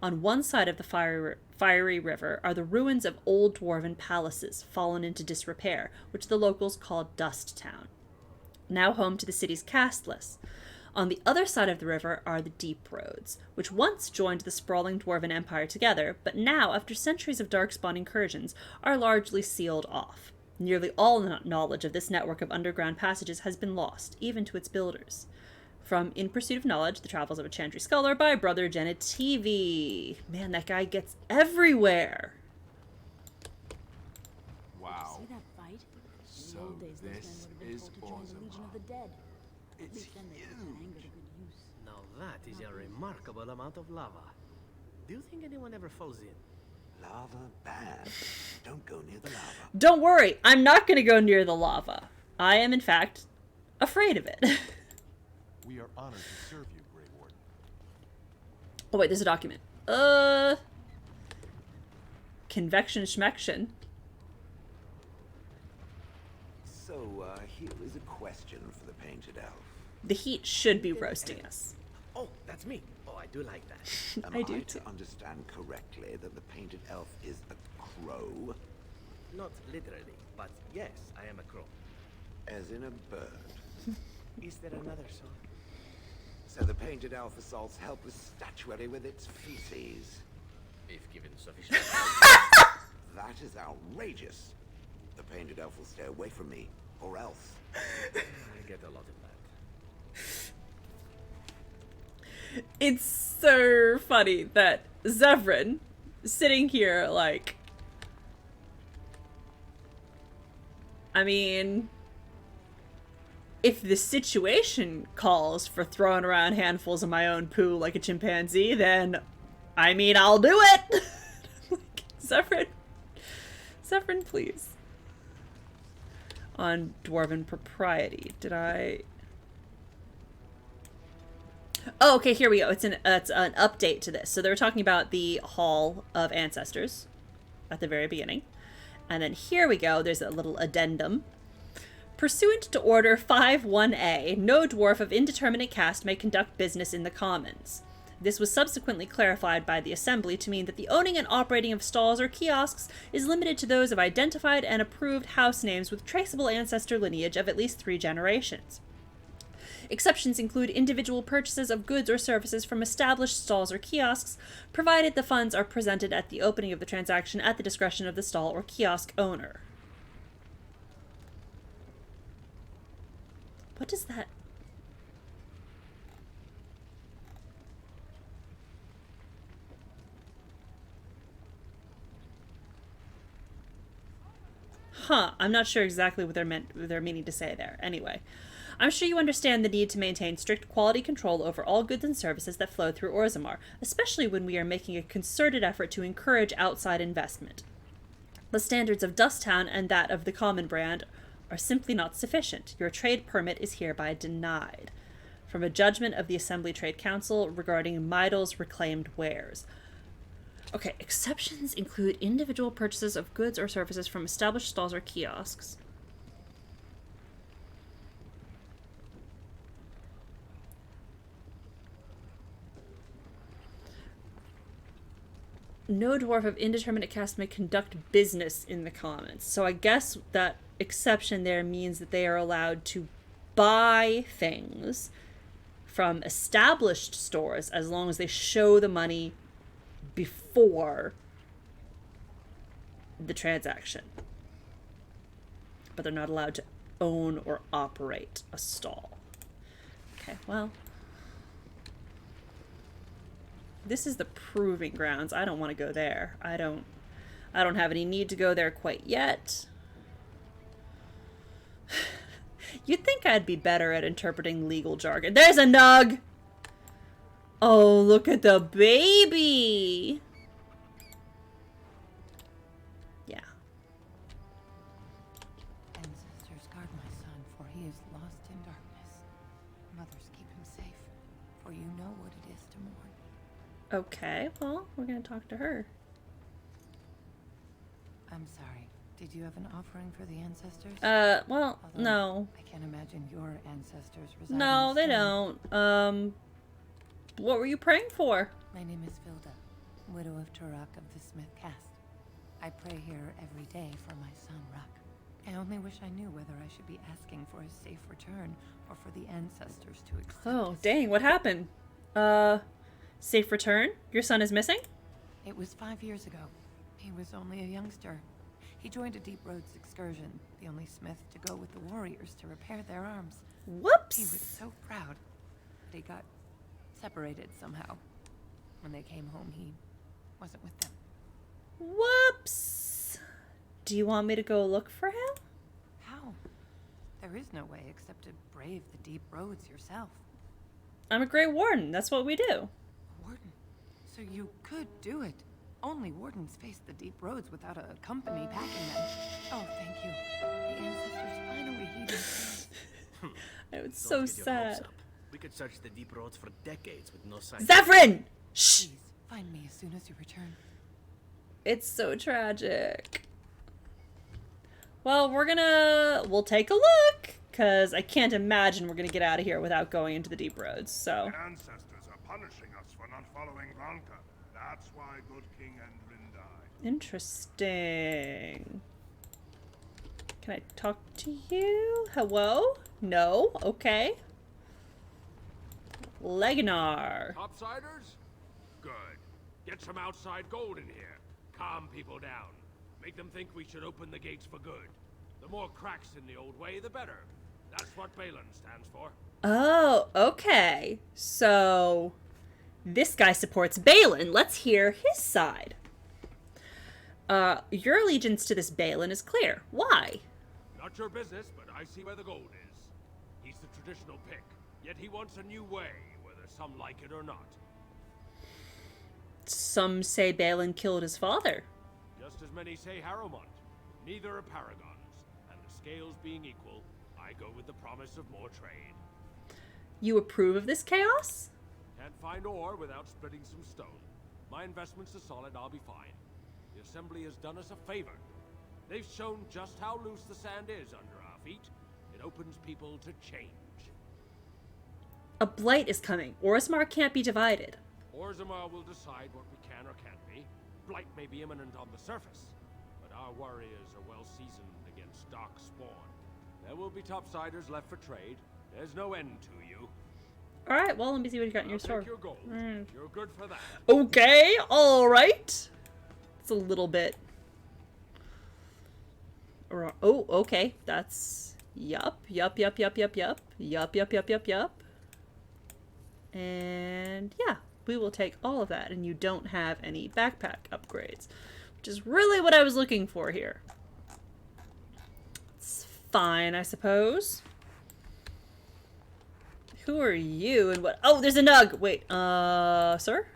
On one side of the fiery river are the ruins of old dwarven palaces, fallen into disrepair, which the locals call Dust Town, now home to the city's casteless. On the other side of the river are the Deep Roads, which once joined the sprawling dwarven empire together, but now, after centuries of darkspawn incursions, are largely sealed off. Nearly all knowledge of this network of underground passages has been lost, even to its builders. From In Pursuit of Knowledge, The Travels of a Chantry Scholar by Brother Genitivi. Man, that guy gets everywhere. Wow. See that fight? So In the old days, those men this would have been is told to join the Legion of the Dead. At It's least then they put that anger to good use. Now that is a remarkable amount of lava. Do you think anyone ever falls in? Lava bad. Don't go near the lava. Don't worry, I'm not going to go near the lava. I am, in fact, afraid of it. We are honored to serve you, Grey Warden. Oh wait, there's a document. Convection schmection. So, here is a question for the Painted Elf. The heat should be roasting us. Oh, that's me. Oh, I do like that. Am I do too. to understand correctly that the Painted Elf is a crow? Not literally, but yes, I am a crow. As in a bird. Is there another song? So the Painted Elf assaults helpless statuary with its feces. If given sufficient That is outrageous. The Painted Elf will stay away from me, or else. I get a lot of that. It's so funny that Zevran, sitting here like... I mean... if the situation calls for throwing around handfuls of my own poo like a chimpanzee, then, I mean, I'll do it! Like, Zephyrin, please. On Dwarven Propriety, did I... Oh, okay, here we go. It's an update to this. So they were talking about the Hall of Ancestors at the very beginning. And then here we go. There's a little addendum. Pursuant to Order 5.1a, no dwarf of indeterminate caste may conduct business in the Commons. This was subsequently clarified by the Assembly to mean that the owning and operating of stalls or kiosks is limited to those of identified and approved house names with traceable ancestor lineage of at least 3 generations. Exceptions include individual purchases of goods or services from established stalls or kiosks, provided the funds are presented at the opening of the transaction at the discretion of the stall or kiosk owner. What does that... Huh, I'm not sure exactly what they're meaning to say there. Anyway, I'm sure you understand the need to maintain strict quality control over all goods and services that flow through Orzammar, especially when we are making a concerted effort to encourage outside investment. The standards of Dusttown and that of the Common brand are simply not sufficient. Your trade permit is hereby denied. From a judgment of the Assembly Trade Council regarding Mydal's reclaimed wares. Okay, exceptions include individual purchases of goods or services from established stalls or kiosks. No dwarf of indeterminate caste may conduct business in the Commons. So I guess that exception there means that they are allowed to buy things from established stores as long as they show the money before the transaction. But they're not allowed to own or operate a stall. Okay, well... This is the proving grounds. I don't want to go there. I don't have any need to go there quite yet. You'd think I'd be better at interpreting legal jargon. There's a nug! Oh, look at the baby! Yeah. Ancestors, guard my son, for he is lost in darkness. Mothers, keep him safe, for you know what it is to mourn. Okay, well, we're gonna talk to her. I'm sorry. Did you have an offering for the ancestors? Well, Although no. I can't imagine your ancestors reside No, in they stone. don't. What were you praying for? My name is Vilda, widow of Turok of the Smith caste. I pray here every day for my son, Ruck. I only wish I knew whether I should be asking for his safe return or for the ancestors to accept. Oh, dang, what happened? Safe return? Your son is missing? It was 5 years ago. He was only a youngster. He joined a Deep Roads excursion, the only smith to go with the warriors to repair their arms. Whoops! He was so proud, but he got separated somehow. When they came home, he wasn't with them. Whoops! Do you want me to go look for him? How? There is no way except to brave the Deep Roads yourself. I'm a Grey Warden. That's what we do. Warden? So you could do it. Only wardens face the Deep Roads without a company backing them. Oh, thank you. The ancestors finally heeded us. It's so sad. We could search the Deep Roads for decades with no sign. Zephyrin! Shh! Please, find me as soon as you return. It's so tragic. Well, we'll take a look, because I can't imagine we're gonna get out of here without going into the Deep Roads, so. The ancestors are punishing us for not following Granka. That's why good King Endrin died. Interesting. Can I talk to you? Hello? No? Okay. Leganar. Topsiders? Good. Get some outside gold in here. Calm people down. Make them think we should open the gates for good. The more cracks in the old way, the better. That's what Balin stands for. Oh, okay. So, this guy supports Balin. Let's hear his side. Your allegiance to this Balin is clear. Why? Not your business, but I see where the gold is. He's traditional pick, yet he wants a new way, whether some like it or not. Some say Balin killed his father. Just as many say Harrowmont. Neither are paragons, and the scales being equal, I go with the promise of more trade. You approve of this chaos? Can't find ore without splitting some stone. My investments are solid, I'll be fine. The Assembly has done us a favor. They've shown just how loose the sand is under our feet. It opens people to change. A blight is coming. Orzammar can't be divided. Orzammar will decide what we can or can't be. Blight may be imminent on the surface, but our warriors are well seasoned against dark spawn. There will be topsiders left for trade. There's no end to you. Alright, well, let me see what you got in your store. Take your gold. You're good for that. Okay, alright. It's a little bit... Oh, okay. That's... Yup. And yeah, we will take all of that. And you don't have any backpack upgrades, which is really what I was looking for here. It's fine, I suppose. Who are you and what? Oh, there's a nug! Wait, sir?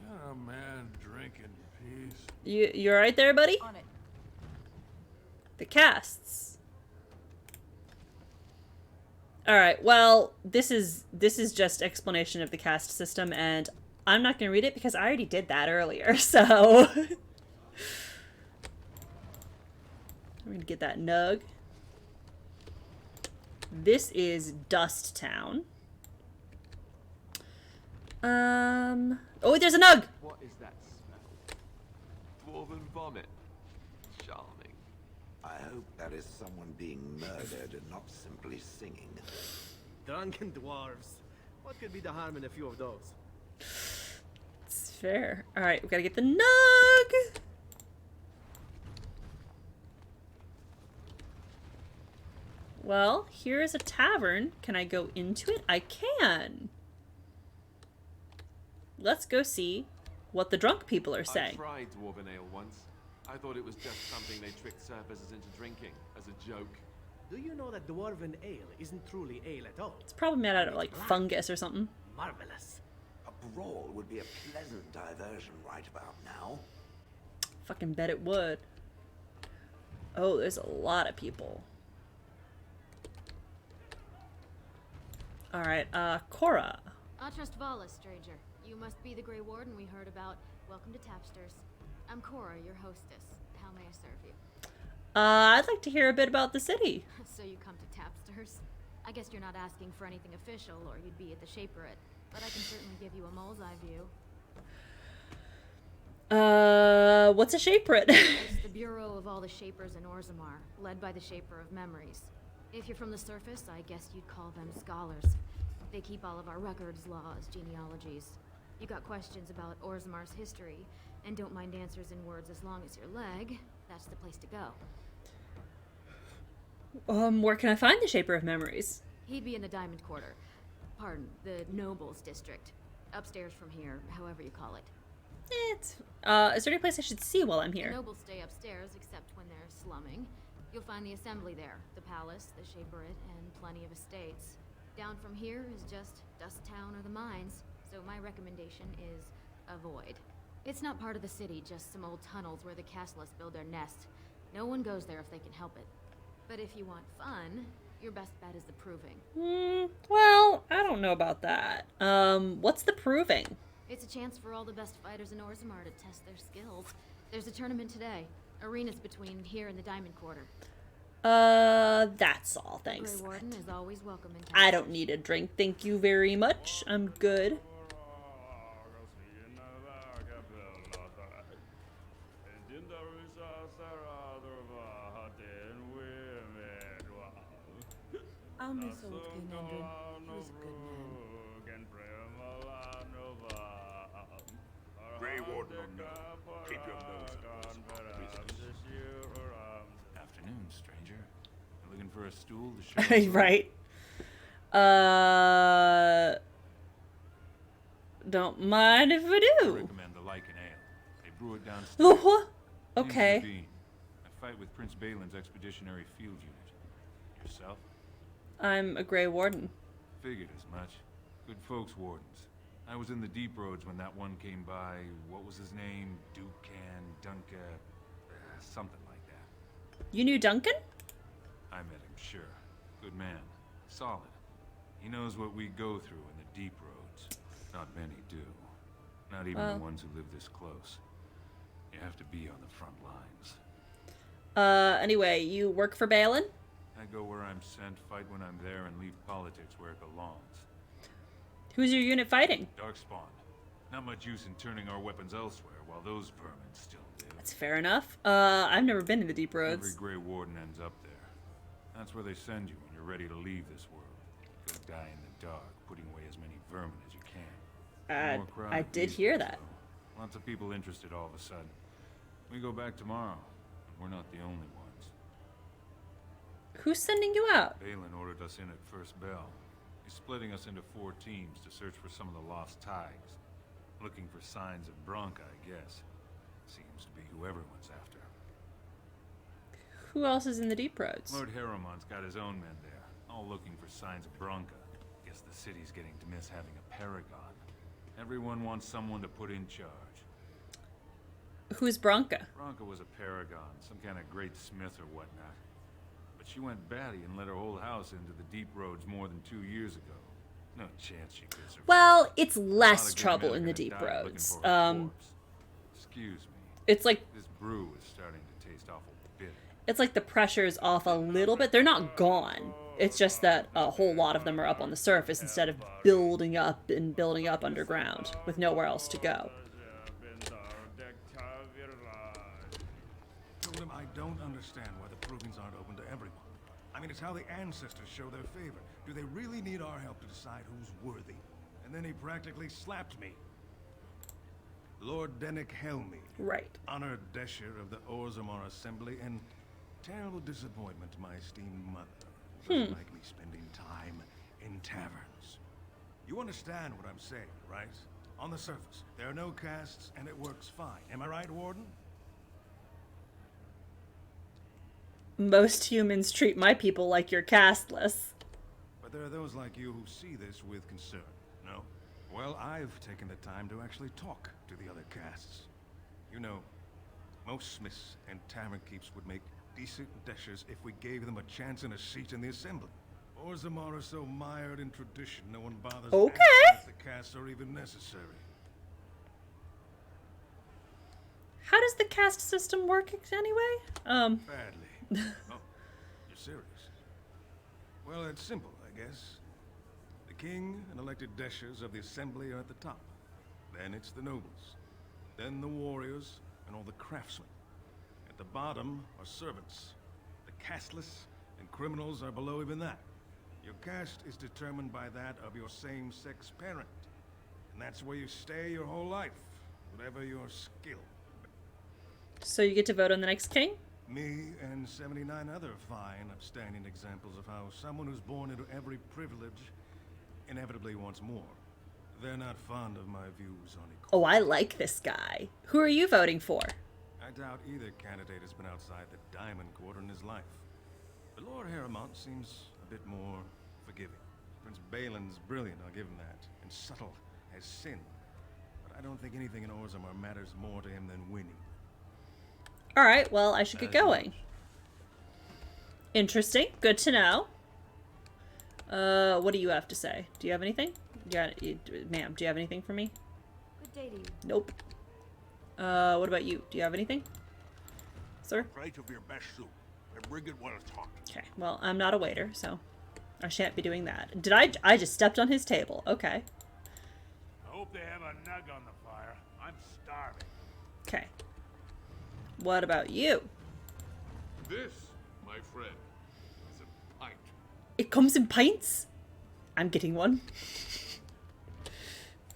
Yeah, man, drinking peace. You alright there, buddy? On it. The casts. Alright, well, this is just explanation of the caste system, and I'm not gonna read it because I already did that earlier, so... I'm gonna get that nug. This is Dust Town. Oh, there's a nug! What is that smell? Dwarven vomit. Charming. I hope that is someone being murdered and not simply singing. Drunken dwarves. What could be the harm in a few of those? It's fair. Alright, we gotta get the nug! Well, here is a tavern. Can I go into it? I can! Let's go see what the drunk people are saying. I tried Dwarven Ale once. I thought it was just something they tricked surfacers into drinking, as a joke. Do you know that Dwarven Ale isn't truly ale at all? It's probably made out of, like, fungus or something. Marvelous. A brawl would be a pleasant diversion right about now. Fucking bet it would. Oh, there's a lot of people. Alright, Cora. Atrust Valis, stranger. You must be the Grey Warden we heard about. Welcome to Tapsters. I'm Cora, your hostess. How may I serve you? I'd like to hear a bit about the city. So you come to Tapsters? I guess you're not asking for anything official, or you'd be at the Shaperate. But I can certainly give you a mole's eye view. What's a Shaperate? It's the bureau of all the Shapers in Orzammar, led by the Shaper of Memories. If you're from the surface, I guess you'd call them scholars. They keep all of our records, laws, genealogies. You got questions about Orzammar's history, and don't mind answers in words as long as your leg, that's the place to go. Where can I find the Shaper of Memories? He'd be in the Diamond Quarter. Pardon, the Nobles District. Upstairs from here, however you call it. Is there any place I should see while I'm here? The nobles stay upstairs, except when they're slumming. You'll find the assembly there, the palace, the Shaperate, and plenty of estates. Down from here is just Dust Town or the mines, so my recommendation is avoid. It's not part of the city, just some old tunnels where the castlists build their nest. No one goes there if they can help it. But if you want fun, your best bet is the Proving. Well, I don't know about that. What's the Proving? It's a chance for all the best fighters in Orzammar to test their skills. There's a tournament today. Arenas between here and the Diamond Quarter. That's all, thanks. Grey Warden is always welcome in town. I don't need a drink, thank you very much. I'm good. I'll miss old King Endrin. He was a good man. Grey Warden or no, keep your nose up. Afternoon, stranger. You looking for a stool to show? Right. Don't mind if I I do. recommend the Lycan Ale. They brew it downstairs. Oh, what? Name's Okay. Naveen. I fight with Prince Balin's expeditionary field unit. Yourself? I'm a Grey Warden. Figured as much. Good folks, wardens. I was in the deep roads when that one came by. What was his name? Dunca, something like that. You knew Duncan? I met him, sure. Good man. Solid. He knows what we go through in the deep roads. Not many do. Not even the ones who live this close. You have to be on the front lines. Anyway, you work for Balin? I go where I'm sent, fight when I'm there, and leave politics where it belongs. Who's your unit fighting? Darkspawn. Not much use in turning our weapons elsewhere while those vermin still live. That's fair enough. I've never been to the deep roads. Every Grey Warden ends up there. That's where they send you when you're ready to leave this world. Go die in the dark, putting away as many vermin as you can. I did hear that. So lots of people interested all of a sudden. We go back tomorrow, and we're not the only ones. Who's sending you out? Balin ordered us in at first bell. He's splitting us into 4 teams to search for some of the lost tigers. Looking for signs of Bronca, I guess. Seems to be who everyone's after. Who else is in the deep roads? Lord Harrowmont's got his own men there, all looking for signs of Bronca. Guess the city's getting to miss having a paragon. Everyone wants someone to put in charge. Who's Bronca? Bronca was a paragon, some kind of great smith or whatnot. But she went batty and let her whole house into the deep roads more than 2 years ago. No chance she could survive. Well, it's less trouble in the deep roads. Excuse me. It's like this brew is starting to taste awful bitter. It's like the pressure's off a little bit. They're not gone. It's just that a whole lot of them are up on the surface instead of building up and building up underground with nowhere else to go. Told him I don't understand why the provings aren't open to everyone. I mean, it's how the ancestors show their favor. Do they really need our help to decide who's worthy? And then he practically slapped me. Lord Dennick Helmy. Right. Honored Desher of the Orzammar Assembly, and terrible disappointment to my esteemed mother. Doesn't like me spending time in taverns. You understand what I'm saying, right? On the surface, there are no castes, and it works fine. Am I right, Warden? Most humans treat my people like you're casteless. But there are those like you who see this with concern, no? Well, I've taken the time to actually talk to the other castes. You know, most smiths and tavern keeps would make decent deshers if we gave them a chance and a seat in the assembly. Orzammar are so mired in tradition, no one bothers asking if the castes are even necessary. How does the caste system work anyway? Badly. Oh, you're serious? Well, it's simple, I guess. The king and elected deshers of the assembly are at the top. Then it's the nobles. Then the warriors and all the craftsmen. At the bottom are servants. The casteless and criminals are below even that. Your caste is determined by that of your same-sex parent. And that's where you stay your whole life, whatever your skill. So you get to vote on the next king? Me and 79 other fine, upstanding examples of how someone who's born into every privilege inevitably wants more. They're not fond of my views on equality. Oh, I like this guy. Who are you voting for? I doubt either candidate has been outside the Diamond Quarter in his life. But Lord Harrowmont seems a bit more forgiving. Prince Balin's brilliant, I'll give him that, and subtle as sin. But I don't think anything in Orzammar matters more to him than winning. Alright, well, I should get going. Interesting. Good to know. What do you have to say? Do you have anything? Ma'am, do you have anything for me? Good day to you. Nope. What about you? Do you have anything? Sir? Right of your best soup and bring it well hot. Okay, well, I'm not a waiter, so I shan't be doing that. Did I just stepped on his table. Okay. I hope they have a nug on the fire. I'm starving. Okay. What about you? This, my friend, is a pint. It comes in pints? I'm getting one.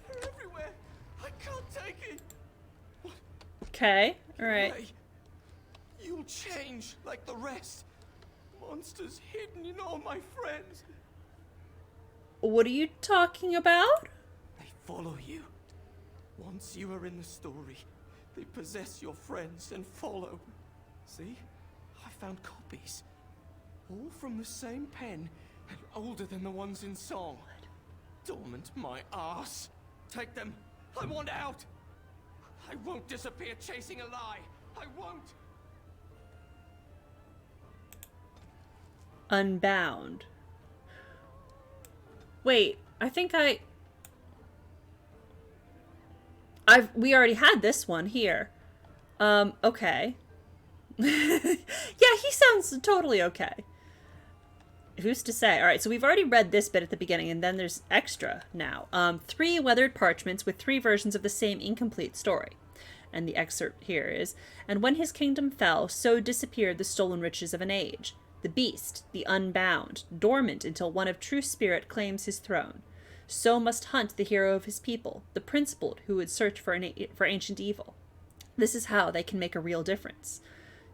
They're everywhere. I can't take it. Okay, alright. You'll change like the rest. Monsters hidden in all my friends. What are you talking about? They follow you. Once you are in the story, they possess your friends and follow. See? I found copies. All from the same pen, and older than the ones in song. Dormant my ass. Take them. I want out. I won't disappear chasing a lie. I won't. Unbound. Wait, I think we already had this one here. Okay. Yeah, he sounds totally okay. Who's to say? All right, so we've already read this bit at the beginning, and then there's extra now. 3 weathered parchments with 3 versions of the same incomplete story. And the excerpt here is, and when his kingdom fell, so disappeared the stolen riches of an age. The beast, the unbound, dormant until one of true spirit claims his throne. So must hunt the hero of his people, the principled who would search for ancient evil. This is how they can make a real difference.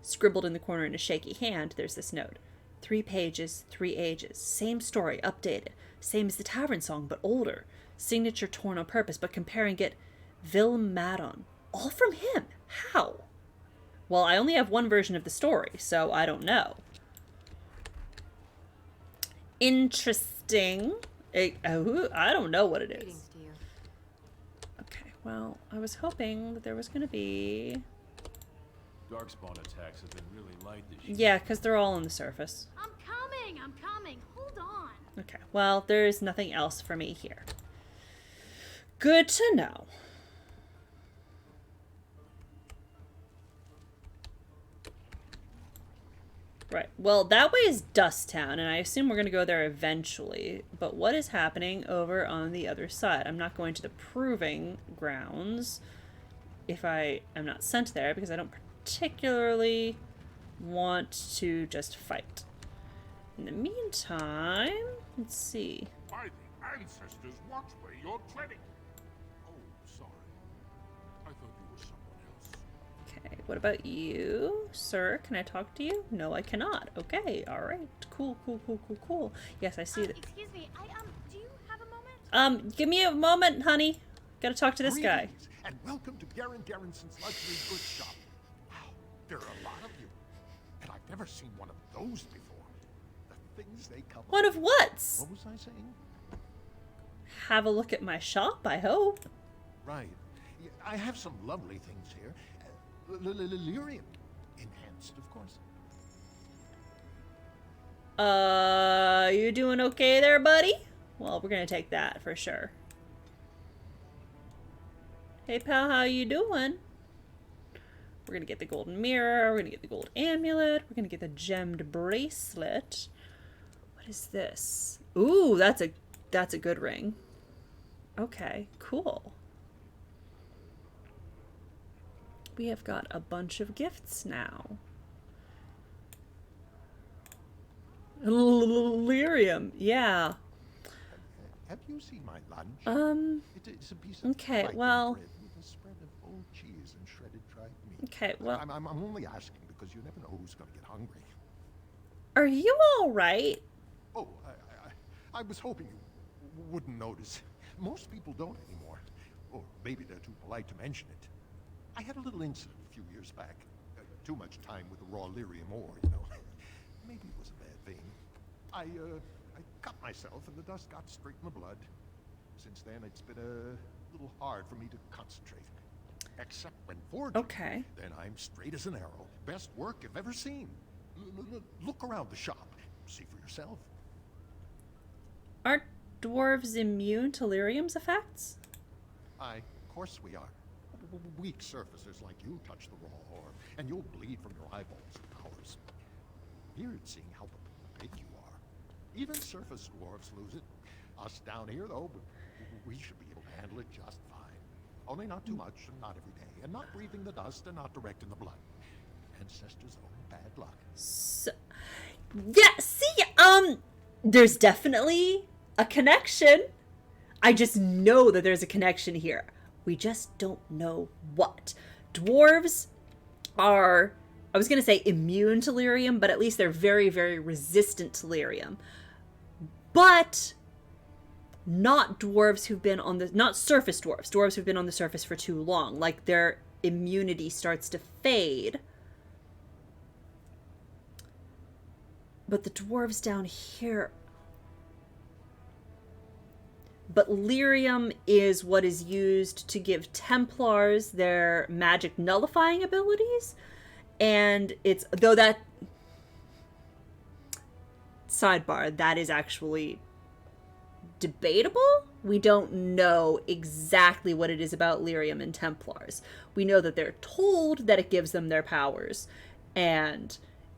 Scribbled in the corner in a shaky hand, there's this note. 3 pages, 3 ages. Same story, updated. Same as the tavern song, but older. Signature torn on purpose, but comparing it. Vil Madon. All from him. How? Well, I only have one version of the story, so I don't know. Interesting. I don't know what it is. Okay, well, I was hoping that there was going to be... Darkspawn attacks have been really light this year. Yeah, because they're all on the surface. I'm coming. Hold on. Okay, well, there's nothing else for me here. Good to know. Right, well, that way is Dusttown, and I assume we're going to go there eventually. But what is happening over on the other side? I'm not going to the Proving Grounds if I am not sent there, because I don't particularly want to just fight. In the meantime, let's see. By the ancestors, watch where you're treading. Oh, sorry. I thought you were someone else. Okay, what about you? Sir, can I talk to you? No, I cannot. Okay, alright. Cool. Yes, I see that. Excuse me, do you have a moment? Give me a moment, honey. Gotta talk to this guy. Greetings, and welcome to Garen Garrison's luxury goods shop. Wow, there are a lot of you. And I've never seen one of those before. The things they cover. One of what? What was I saying? Have a look at my shop, I hope. Right. Yeah, I have some lovely things here. Lyrium. Enhanced, of course. You doing okay there, buddy? Well, we're gonna take that for sure. Hey, pal, how you doing? We're gonna get the golden mirror, we're gonna get the gold amulet, we're gonna get the gemmed bracelet. What is this? Ooh, that's a good ring. Okay, cool. We have got a bunch of gifts now. Lyrium, yeah. Have you seen my lunch? It's a piece of okay, fried well. bread with a spread of old cheese and shredded dried meat. Okay, well. I'm only asking because you never know who's going to get hungry. Are you all right? Oh, I was hoping you wouldn't notice. Most people don't anymore. Or maybe they're too polite to mention it. I had a little incident a few years back. Too much time with the raw lyrium ore, you know. Maybe it was a bad thing. I cut myself and the dust got straight in the blood. Since then, it's been a little hard for me to concentrate. Except when forging. Okay. Then I'm straight as an arrow. Best work you've ever seen. Look around the shop. See for yourself. Aren't dwarves immune to lyrium's effects? Of course we are. Weak surfacers like you touch the raw ore, and you'll bleed from your eyeballs and ours. Weird seeing how big you are. Even surface dwarves lose it. Us down here, though, we should be able to handle it just fine. Only not too much, and not every day, and not breathing the dust, and not direct in the blood. Ancestors' own bad luck. So, yeah, see, there's definitely a connection. I just know that there's a connection here. We just don't know what. Dwarves are, I was going to say immune to lyrium, but at least they're very, very resistant to lyrium. But not dwarves who've been on the, not surface dwarves who've been on the surface for too long. Like their immunity starts to fade. But the dwarves down here, but lyrium is what is used to give Templars their magic nullifying abilities. And it's, though that, sidebar, that is actually debatable. We don't know exactly what it is about lyrium and Templars. We know that they're told that it gives them their powers, and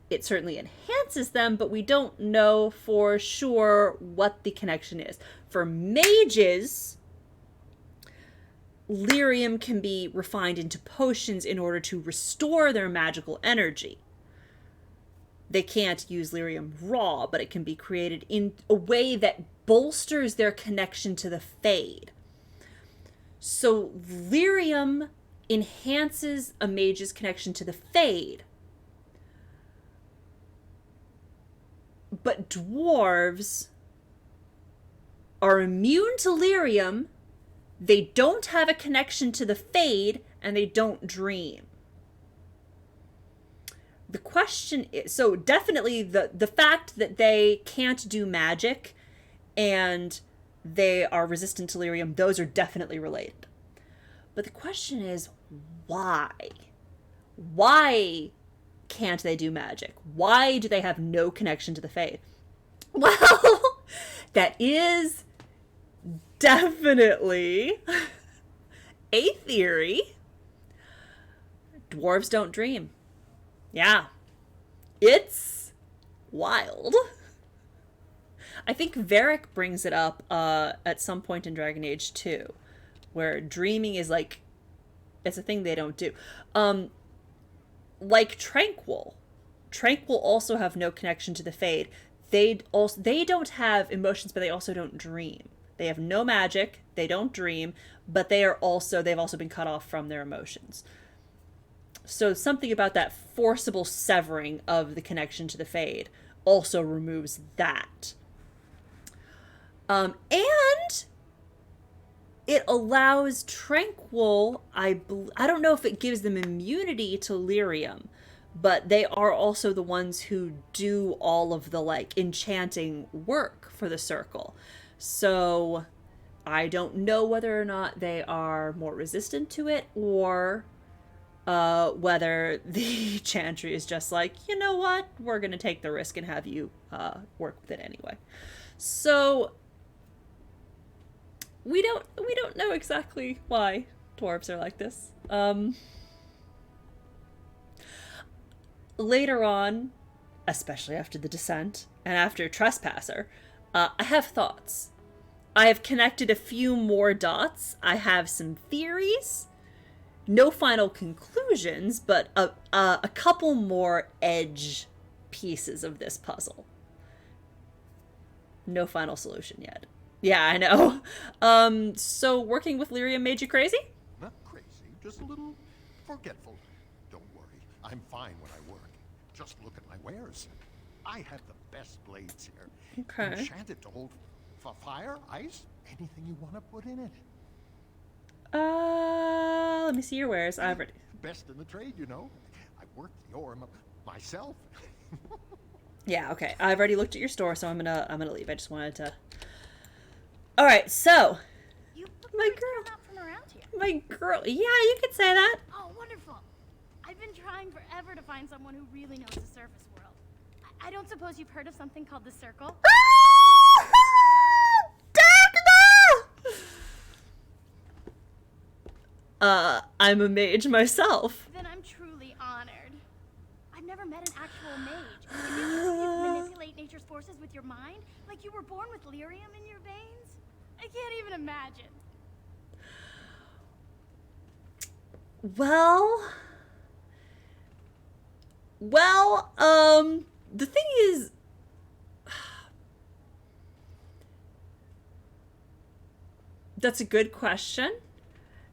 it certainly enhances them, but we don't know for sure what the connection is. For mages, lyrium can be refined into potions in order to restore their magical energy. They can't use lyrium raw, but it can be created in a way that bolsters their connection to the Fade. So lyrium enhances a mage's connection to the Fade. But dwarves are immune to lyrium, they don't have a connection to the Fade, and they don't dream. The question is, so definitely the fact that they can't do magic and they are resistant to lyrium, those are definitely related. But the question is, why? Why can't they do magic? Why do they have no connection to the Fade? Well, that is definitely a theory. Dwarves don't dream. Yeah. It's wild. I think Varric brings it up at some point in Dragon Age 2, where dreaming is like, it's a thing they don't do. Like Tranquil. Tranquil also have no connection to the Fade. They don't have emotions, but they also don't dream. They have no magic, they don't dream, but they've also been cut off from their emotions. So something about that forcible severing of the connection to the Fade also removes that. And it allows Tranquil, I don't know if it gives them immunity to lyrium, but they are also the ones who do all of the like enchanting work for the circle. So I don't know whether or not they are more resistant to it, or whether the Chantry is just like, you know what, we're gonna take the risk and have you work with it anyway. So we don't know exactly why dwarves are like this. Later on, especially after the Descent and after Trespasser, I have thoughts. I have connected a few more dots. I have some theories. No final conclusions, but a couple more edge pieces of this puzzle. No final solution yet. Yeah, I know. So working with lyrium made you crazy? Not crazy, just a little forgetful. Don't worry, I'm fine when I work. Just look at my wares. I have the best blades here. Okay. Enchanted to hold fire, ice, anything you want to put in it. Let me see your wares. I've already... Best in the trade, you know. I worked the ore myself. Yeah, okay. I've already looked at your store, so I'm gonna leave. I just wanted to... Alright, so... My girl. Not from around here. My girl. Yeah, you could say that. Oh, wonderful. I've been trying forever to find someone who really knows the surface world. I don't suppose you've heard of something called the Circle? I'm a mage myself. Then I'm truly honored. I've never met an actual mage. If you can manipulate nature's forces with your mind, like you were born with lyrium in your veins, I can't even imagine. Well, the thing is, that's a good question.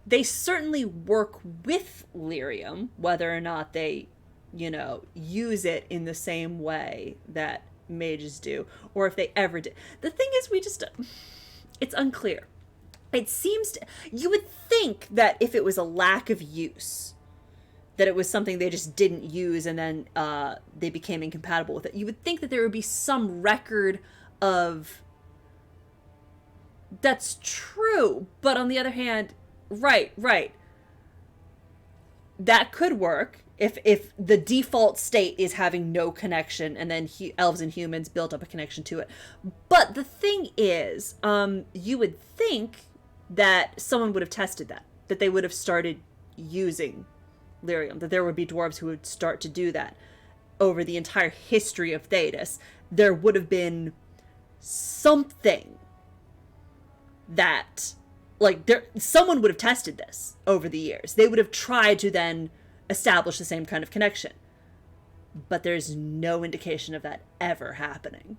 They certainly work with lyrium, whether or not they, use it in the same way that mages do, or if they ever did. The thing is, it's unclear. It seems you would think that if it was a lack of use, that it was something they just didn't use and then they became incompatible with it. You would think that there would be some record of That's true, but on the other hand, right. That could work if the default state is having no connection, and then elves and humans built up a connection to it. But the thing is, you would think that someone would have tested that they would have started using lyrium, that there would be dwarves who would start to do that over the entire history of Thedas. There would have been something that, like, someone would have tested this over the years. They would have tried to then establish the same kind of connection. But there's no indication of that ever happening.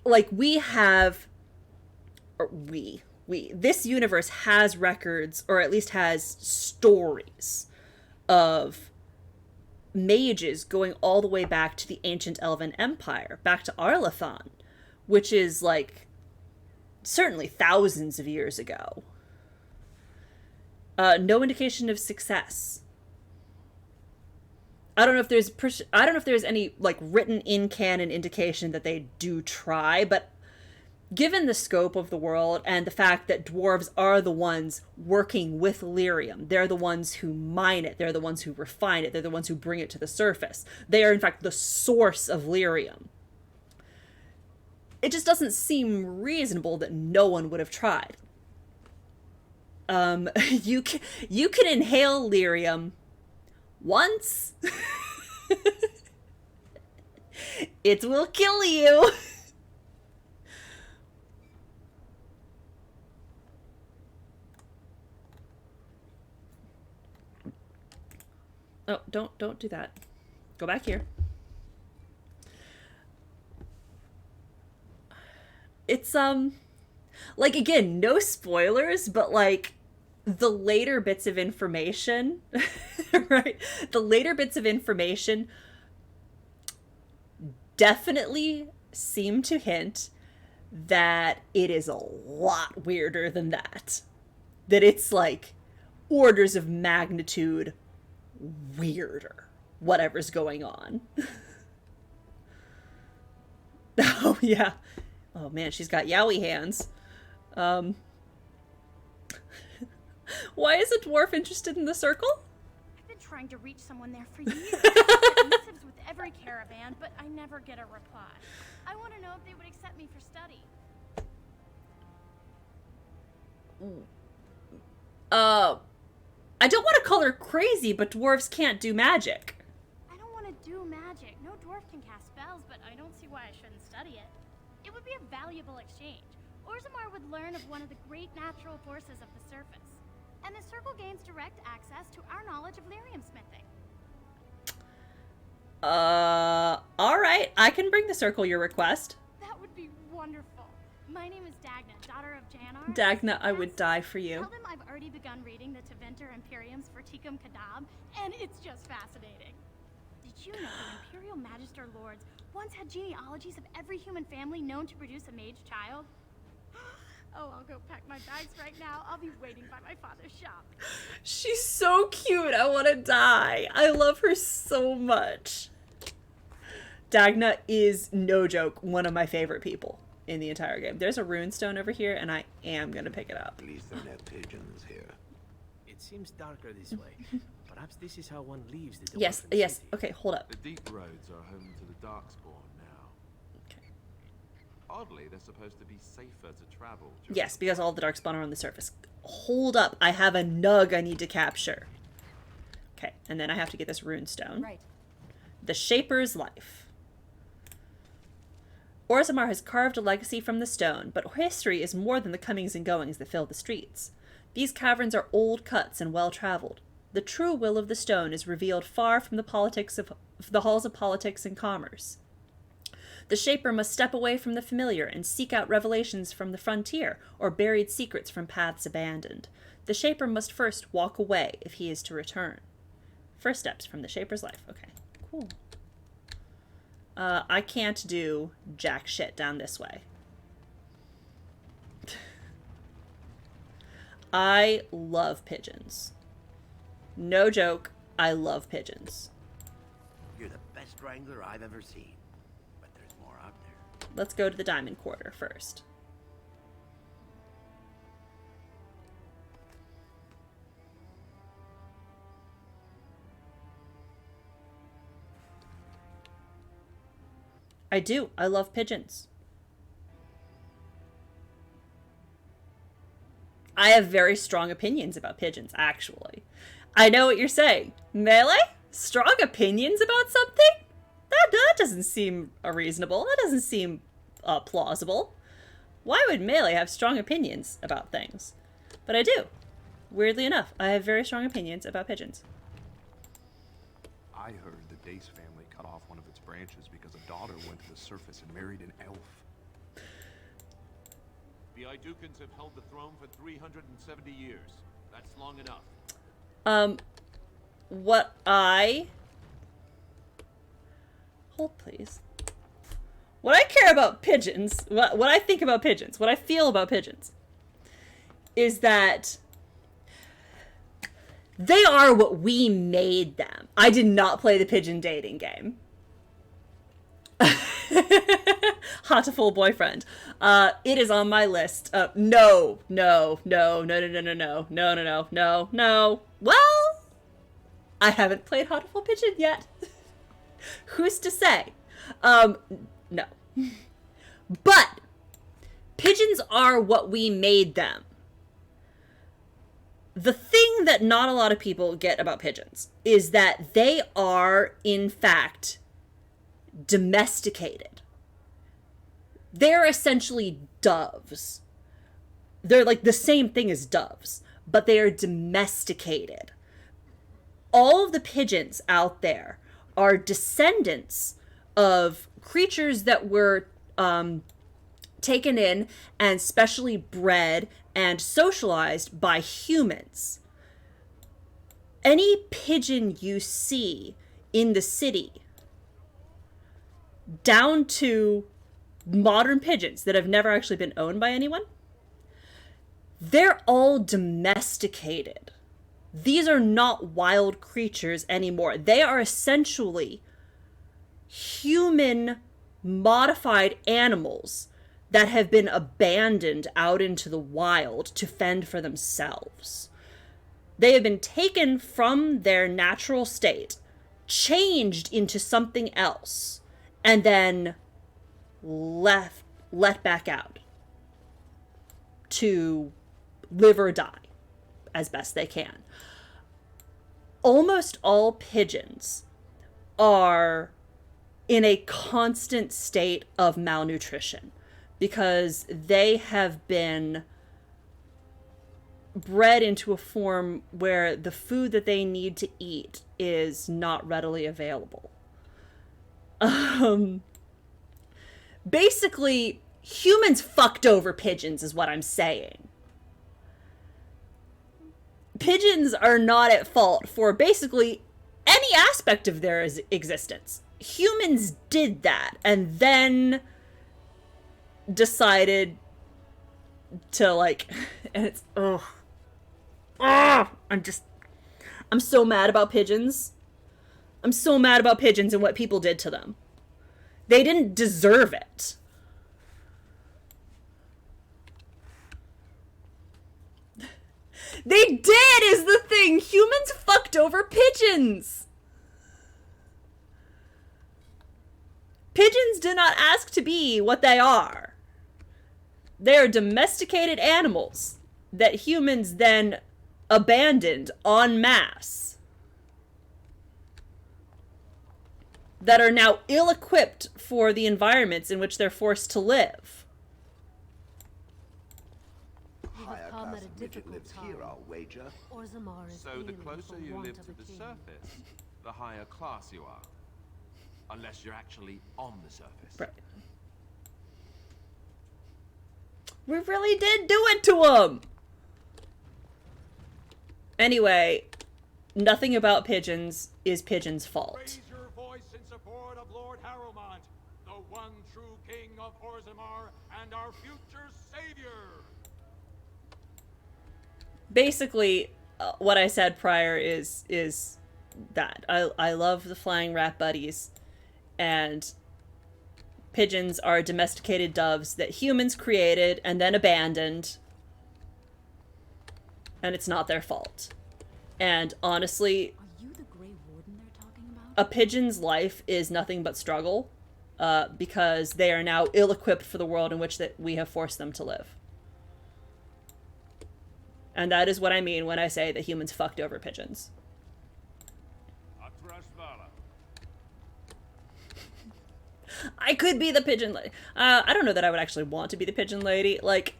Like, this universe has records, or at least has stories of mages going all the way back to the ancient Elven Empire, back to Arlathan, which is, like, certainly thousands of years ago. No indication of success. I don't know if there's any, like, written in canon indication that they do try, but given the scope of the world and the fact that dwarves are the ones working with lyrium, they're the ones who mine it, they're the ones who refine it, they're the ones who bring it to the surface. They are, in fact, the source of lyrium. It just doesn't seem reasonable that no one would have tried. You can inhale lyrium once. It will kill you. Oh, don't do that. Go back here. It's, like, again, no spoilers, but, like, the later bits of information, right? The later bits of information definitely seem to hint that it is a lot weirder than that. That it's, like, orders of magnitude weirder, whatever's going on. Oh, yeah. Oh, man, she's got yowie hands. Why is a dwarf interested in the circle? I've been trying to reach someone there for years. I've sent missives with every caravan, but I never get a reply. I want to know if they would accept me for study. I don't want to call her crazy, but dwarves can't do magic. I don't want to do magic. No dwarf can cast spells, but I don't see why I shouldn't study it. It would be a valuable exchange. Orzammar would learn of one of the great natural forces of the surface. And the circle gains direct access to our knowledge of lyrium smithing. Alright. I can bring the circle your request. That would be wonderful. My name is Dagna, daughter of Janar. Dagna, I would die for you. Tell them I've already begun reading the Tevinter Imperiums for Tikum Kadab, and it's just fascinating. Did you know the Imperial Magister Lords once had genealogies of every human family known to produce a mage child? Oh, I'll go pack my bags right now. I'll be waiting by my father's shop. She's so cute. I want to die. I love her so much. Dagna is, no joke, one of my favorite people in the entire game. There's a runestone over here, and I am going to pick it up. At least there are no pigeons here. It seems darker this way. Perhaps this is how one leaves the Yes. City. Okay, hold up. The deep roads are home to the Darkspawn now. Okay. Oddly, they're supposed to be safer to travel. Yes, because all the Darkspawn are on the surface. Hold up. I have a nug I need to capture. Okay, and then I have to get this runestone. Right. The Shaper's Life. Orzammar has carved a legacy from the stone, but history is more than the comings and goings that fill the streets. These caverns are old cuts and well-traveled. The true will of the stone is revealed far from the halls of politics and commerce. The Shaper must step away from the familiar and seek out revelations from the frontier or buried secrets from paths abandoned. The Shaper must first walk away if he is to return. First steps from the Shaper's Life. Okay, cool. I can't do jack shit down this way. I love pigeons. No joke, I love pigeons. You're the best wrangler I've ever seen. But there's more out there. Let's go to the Diamond Quarter first. I do. I love pigeons. I have very strong opinions about pigeons, actually. I know what you're saying. Melee? Strong opinions about something? That doesn't seem reasonable. That doesn't seem plausible. Why would Melee have strong opinions about things? But I do. Weirdly enough, I have very strong opinions about pigeons. I heard the Dace family cut off one of its branches because a daughter went to the surface and married an elf. The Idukans have held the throne for 370 years. That's long enough. Hold please. What I care about pigeons, what I think about pigeons, what I feel about pigeons, is that they are what we made them. I did not play the pigeon dating game. Hot to full boyfriend. It is on my list. No. Well, I haven't played Hot to full pigeon yet. Who's to say? No. But pigeons are what we made them. The thing that not a lot of people get about pigeons is that they are, in fact, domesticated. They're essentially doves. They're like the same thing as doves, but they are domesticated. All of the pigeons out there are descendants of creatures that were taken in and specially bred and socialized by humans. Any pigeon you see in the city, down to modern pigeons that have never actually been owned by anyone, they're all domesticated. These are not wild creatures anymore. They are essentially human modified animals that have been abandoned out into the wild to fend for themselves. They have been taken from their natural state, changed into something else, and then let back out to live or die as best they can. Almost all pigeons are in a constant state of malnutrition because they have been bred into a form where the food that they need to eat is not readily available. Basically, humans fucked over pigeons is what I'm saying. Pigeons are not at fault for basically any aspect of their existence. Humans did that and then decided to and it's I'm so mad about pigeons. I'm so mad about pigeons and what people did to them. They didn't deserve it. They did, is the thing. Humans fucked over pigeons. Pigeons did not ask to be what they are. They are domesticated animals that humans then abandoned en masse. That are now ill-equipped for the environments in which they're forced to live. Higher class midget lives here, I'll wager. Orzammar is So the ailing closer for you want live of to a the king. surface, the higher class you are. Unless you're actually on the surface. Right. We really did do it to him! Anyway, nothing about pigeons is pigeons' fault. Raise your voice in support of Lord Harrowmont, the one true king of Orzammar and our future savior. Basically, what I said prior is that I love the flying rat buddies, and pigeons are domesticated doves that humans created and then abandoned, and it's not their fault. And honestly, Are you the Grey Warden they're talking about? a pigeon's life is nothing but struggle. because they are now ill-equipped for the world in which that we have forced them to live. And that is what I mean when I say that humans fucked over pigeons. I could be the pigeon lady. I don't know that I would actually want to be the pigeon lady. Like,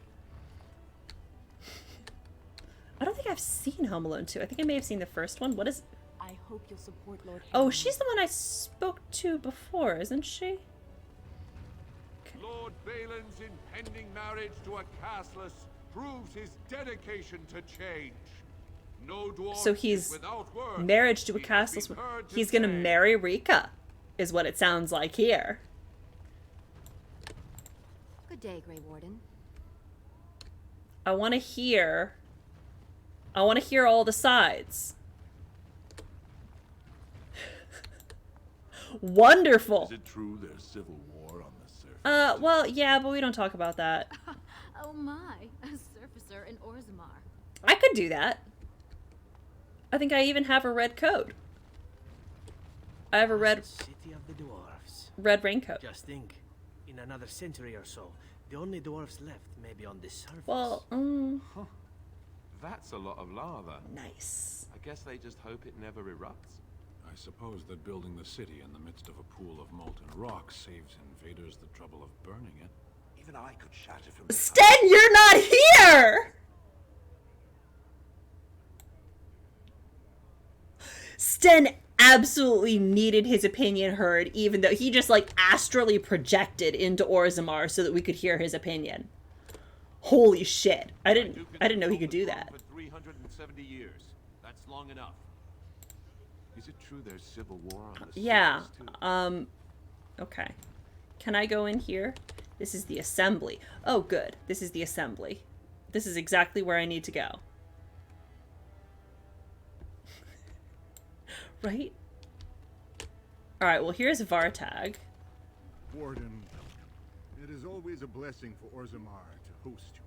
I don't think I've seen Home Alone 2. I think I may have seen the first one. What is... I hope you'll support Lord Oh, Harry. she's the one I spoke to before, isn't she? Lord Balin's impending marriage to a castless proves his dedication to change. No dwarf So is he's without word. marriage to a castless... He's gonna marry Rika, is what it sounds like here. Good day, Grey Warden. I want to hear all the sides. Wonderful. Is it true there's civil war on the surface? Well, yeah, but we don't talk about that. Oh my, a surfacer in Orzammar. I could do that. I think I even have a red coat. I have a red City of the dwarves. red raincoat. Just think, in another century or so, the only dwarves left may be on this surface. Well, Huh. That's a lot of lava. Nice. I guess they just hope it never erupts. I suppose that building the city in the midst of a pool of molten rock saves invaders the trouble of burning it. Even I could shout it from the Sten, you're not here! Sten absolutely needed his opinion heard, even though he just, like, astrally projected into Orzammar so that we could hear his opinion. Holy shit. I didn't know he could do that. For 370 years. That's long enough. Is it true there's civil war on the Yeah. surface too? Okay. Can I go in here? This is the assembly. Oh, good. This is the assembly. This is exactly where I need to go. Right? Alright, well, here's Vartag. Warden, it is always a blessing for Orzammar to host your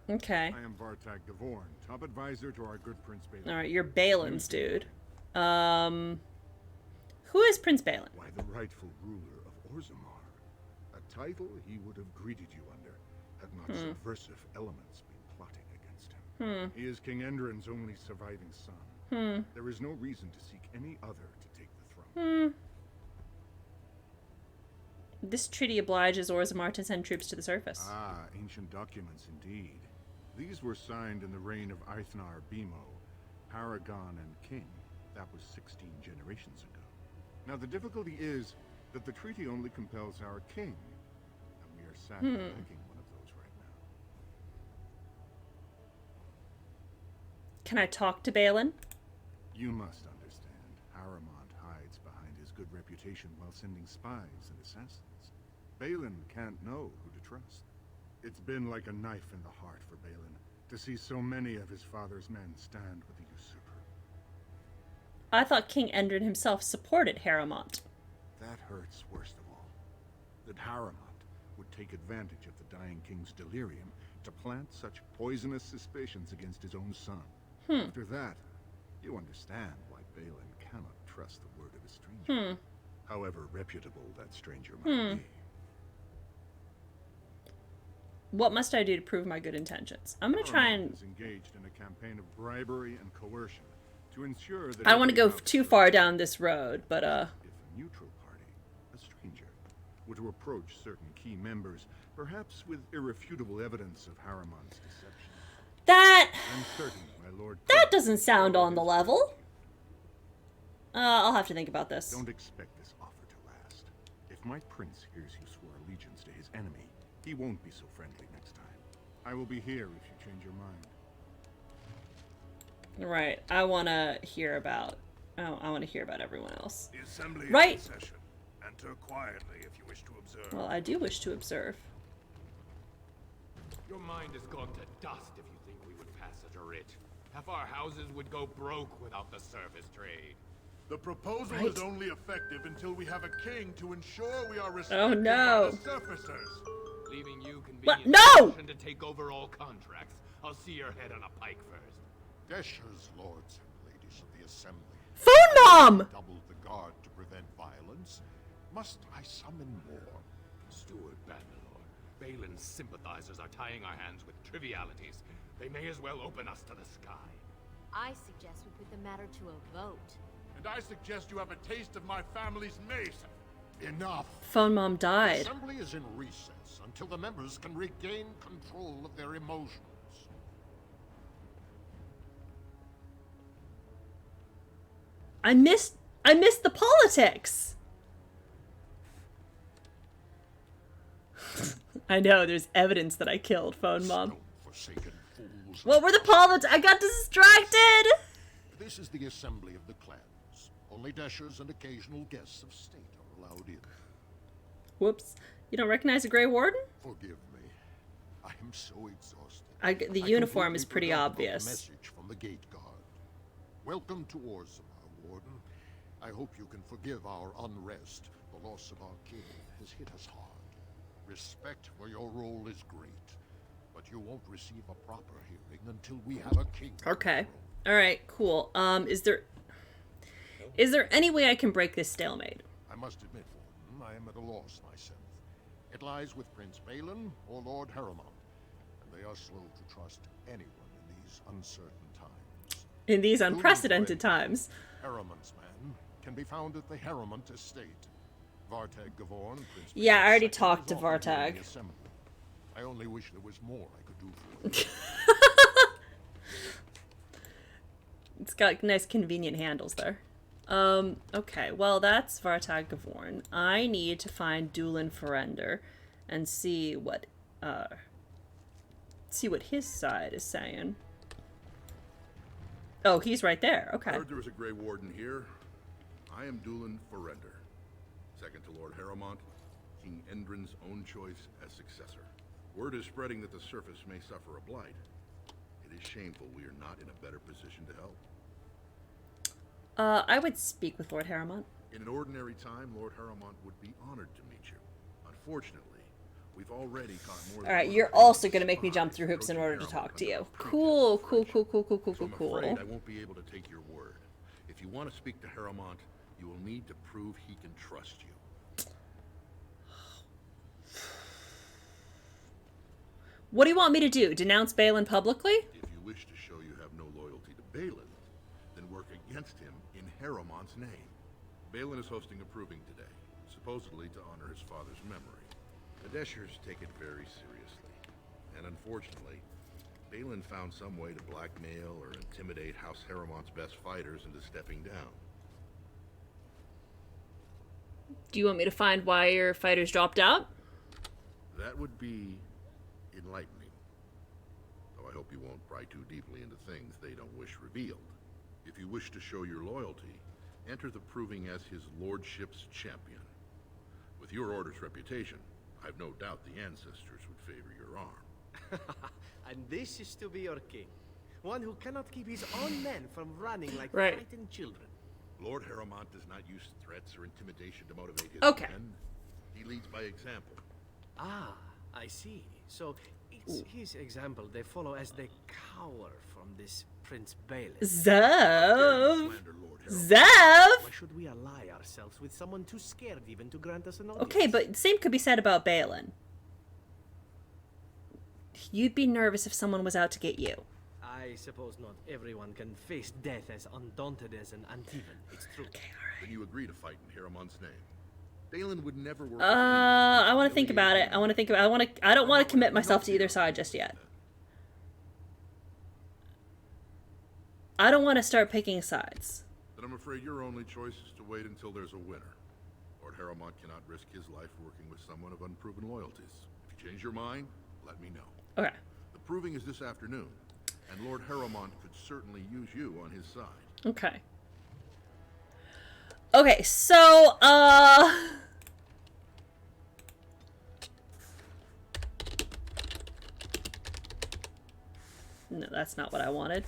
order. Okay. I am Vartag Devorn, top advisor to our good Prince Balin. Alright, you're Balin's dude. Who is Prince Balin? Why, the rightful ruler of Orzammar. A title he would have greeted you under, had not subversive elements been plotting against him. He is King Endrin's only surviving son. There is no reason to seek any other to take the throne. This treaty obliges Orzammar to send troops to the surface. Ah, ancient documents indeed. These were signed in the reign of Eithnar Bimo, Paragon and King. That was 16 generations ago. Now the difficulty is that the treaty only compels our king, and we are sadly lacking one of those right now. Can I talk to Balin? You must understand, Haramont hides behind his good reputation while sending spies and assassins. Balin can't know who to trust. It's been like a knife in the heart for Balin to see so many of his father's men stand with the usurper. I thought King Endrin himself supported Haramont. That hurts worst of all. That Haramont would take advantage of the dying king's delirium to plant such poisonous suspicions against his own son. After that, you understand why Balin cannot trust the word of a stranger. However reputable that stranger might be. What must I do to prove my good intentions? I'm gonna try Haramont and... is engaged in a campaign of bribery and coercion to ensure that... I don't want to every go house too far down this road, but If a neutral party, a stranger, were to approach certain key members, perhaps with irrefutable evidence of Haramont's deception, that... I'm certain my lord... That doesn't sound on the level. I'll have to think about this. Don't expect this offer to last. If my prince hears you swore allegiance to his enemy, he won't be so friendly next time. I will be here if you change your mind. Right, I want to hear about... Oh, I want to hear about everyone else. The assembly Right. is in session. Enter quietly if you wish to observe. Well, I do wish to observe. Your mind has gone to dust if you think we would pass such a writ. Half our houses would go broke without the service trade. The proposal Right. is only effective until we have a king to ensure we are respected Oh, no. by the surfacers. Leaving you What? convenient No! position to take over all contracts. I'll see your head on a pike first. Desher's lords and ladies of the assembly Phone mom! doubled the guard to prevent violence. Must I summon more? Steward Bannerlord, Balin's sympathizers are tying our hands with trivialities. They may as well open us to the sky. I suggest we put the matter to a vote. And I suggest you have a taste of my family's mace. Enough. Phone mom died. The assembly is in recess until the members can regain control of their emotions. I missed the politics. I know, there's evidence that I killed phone mom. Forsaken fools. What were the politics? I got distracted. This is the assembly of the clans. Only dashers and occasional guests of state are allowed in. Whoops. You don't recognize a Grey Warden? Forgive me. I am so exhausted. The uniform is pretty obvious. Message from the gate guard. Welcome to Orzammar, Warden. I hope you can forgive our unrest. The loss of our king has hit us hard. Respect for your role is great, but you won't receive a proper hearing until we have a king. Okay. All right. Cool. Is there any way I can break this stalemate? I must admit, Warden, I am at a loss myself. It lies with Prince Balin or Lord Harrowmont, and they are slow to trust anyone in these uncertain times. In these unprecedented times. Harrowmont's man can be found at the Harrowmont estate. Vartag Gavorn, Prince Yeah, I already Balin's talked to second, is often Vartag. in the assembly. I only wish there was more I could do for you. It's got nice convenient handles there. Okay, well that's Vartag Gavorn. I need to find Dulin Ferender and see what his side is saying. Oh, he's right there. Okay. I heard there was a Grey Warden here. I am Dulin Ferender. Second to Lord Harrowmont, King Endrin's own choice as successor. Word is spreading that the surface may suffer a blight. It is shameful we are not in a better position to help. I would speak with Lord Harrowmont. In an ordinary time, Lord Harrowmont would be honored to meet you. Unfortunately, we've already caught more than Alright, one you're of also the gonna make me jump through hoops in order to talk to you. Cool, cool, cool, cool, cool, cool, So cool, I'm afraid cool. I won't be able to take your word. If you want to speak to Harrowmont, you will need to prove he can trust you. What do you want me to do? Denounce Balin publicly? If you wish to show you have no loyalty to Balin, then work against him in Harrowmont's name. Balin is hosting a proving today, supposedly to honor his father's memory. The Deshers take it very seriously, and unfortunately, Balin found some way to blackmail or intimidate House Harrowmont's best fighters into stepping down. Do you want me to find why your fighters dropped out? That would be enlightening. Though I hope you won't pry too deeply into things they don't wish revealed. If you wish to show your loyalty, enter the proving as his lordship's champion. With your order's reputation, I've no doubt the ancestors would favor your arm. And this is to be your king. One who cannot keep his own men from running like Right. frightened children. Lord Harrowmont does not use threats or intimidation to motivate his Okay. men. He leads by example. Ah, I see. So it's his example they follow as they cower from this Prince Balin. Zev! Zev! Why should we ally ourselves with someone too scared even to grant us an audience? Okay, but the same could be said about Balin. You'd be nervous if someone was out to get you. I suppose not everyone can face death as undaunted as an Antivan. It's true. Then you agree to fight in Harrowmont's name. Balin would never work. I want to think about it. I don't want to commit myself to either side just yet. I don't want to start picking sides. Then I'm afraid your only choice is to wait until there's a winner. Lord Harrowmont cannot risk his life working with someone of unproven loyalties. If you change your mind, let me know. Okay. The proving is this afternoon, and Lord Harrowmont could certainly use you on his side. Okay. Okay, so, no, that's not what I wanted.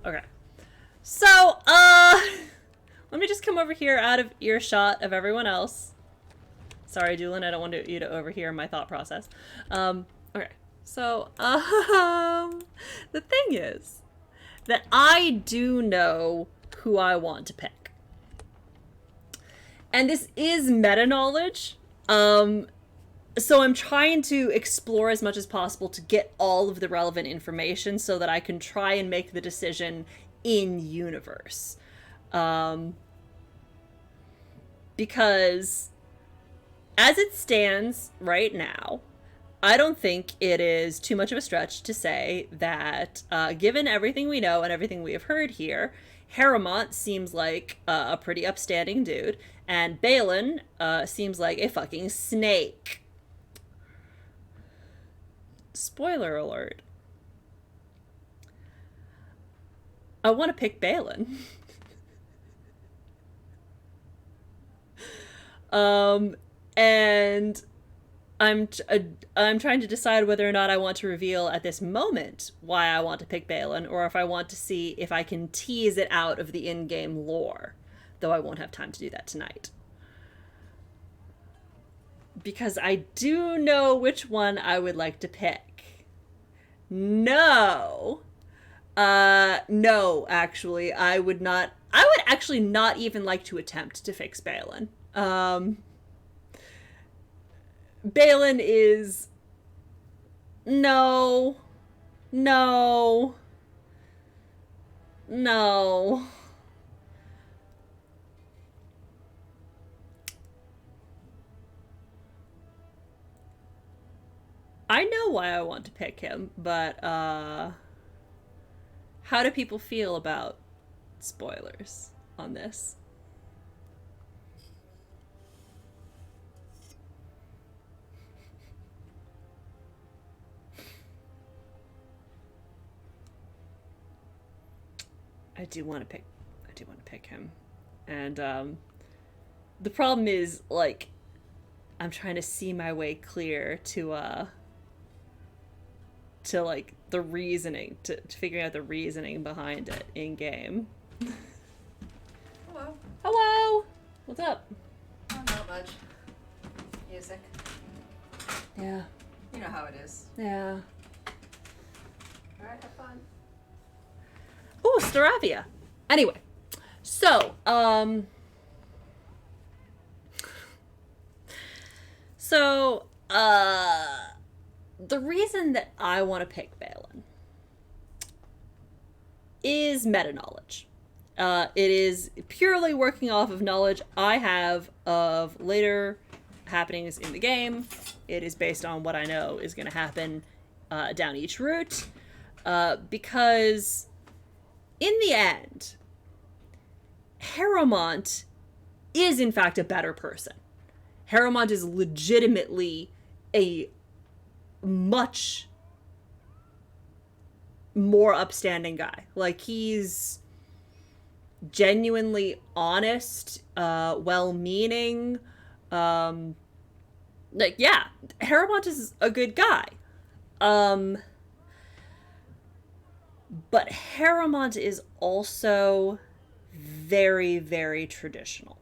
Okay. So, let me just come over here out of earshot of everyone else. Sorry, Dulin, I don't want you to overhear my thought process. Okay. So, the thing is that I do know who I want to pick. And this is meta knowledge. So I'm trying to explore as much as possible to get all of the relevant information so that I can try and make the decision in universe. Because as it stands right now, I don't think it is too much of a stretch to say that, given everything we know and everything we have heard here, Harrowmont seems like a pretty upstanding dude, and Balin seems like a fucking snake. Spoiler alert. I want to pick Balin. And I'm trying to decide whether or not I want to reveal at this moment why I want to pick Balin, or if I want to see if I can tease it out of the in-game lore, though I won't have time to do that tonight. Because I do know which one I would like to pick. No, actually, I would actually not even like to attempt to fix Balin. Balin is... No. I know why I want to pick him, but, how do people feel about spoilers on this? I do want to pick him. And, the problem is, like, I'm trying to see my way clear to like the reasoning, to figuring out the reasoning behind it in game. Hello. What's up? Oh, not much. Music. Yeah. You know how it is. Yeah. Alright, have fun. Ooh, Staravia. Anyway, so, the reason that I want to pick Balin is meta knowledge. It is purely working off of knowledge I have of later happenings in the game. It is based on what I know is going to happen down each route. Because in the end, Harrowmont is in fact a better person. Harrowmont is legitimately a much more upstanding guy. Like, he's genuinely honest, well-meaning. Like, yeah, Harrowmont is a good guy. But Harrowmont is also very, very traditional.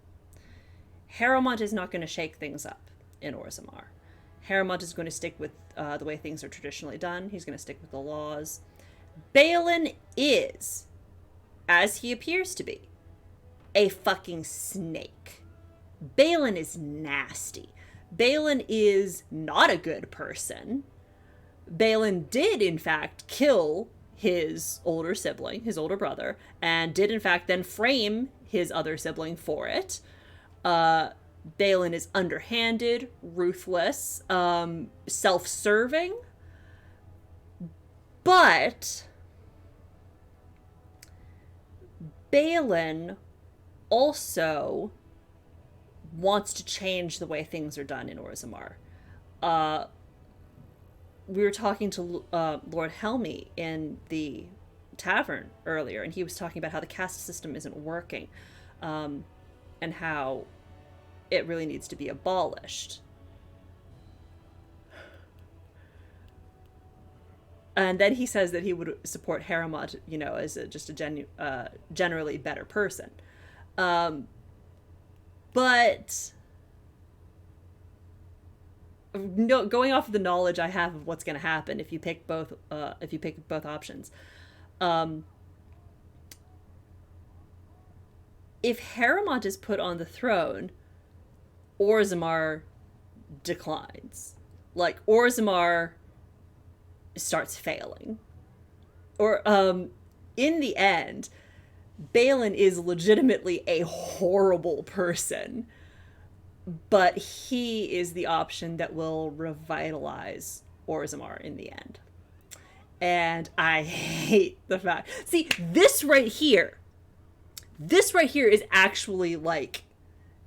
Harrowmont is not going to shake things up in Orzammar. Harrowmont is going to stick with the way things are traditionally done. He's going to stick with the laws. Balin is, as he appears to be, a fucking snake. Balin is nasty. Balin is not a good person. Balin did, in fact, kill his older sibling, his older brother, and did, in fact, then frame his other sibling for it. Balin is underhanded, ruthless, self-serving, but Balin also wants to change the way things are done in Orzammar. We were talking to Lord Helmy in the tavern earlier, and he was talking about how the caste system isn't working, and how it really needs to be abolished. And then he says that he would support Harrowmont, you know, as just a generally better person. But no, going off of the knowledge I have of what's going to happen if you pick both options, if Harrowmont is put on the throne, Orzammar declines. Like, Orzammar starts failing. Or, in the end, Balin is legitimately a horrible person, but he is the option that will revitalize Orzammar in the end. And I hate the fact... See, this right here is actually, like,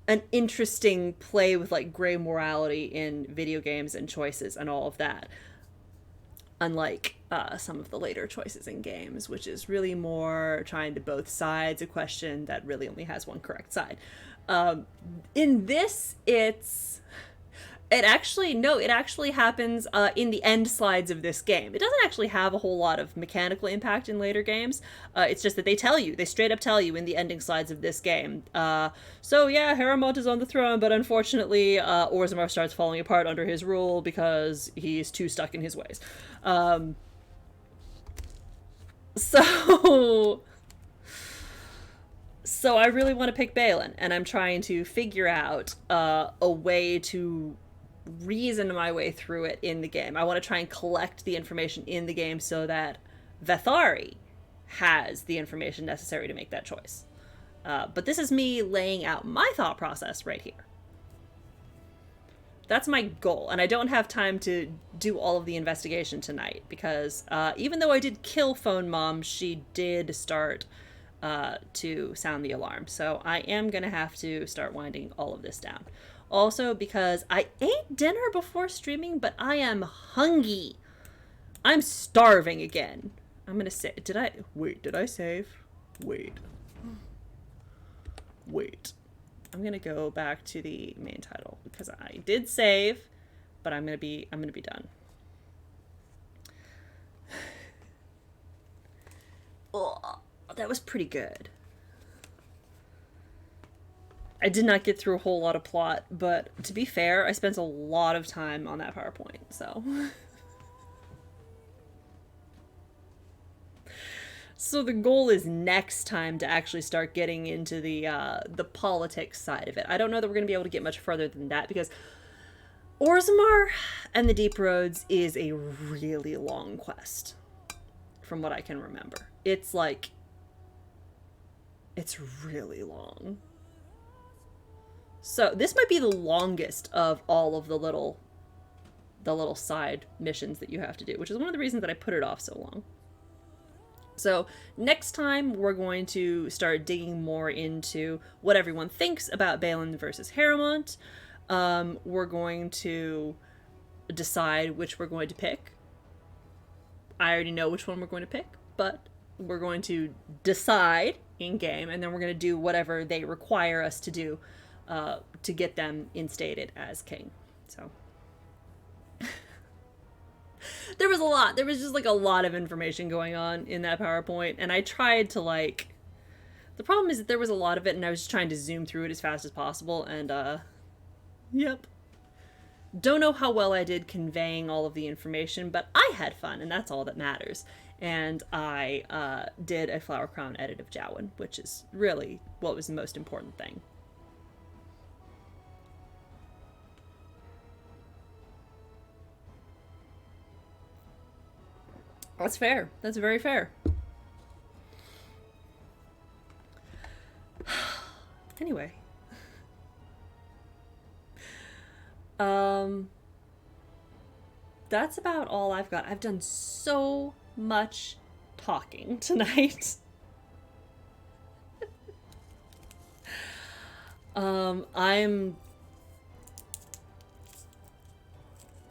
an interesting play with, like, gray morality in video games and choices and all of that. Unlike some of the later choices in games, which is really more trying to both sides a question that really only has one correct side. In this, it actually happens in the end slides of this game. It doesn't actually have a whole lot of mechanical impact in later games. It's just that they straight up tell you in the ending slides of this game. So yeah, Harrowmont is on the throne, but unfortunately, Orzammar starts falling apart under his rule because he's too stuck in his ways. So I really want to pick Balin, and I'm trying to figure out a way to reason my way through it in the game. I want to try and collect the information in the game so that Vethari has the information necessary to make that choice. But this is me laying out my thought process right here. That's my goal, and I don't have time to do all of the investigation tonight because even though I did kill Phone Mom, she did start to sound the alarm. So I am going to have to start winding all of this down. Also, because I ate dinner before streaming, but I am hungry. I'm starving again. I'm going to say, did I save? Wait. I'm going to go back to the main title because I did save, but I'm going to be done. Oh, that was pretty good. I did not get through a whole lot of plot, but to be fair, I spent a lot of time on that PowerPoint, so. So the goal is next time to actually start getting into the politics side of it. I don't know that we're going to be able to get much further than that because Orzammar and the Deep Roads is a really long quest, from what I can remember. It's really long. So this might be the longest of all of the little side missions that you have to do, which is one of the reasons that I put it off so long. So next time we're going to start digging more into what everyone thinks about Balin versus Harrowmont. We're going to decide which we're going to pick. I already know which one we're going to pick, but we're going to decide in game, and then we're going to do whatever they require us to do to get them instated as king. So there was a lot. There was just like a lot of information going on in that PowerPoint, and I tried to the problem is that there was a lot of it, and I was just trying to zoom through it as fast as possible, and yep. Don't know how well I did conveying all of the information, but I had fun, and that's all that matters. And I did a Flower Crown edit of Jowen, which is really what was the most important thing. That's fair. That's very fair. Anyway. That's about all I've got. I've done so much talking tonight. I'm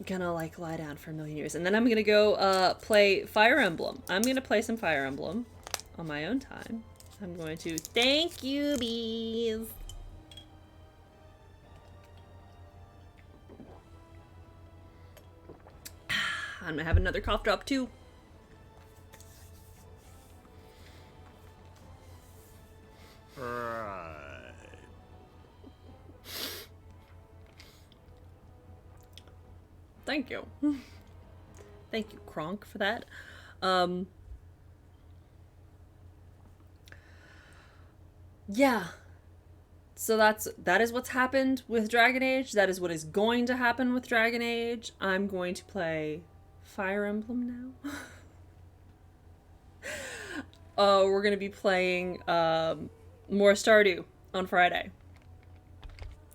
gonna lie down for a million years, and then I'm gonna go play Fire Emblem. I'm gonna play some Fire Emblem on my own time. I'm going to thank you, bees. I'm gonna have another cough drop too. Right. Thank you. Thank you, Kronk, for that. Yeah. So that is what's happened with Dragon Age. That is what is going to happen with Dragon Age. I'm going to play Fire Emblem now. We're going to be playing more Stardew on Friday.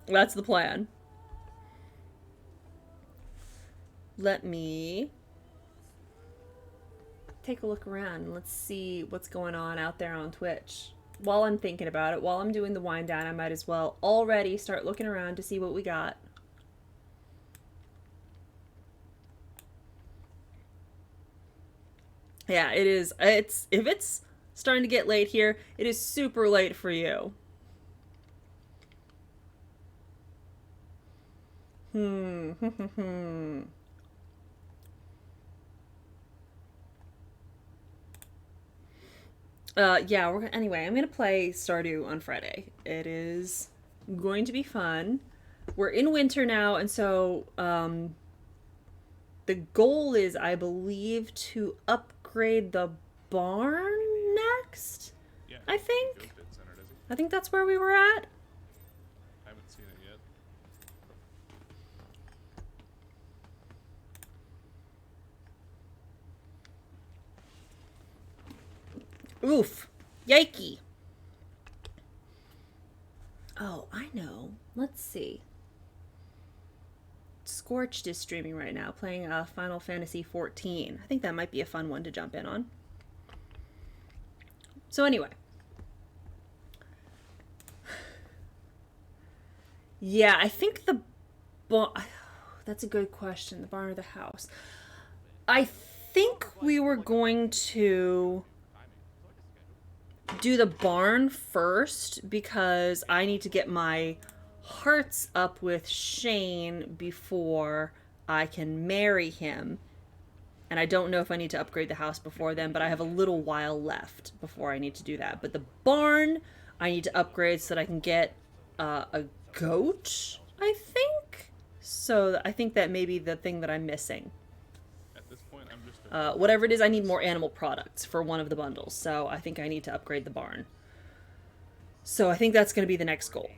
That's the plan. Let me take a look around and let's see what's going on out there on Twitch. While I'm thinking about it, while I'm doing the wind down, I might as well already start looking around to see what we got. Yeah, it is. If it's starting to get late here, it is super late for you. Yeah, anyway, I'm gonna play Stardew on Friday. It is going to be fun. We're in winter now, and so the goal is, I believe, to upgrade the barn next. Yeah, I think that's where we were at. I haven't seen it yet. Oof. Yikey. Oh, I know. Let's see. Scorched is streaming right now, playing Final Fantasy XIV. I think that might be a fun one to jump in on. So anyway. Yeah, I think the that's a good question. The barn or the house? I think we were going to do the barn first because I need to get my hearts up with Shane before I can marry him. And I don't know if I need to upgrade the house before then, but I have a little while left before I need to do that. But the barn, I need to upgrade so that I can get a goat, I think. So I think that may be the thing that I'm missing. At this point, I'm just whatever it is, I need more animal products for one of the bundles. So I think I need to upgrade the barn. So I think that's going to be the next goal.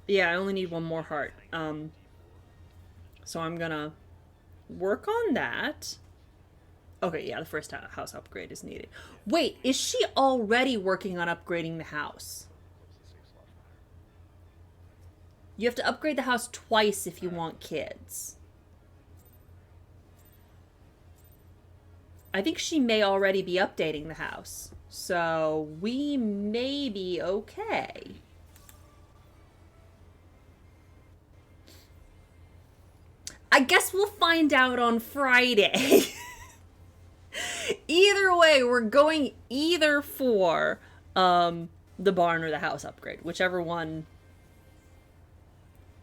Yeah, I only need one more heart. So I'm gonna work on that. Okay, yeah, the first house upgrade is needed. Wait, is she already working on upgrading the house? You have to upgrade the house twice if you want kids. I think she may already be updating the house. So we may be okay. I guess we'll find out on Friday. Either way, we're going either for the barn or the house upgrade. Whichever one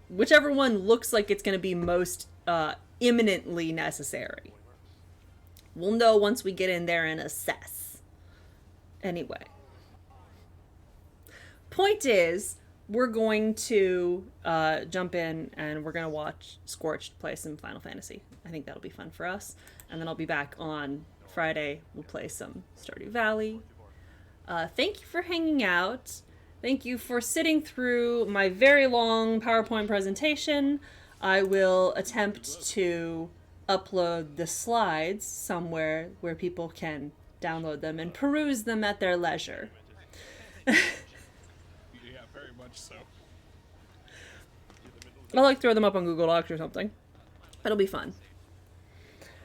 looks like it's going to be most imminently necessary. We'll know once we get in there and assess. Anyway. Point is, we're going to jump in and we're going to watch Scorched play some Final Fantasy. I think that'll be fun for us. And then I'll be back on Friday. We'll play some Stardew Valley. Thank you for hanging out. Thank you for sitting through my very long PowerPoint presentation. I will attempt to upload the slides somewhere where people can download them and peruse them at their leisure. So I'll like throw them up on Google Docs or something. It'll be fun.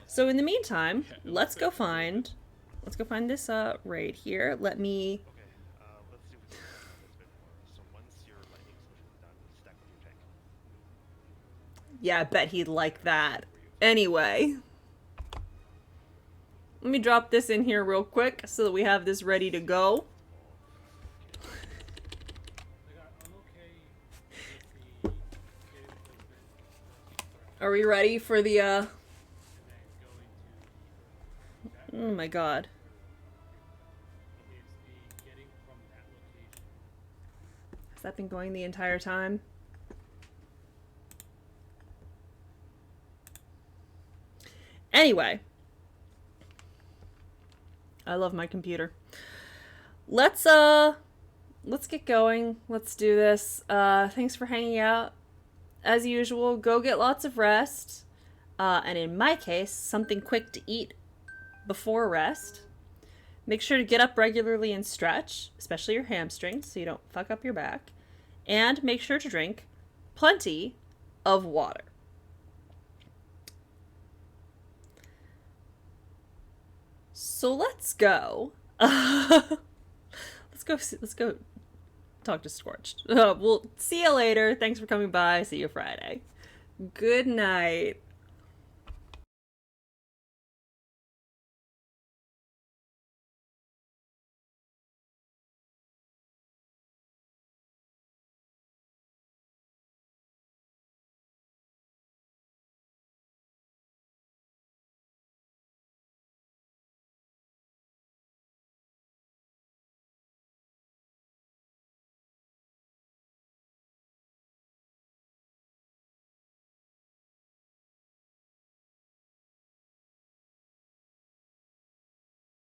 So in the meantime, let's go find this raid here. Let me Yeah, I bet he'd like that. Anyway, let me drop this in here real quick so that we have this ready to go. Are we ready for the, oh my god. Has that been going the entire time? Anyway. I love my computer. let's get going. Let's do this. Thanks for hanging out. As usual, go get lots of rest. And in my case, something quick to eat before rest. Make sure to get up regularly and stretch, especially your hamstrings, so you don't fuck up your back. And make sure to drink plenty of water. So let's go. Let's go talk to Scorched. We'll see you later. Thanks for coming by. See you Friday. Good night.